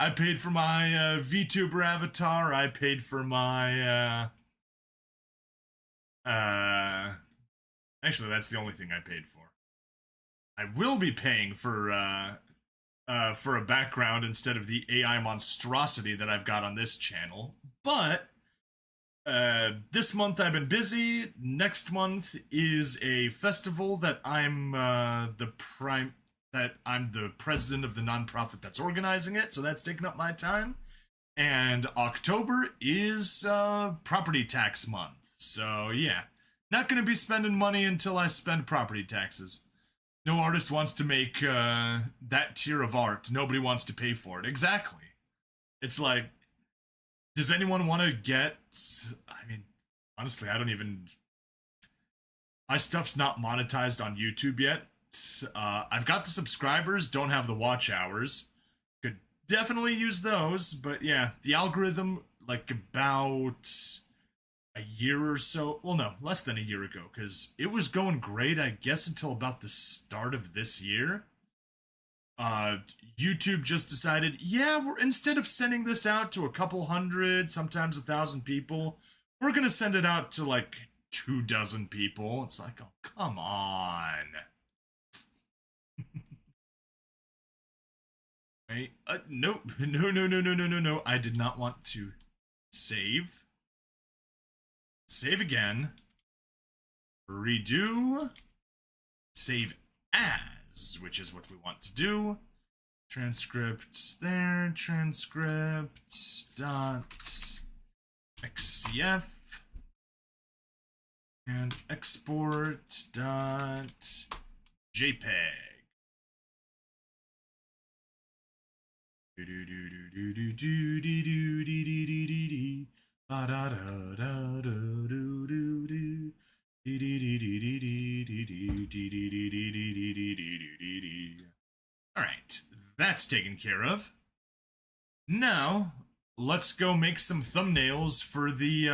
I paid for my VTuber avatar. I paid for my actually, that's the only thing I paid for. I will be paying for a background instead of the AI monstrosity that I've got on this channel. But this month I've been busy. Next month is a festival that I'm the president of the nonprofit that's organizing it, so that's taking up my time. And October is property tax month. So yeah, not going to be spending money until I spend property taxes. No artist wants to make that tier of art. Nobody wants to pay for it. Exactly. It's like, does anyone want to get... I mean, honestly, I don't even... My stuff's not monetized on YouTube yet. I've got the subscribers, don't have the watch hours. Could definitely use those, but yeah, the algorithm, like about, a year or so. Well, no, less than a year ago, because it was going great, I guess, until about the start of this year. YouTube just decided, yeah, instead of sending this out to a couple hundred, sometimes 1,000 people, we're gonna send it out to like 24 people. It's like, oh, come on. Wait, nope, no. I did not want to save. Save again. Redo. Save as, which is what we want to do. Transcripts there. Transcripts dot xcf and export dot jpeg. Alright, that's taken care of. Now, let's go make some thumbnails for the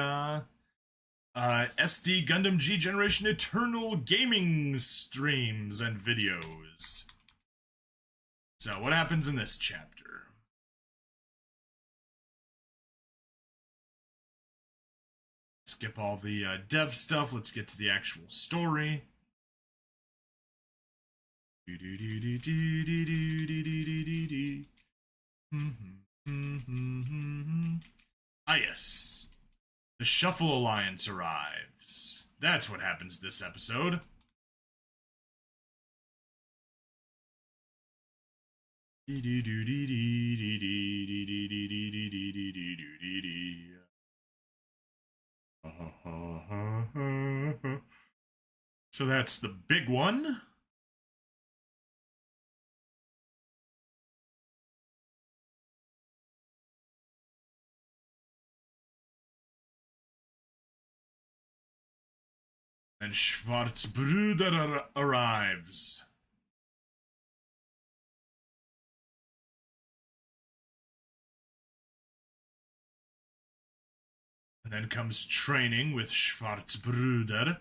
SD Gundam G Generation Eternal gaming streams and videos. So, what happens in this chapter? Skip all the dev stuff. Let's get to the actual story. Ah, yes. The Shuffle Alliance arrives. That's what happens this episode. So that's the big one. And Schwarzbruder arrives. And then comes training with Schwarzbruder.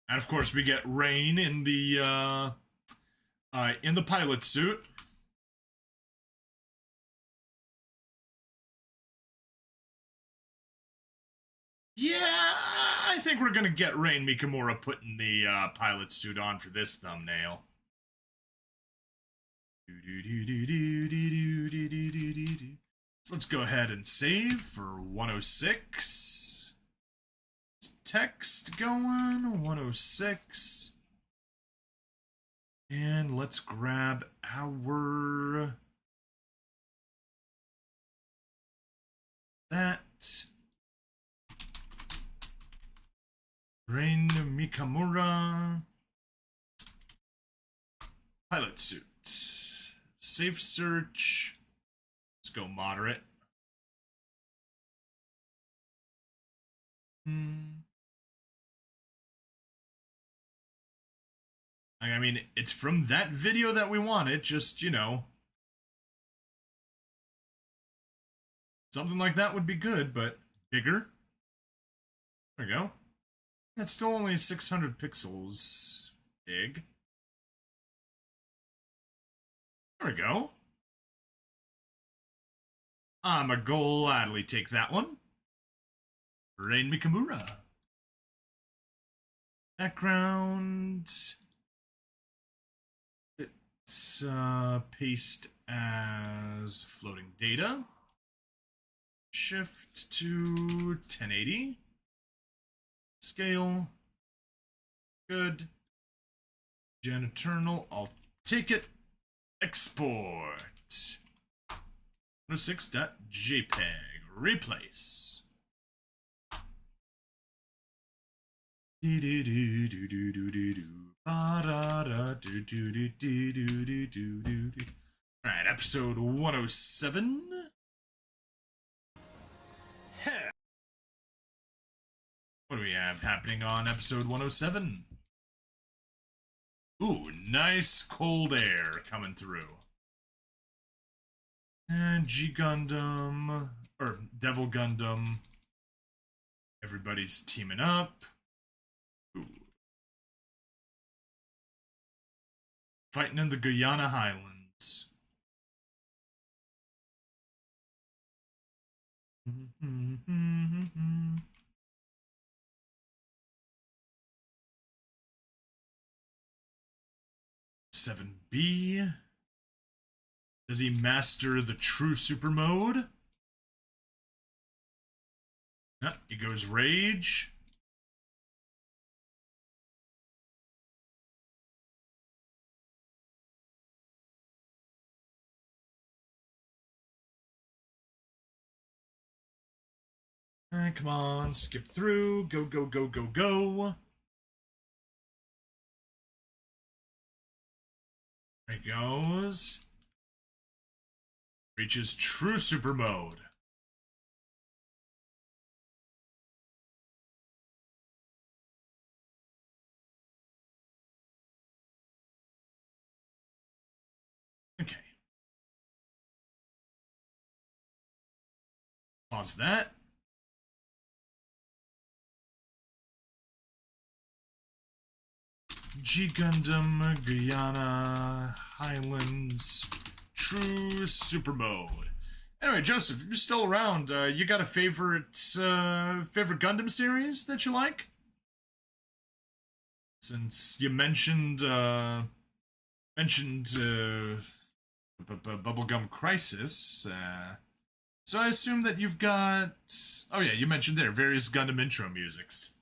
And of course we get Rain in the pilot suit. Yeah, I think we're gonna get Rain Mikamura putting the pilot suit on for this thumbnail. So let's go ahead and save for 106. Text going, 106. And let's grab our... that. Rain Mikamura. Pilot suit. Safe search. Let's go moderate. I mean, it's from that video that we wanted, just, you know. Something like that would be good, but bigger. There we go. That's still only 600 pixels big. There we go. I'ma gladly take that one. Rain Mikamura. Background. It's paste as floating data. Shift to 1080. Scale. Good. Gen Eternal. I'll take it. Export. 106.jpg. Replace. Alright, episode 107. What do we have happening on episode 107? Ooh, nice cold air coming through. And G Gundam, or Devil Gundam. Everybody's teaming up. Ooh. Fighting in the Guyana Highlands. Seven B. Does he master the true super mode? He goes Rage. Alright, come on, skip through. Go, go, go, go, go. There he goes. Reaches true super mode. Okay. Pause that. G Gundam, Guyana, Highlands, True Super Mode. Anyway, Joseph, if you're still around, you got a favorite Gundam series that you like? Since you mentioned Bubblegum Crisis, so I assume that you've got. Oh yeah, you mentioned there various Gundam intro musics.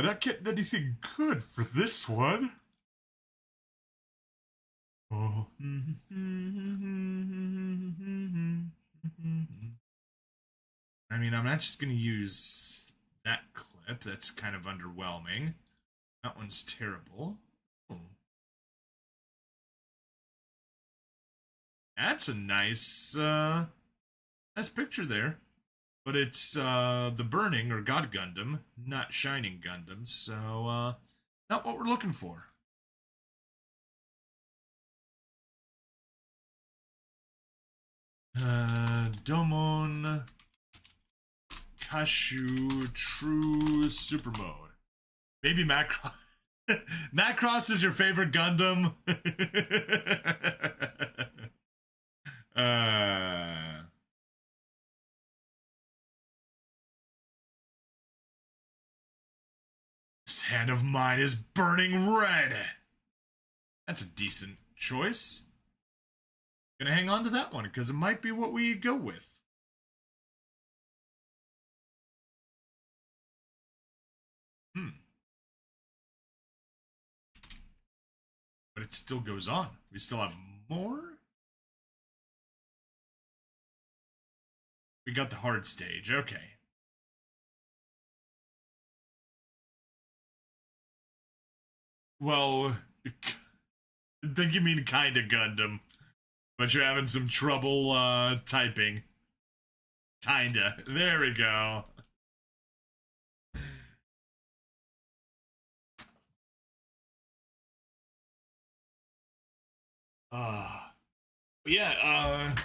Not getting anything good for this one. Oh. I mean, I'm not just gonna use that clip. That's kind of underwhelming. That one's terrible. Oh. That's a nice picture there. But it's the Burning or God Gundam, not Shining Gundam, so not what we're looking for. Domon Kashu True Super Mode. Maybe Macross. Macross is your favorite Gundam. This hand of mine is burning red. That's a decent choice. Gonna hang on to that one because it might be what we go with. But it still goes on. We still have more? We got the hard stage. Okay. Well, I think you mean kinda Gundam. But you're having some trouble typing. Kinda. There we go. Yeah,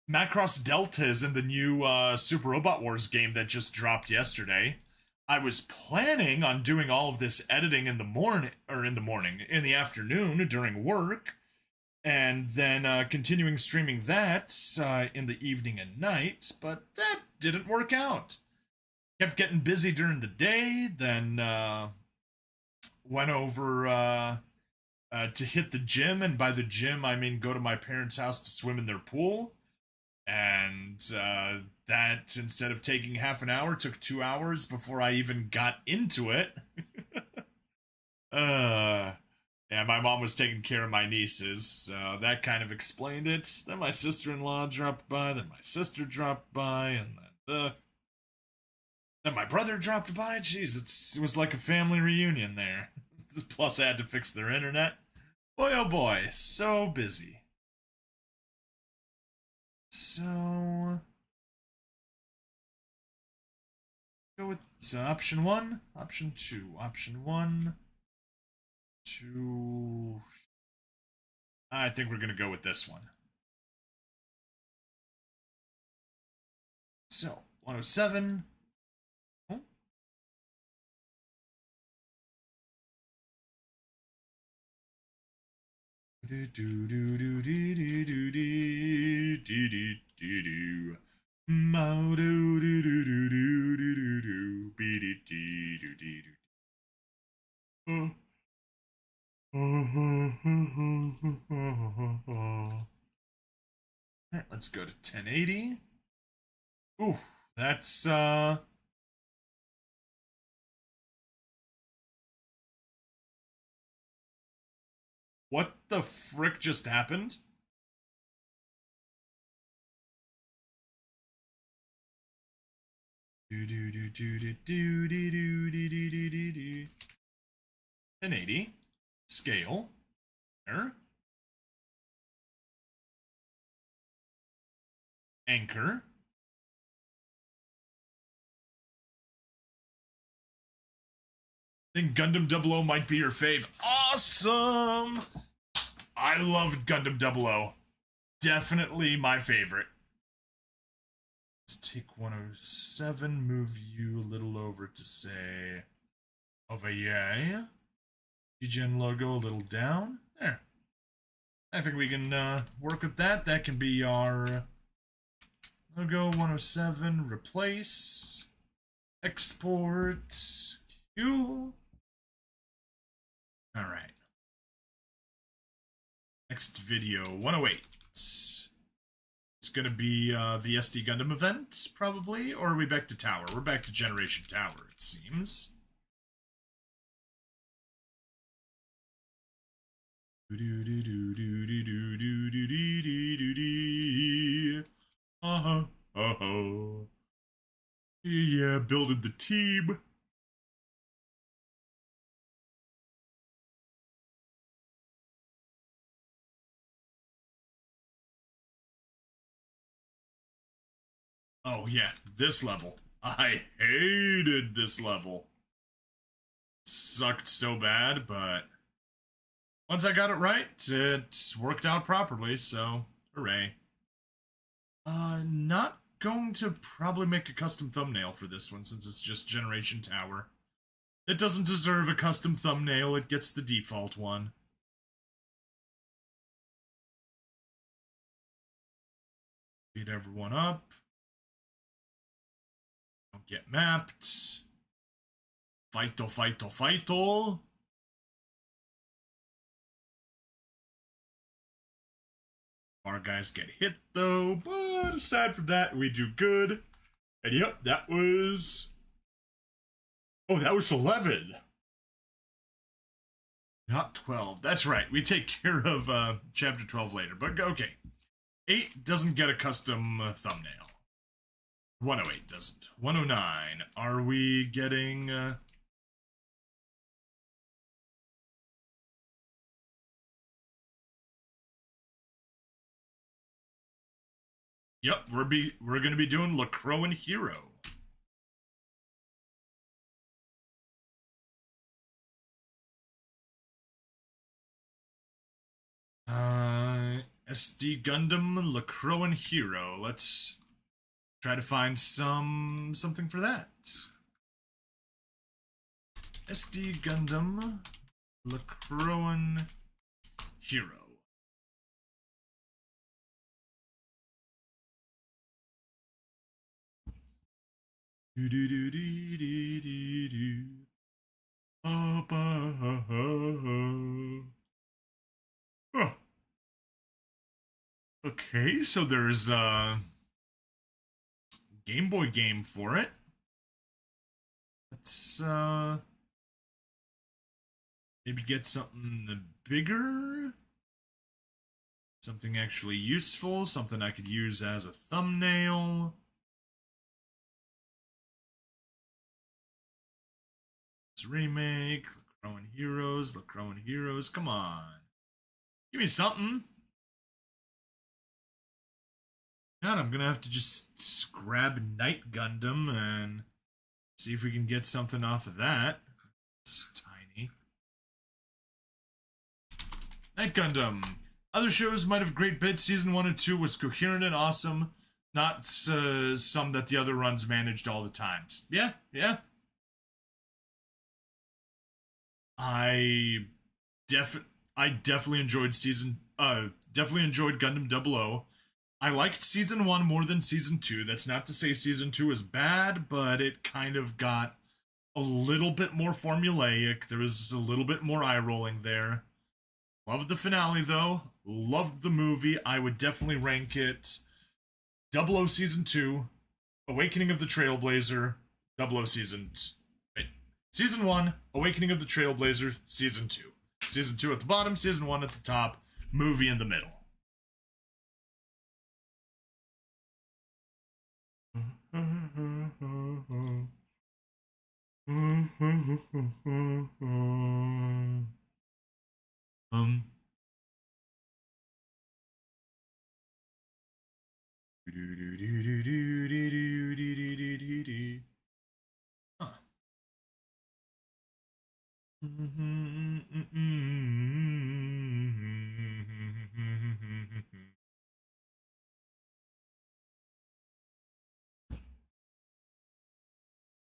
Macross Delta is in the new Super Robot Wars game that just dropped yesterday. I was planning on doing all of this editing in the morning, in the afternoon during work, and then continuing streaming that in the evening and night, but that didn't work out. Kept getting busy during the day, then went over to hit the gym, and by the gym I mean go to my parents' house to swim in their pool. And that, instead of taking half an hour, took 2 hours before I even got into it. Yeah, my mom was taking care of my nieces, so that kind of explained it. Then my sister-in-law dropped by, then my sister dropped by, and then my brother dropped by. Jeez, it was like a family reunion there. Plus, I had to fix their internet. Boy, oh boy, so busy. So go with option one, option two, option one, two. I think we're gonna go with this one. So 107. Oh. Do do do do do do do do do do do. Mo do do do do do do do do be do do do do do. Alright, let's go to 1080. Ooh, that's what the frick just happened? Do do do do do do do do do do do do do. 1080. Scale. There. Anchor. I think Gundam 00 might be your fave. Awesome! I loved Gundam 00. Definitely my favorite. Let's take 107, move you a little over to say over here. GGN logo a little down. There. I think we can work with that. That can be our logo 107, replace, export, Q. Alright. Next video, 108. It's gonna be the SD Gundam event, probably, or are we back to Tower? We're back to Generation Tower, it seems. Yeah, building the team. Oh yeah, this level. I hated this level. Sucked so bad, but once I got it right, it worked out properly, so hooray. Not going to probably make a custom thumbnail for this one since it's just Generation Tower. It doesn't deserve a custom thumbnail, it gets the default one. Beat everyone up. Don't get mapped. Fighto, fighto, fighto. Our guys get hit though, but aside from that, we do good. And yep, that was... Oh, that was 11. Not 12. That's right. We take care of chapter 12 later. But okay. 8 doesn't get a custom thumbnail. 108 doesn't. 109. Are we getting... Yep, we're going to be doing Lacroix Hero. SD Gundam Lacroix Hero. Let's try to find something for that. SD Gundam Lacroix Hero. Do do do do do do do. Oh, oh. Okay, so there's a Game Boy game for it. Let's maybe get something bigger. Something actually useful, something I could use as a thumbnail. Let's remake Lacroix Heroes, come on. Give me something. God, I'm gonna have to just grab Night Gundam and see if we can get something off of that. It's tiny. Night Gundam. Other shows might have great bits. Season 1 and 2 was coherent and awesome. Not some that the other runs managed all the times. Yeah. I definitely enjoyed definitely enjoyed Gundam 00. I liked Season 1 more than Season 2. That's not to say Season 2 is bad, but it kind of got a little bit more formulaic. There was a little bit more eye-rolling there. Loved the finale, though. Loved the movie. I would definitely rank it 00 Season 2, Awakening of the Trailblazer, 00 Season 1, Awakening of the Trailblazer, Season 2. Season 2 at the bottom, Season 1 at the top, movie in the middle. Huh.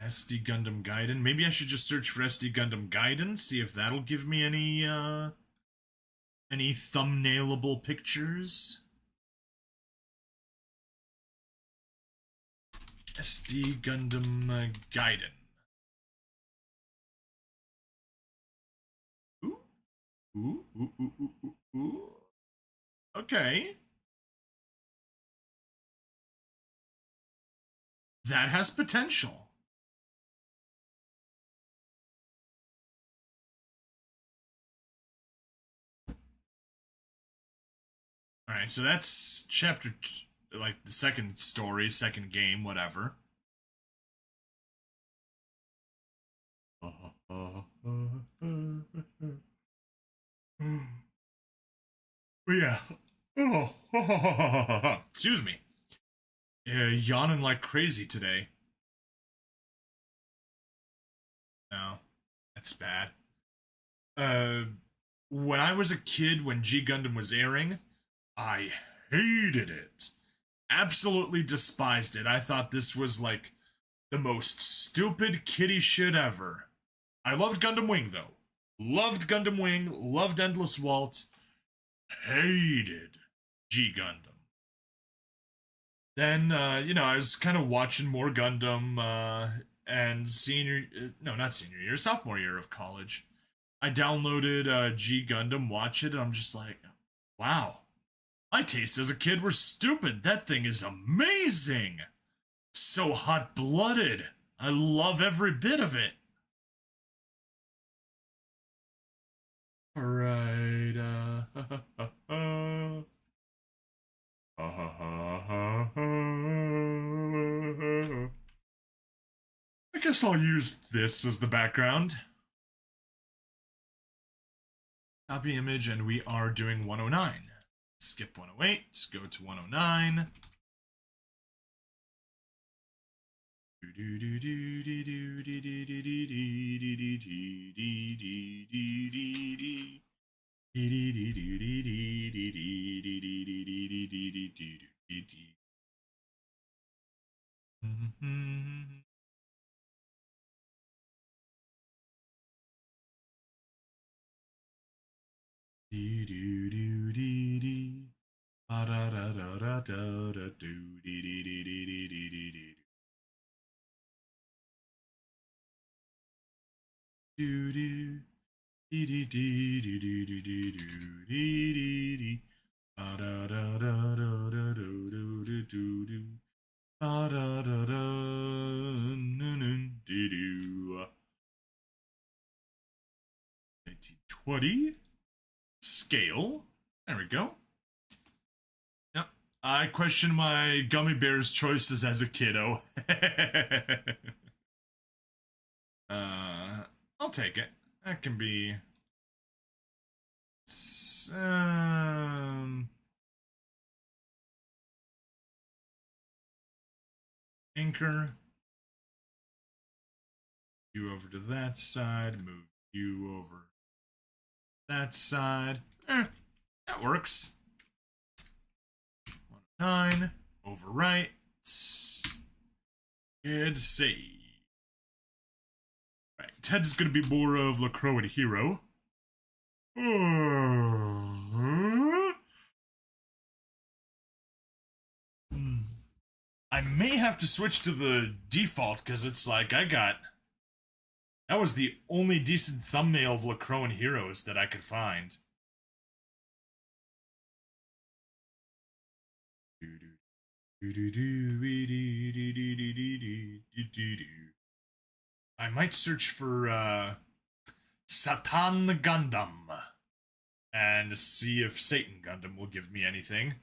SD Gundam Gaiden. Maybe I should just search for SD Gundam Gaiden, see if that'll give me any thumbnailable pictures. SD Gundam Gaiden. Ooh. Okay. That has potential. Alright, so that's chapter, like, the second story, second game, whatever. Yeah. Excuse me. Yawning like crazy today. No, that's bad. When I was a kid, when G Gundam was airing, I hated it. Absolutely despised it. I thought this was like the most stupid kiddie shit ever. I loved Gundam Wing though. Loved Gundam Wing, loved Endless Waltz. Hated G Gundam. Then, I was kind of watching more Gundam, and sophomore year of college. I downloaded G Gundam, watch it, and I'm just like, wow. My tastes as a kid were stupid. That thing is amazing. So hot-blooded. I love every bit of it. Alright, I guess I'll use this as the background. Copy image, and we are doing 109. Skip 108, go to 109. Scale. There we go. Yep. I question my gummy bears choices as a kiddo. I'll take it. That can be Anchor. You over to that side. Move you over that side. That works. 9. Overwrite. And save. Right. Ted's gonna be more of LaCroix hero. I may have to switch to the default because it's like that was the only decent thumbnail of LaCroix heroes that I could find. I might search for Satan Gundam and see if Satan Gundam will give me anything.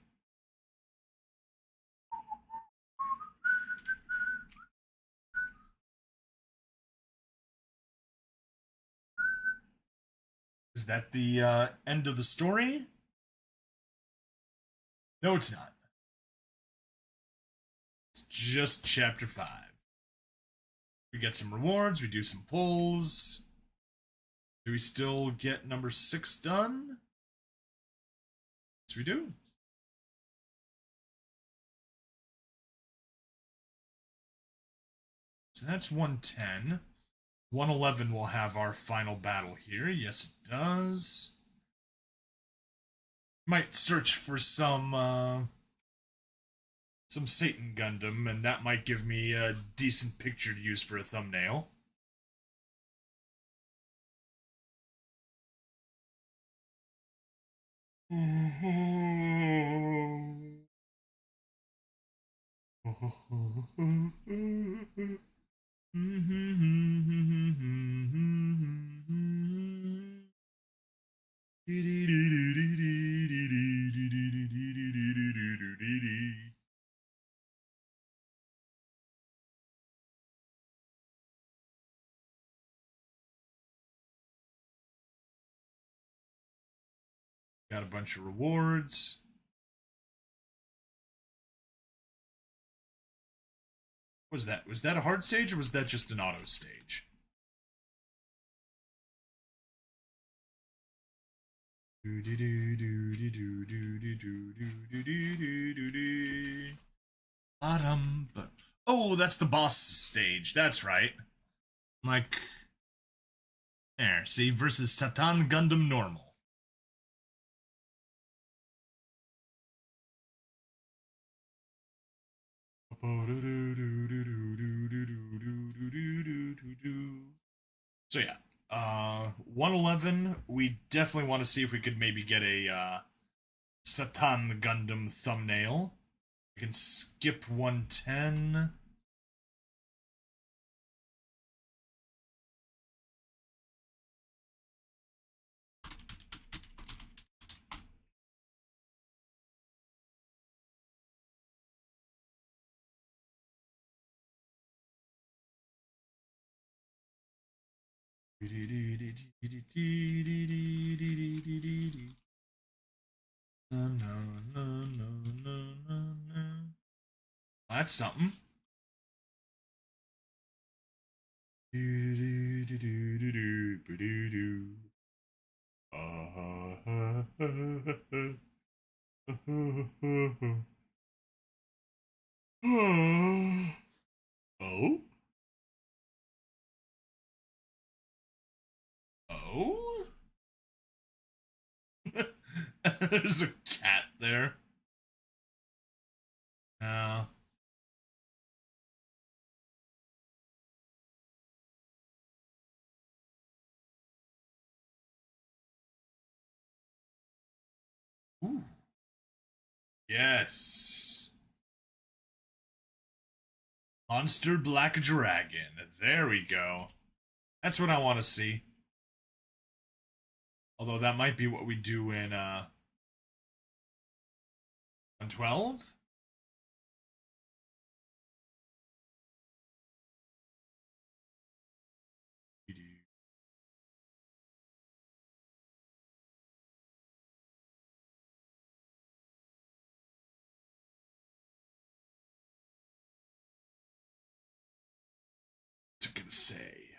Is that the end of the story? No, it's not. It's just chapter 5. We get some rewards, we do some pulls. Do we still get number 6 done? Yes, we do. So that's 110. 111 will have our final battle here. Yes, it does. Might search for some Satan Gundam, and that might give me a decent picture to use for a thumbnail. Got a bunch of rewards. What was that? Was that a hard stage or was that just an auto stage? Oh, that's the boss stage. That's right. Like, there. See, versus Satan Gundam normal. So yeah, 111. We definitely want to see if we could maybe get a Satan Gundam thumbnail. We can skip 110. That's something. Oh? Oh? There's a cat there. Ooh. Yes. Monster Black Dragon. There we go. That's what I want to see. Although that might be what we do in 112? What's it gonna say?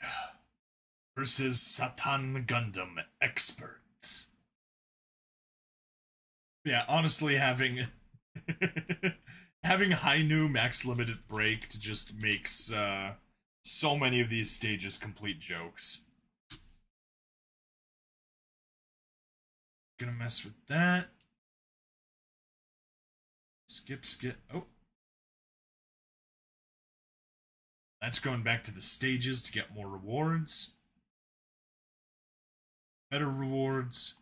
Versus Satan Gundam Expert. Yeah, honestly, having having Hainu max limited break just makes so many of these stages complete jokes. Gonna mess with that. Skip. Oh. That's going back to the stages to get more rewards. Better rewards.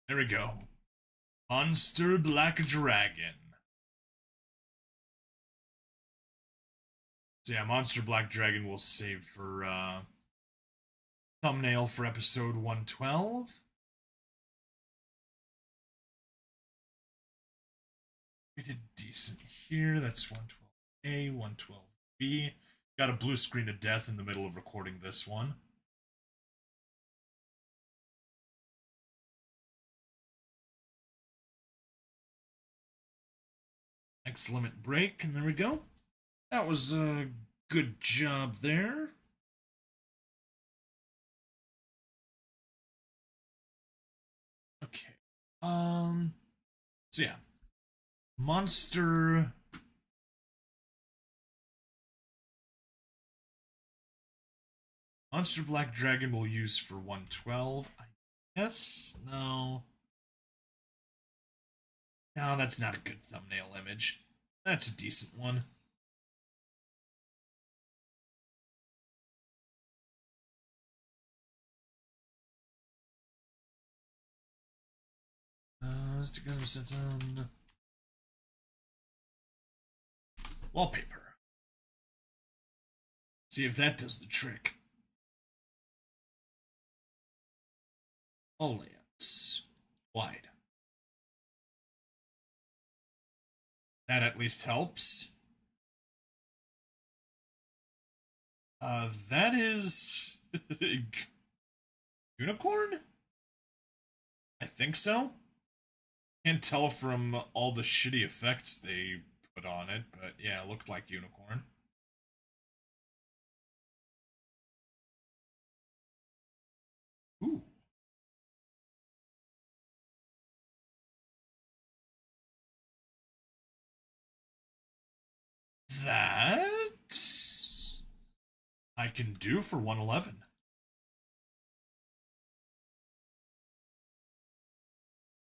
There we go. Monster Black Dragon. So yeah, Monster Black Dragon will save for thumbnail for episode 112. We did decent here. That's 112A, 112B. Got a blue screen of death in the middle of recording this one. X limit break, and there we go. That was a good job there. Okay. So yeah. Monster Black Dragon will use for 112. I guess? No. No, that's not a good thumbnail image. That's a decent one. Let's go set on wallpaper. See if that does the trick. All layouts. Wide. That at least helps. That is unicorn? I think so. Can't tell from all the shitty effects they put on it, but yeah, it looked like unicorn. Ooh. That I can do for 111.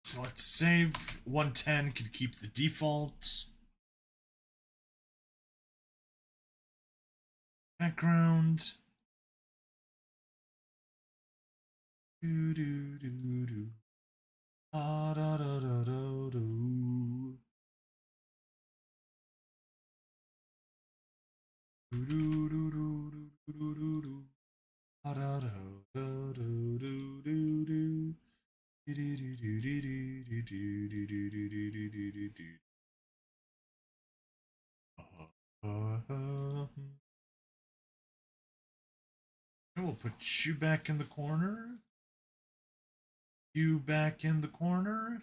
So let's save 110, can keep the default. Background. Do do do do. Da da da da da do. Do do do do do do do do. Da da da da do do do do. Do do do do do do do do do do do do do do. I will put you back in the corner. You back in the corner.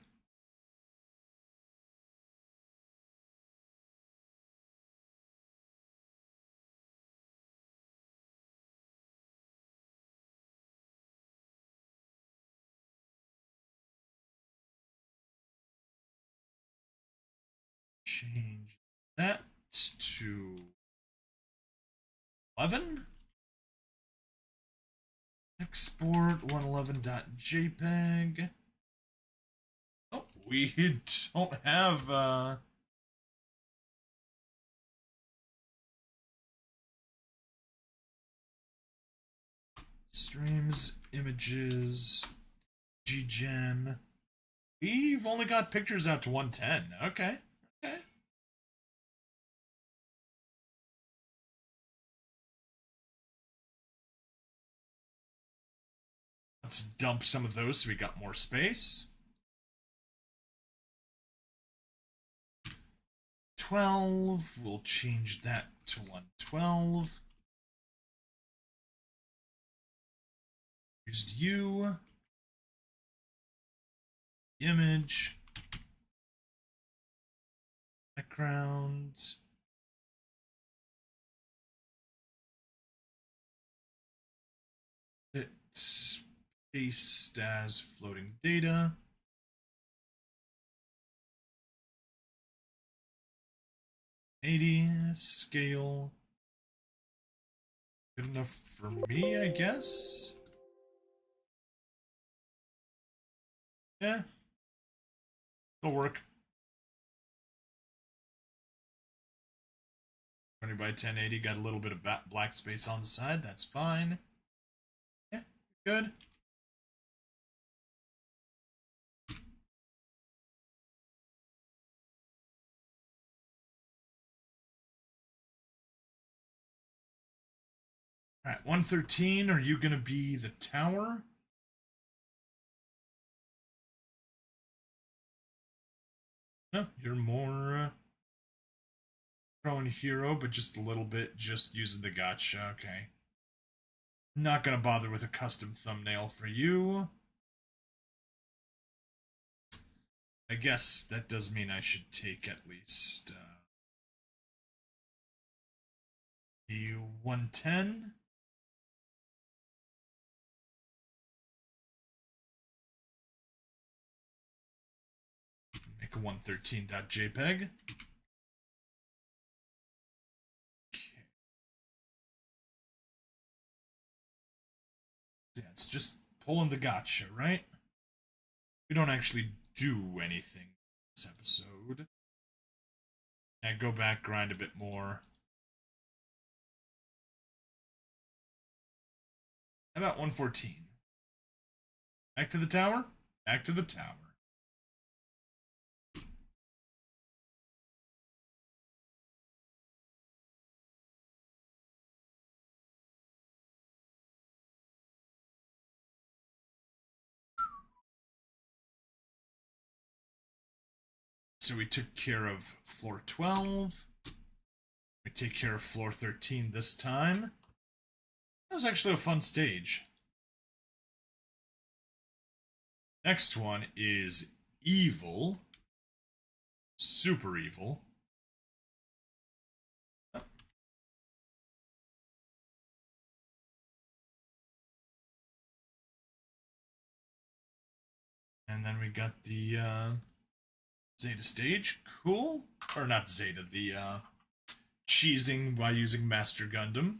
Change that to 11. Export 111.jpg. Oh, we don't have streams, images, ggen. We've only got pictures out to 110. Okay. Okay. Let's dump some of those so we got more space. 12. We'll change that to 112. Used you. Image. Background. It's paste as floating data. $80 scale. Good enough for me, I guess. Yeah. It'll work. 20 by 1080, got a little bit of black space on the side. That's fine. Yeah, good. All right, 113, are you going to be the tower? No, you're more prone hero, but just a little bit, just using the gotcha. Okay. Not going to bother with a custom thumbnail for you. I guess that does mean I should take at least the 110. Make a 113.jpg. Okay. Yeah, it's just pulling the gotcha, right? We don't actually do anything this episode. And go back, grind a bit more. How about 114? Back to the tower? Back to the tower. So we took care of floor 12. We take care of floor 13 this time. That was actually a fun stage. Next one is evil. Super evil. Oh. And then we got the Zeta stage. Cool. Or not Zeta, the cheesing by using Master Gundam.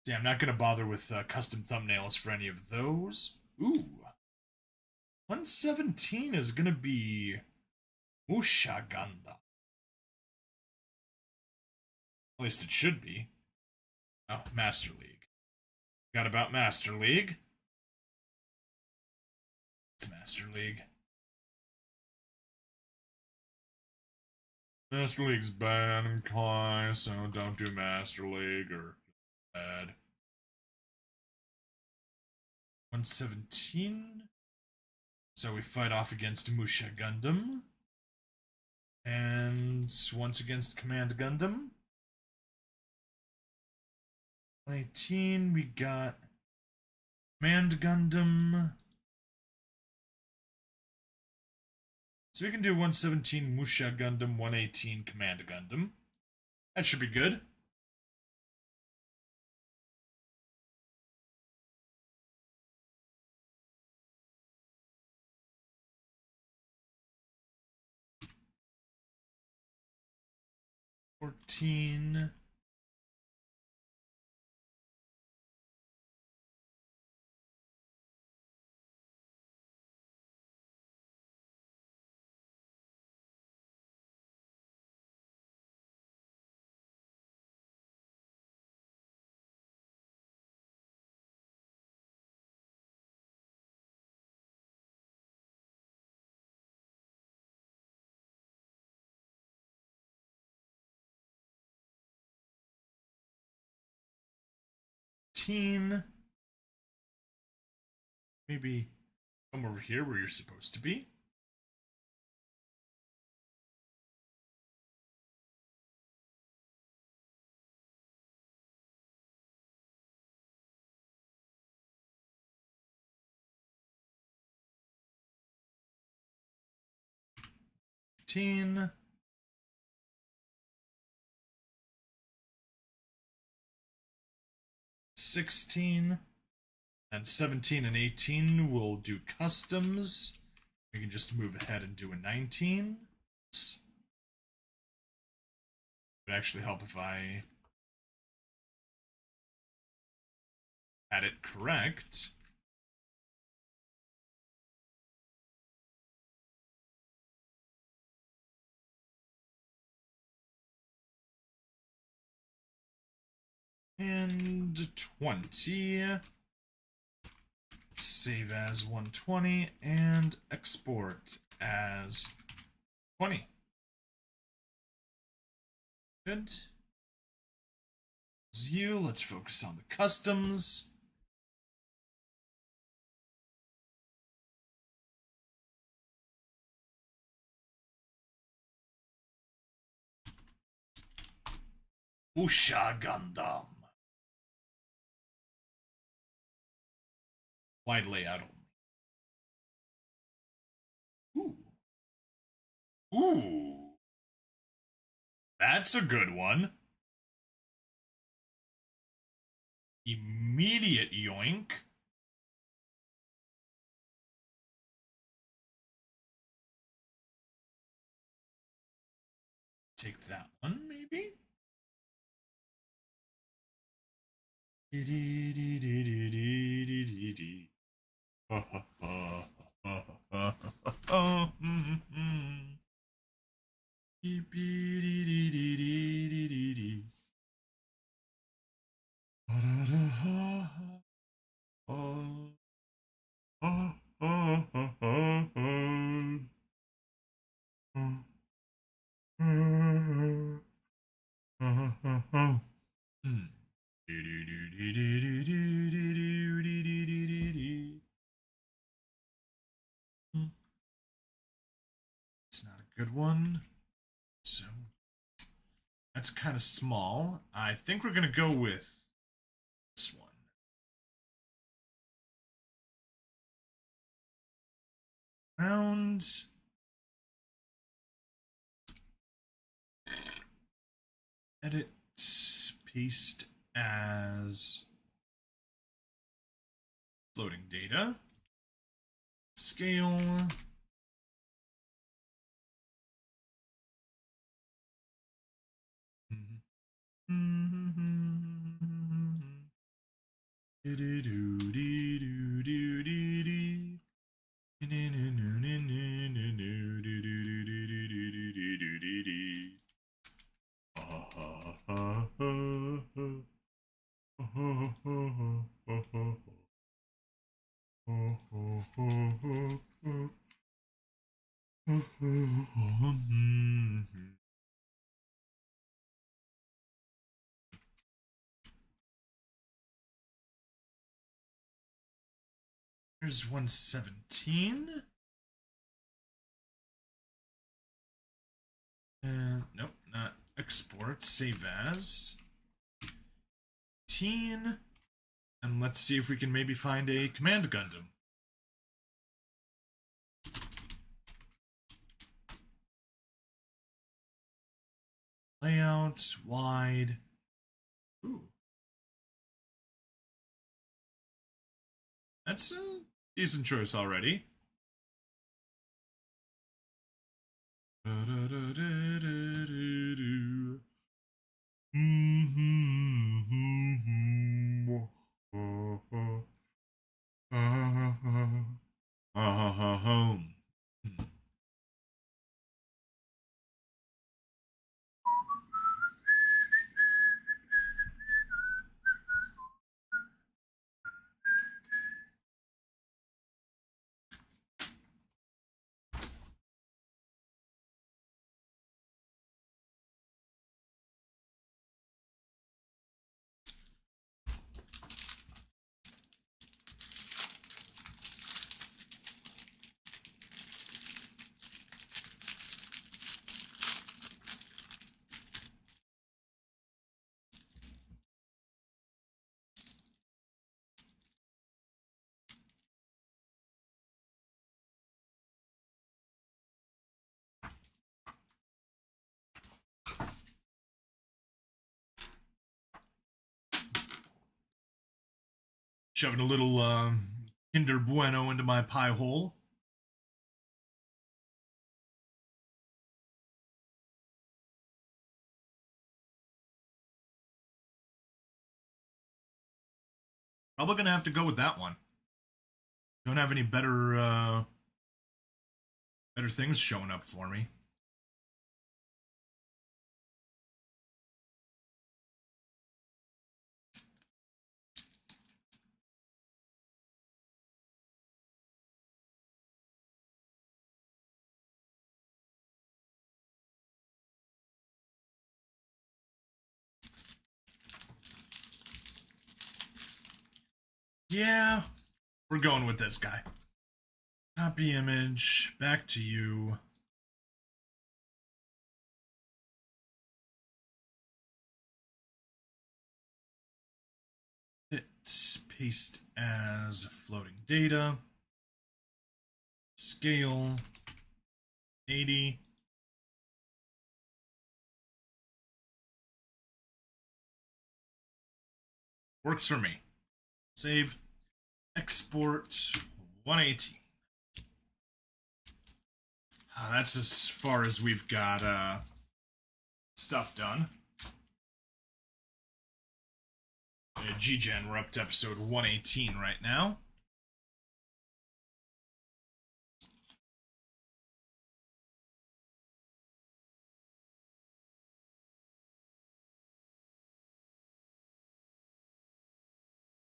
Yeah, I'm not going to bother with custom thumbnails for any of those. Ooh. 117 is going to be Musha Gundam. At least it should be. Oh, Master League. Forgot about Master League. It's Master League. Master League's bad and Kai, so don't do Master League or bad. 117. So we fight off against Musha Gundam. And once against Command Gundam. 118, we got Command Gundam. So we can do 117 Musha Gundam, 118 Command Gundam. That should be good. $14. Maybe come over here where you're supposed to be. 15. $16. And 17 and 18 will do customs. We can just move ahead and do a 19. It would actually help if I had it correct. And 20. Save as 120 and export as 20. Good. As you, let's focus on the customs. Usha Gundam. Wide layout only. Ooh. Ooh. That's a good one. Immediate yoink. Take that one, maybe? It's not a good one. So that's kind of small. I think we're gonna go with this one. Round. Edit. Paste as floating data. Scale. Here's 117. Nope, not export. Save as. 18. And let's see if we can maybe find a command Gundam. Layout, wide. Ooh. That's a decent choice already. Shoving a little Kinder Bueno into my pie hole. Probably gonna have to go with that one. Don't have any better things showing up for me. Yeah, we're going with this guy. Copy image, back to you. Hit paste as floating data. Scale 80. Works for me. Save. Export 118. That's as far as we've got stuff done. G-Gen, we're up to episode 118 right now.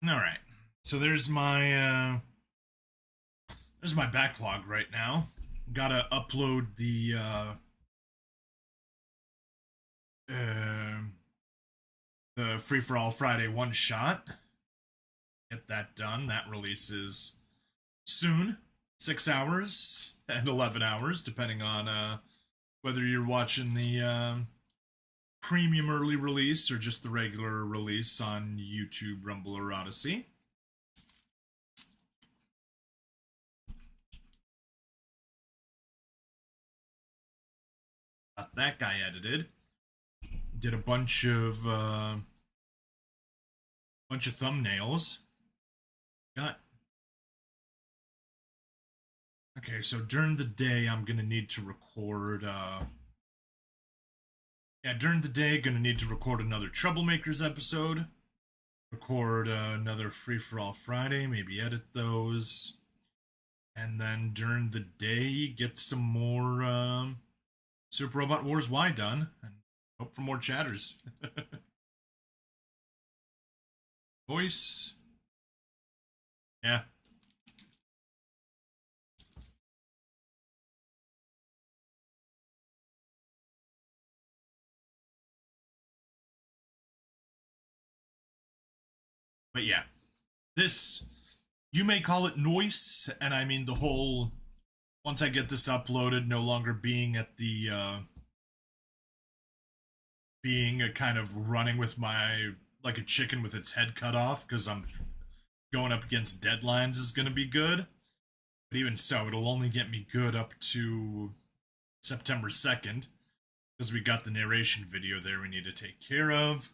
All right, so there's my backlog right now. Gotta upload the Free for All Friday one shot. Get that done. That releases soon. 6 hours and 11 hours, depending on whether you're watching the premium early release or just the regular release on YouTube, Rumble, or Odyssey. Got that guy edited. Did a bunch of thumbnails. Got. Okay, so during the day, I'm gonna need to record. During the day, gonna need to record another Troublemakers episode. Record another Free for All Friday. Maybe edit those, and then during the day, get some more Super Robot Wars Y done, and hope for more chatters. Voice. Yeah. But yeah, this, you may call it noise, and I mean the whole, once I get this uploaded, no longer being at the, being a kind of running with my, like a chicken with its head cut off, because I'm going up against deadlines is going to be good. But even so, it'll only get me good up to September 2nd, because we got the narration video there we need to take care of.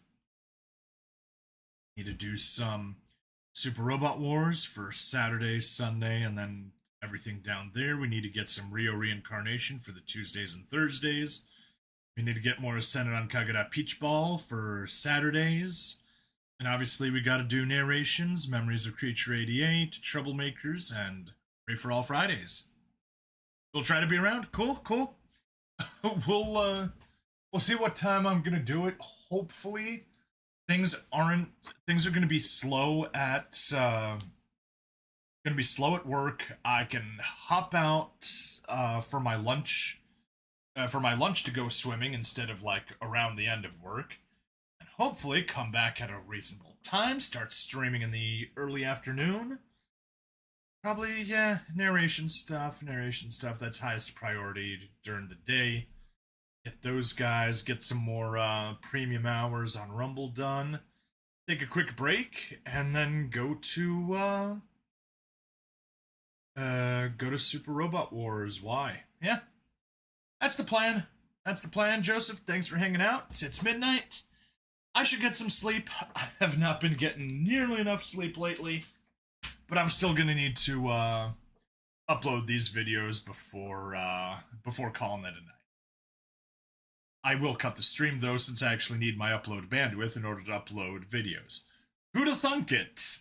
Need to do some Super Robot Wars for Saturday, Sunday, and then everything down there. We need to get some Rio Reincarnation for the Tuesdays and Thursdays. We need to get more Ascended on Kagura Peach Ball for Saturdays. And obviously we got to do narrations, Memories of Creature 88, Troublemakers, and Free for All Fridays. We'll try to be around. Cool. We'll see what time I'm gonna do it. Hopefully things are going to be slow at work. I can hop out for my lunch to go swimming instead of like around the end of work, and hopefully come back at a reasonable time, start streaming in the early afternoon. Probably, yeah, narration stuff, that's highest priority during the day. Get those guys, get some more premium hours on Rumble done, take a quick break, and then go to Super Robot Wars Y. Yeah, that's the plan. Joseph. Thanks for hanging out. It's midnight. I should get some sleep. I have not been getting nearly enough sleep lately. but I'm still gonna need to upload these videos before calling it a night. I will cut the stream though, since I actually need my upload bandwidth in order to upload videos. Who'da thunk it?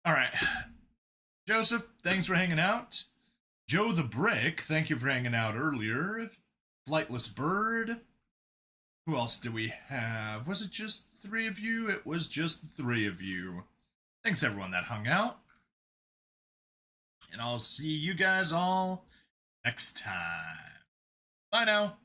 Alright. Joseph, thanks for hanging out. Joe the Brick, thank you for hanging out earlier. Flightless Bird. Who else do we have? Was it just 3 of you? It was just 3 of you. Thanks everyone that hung out. And I'll see you guys all next time. Bye now.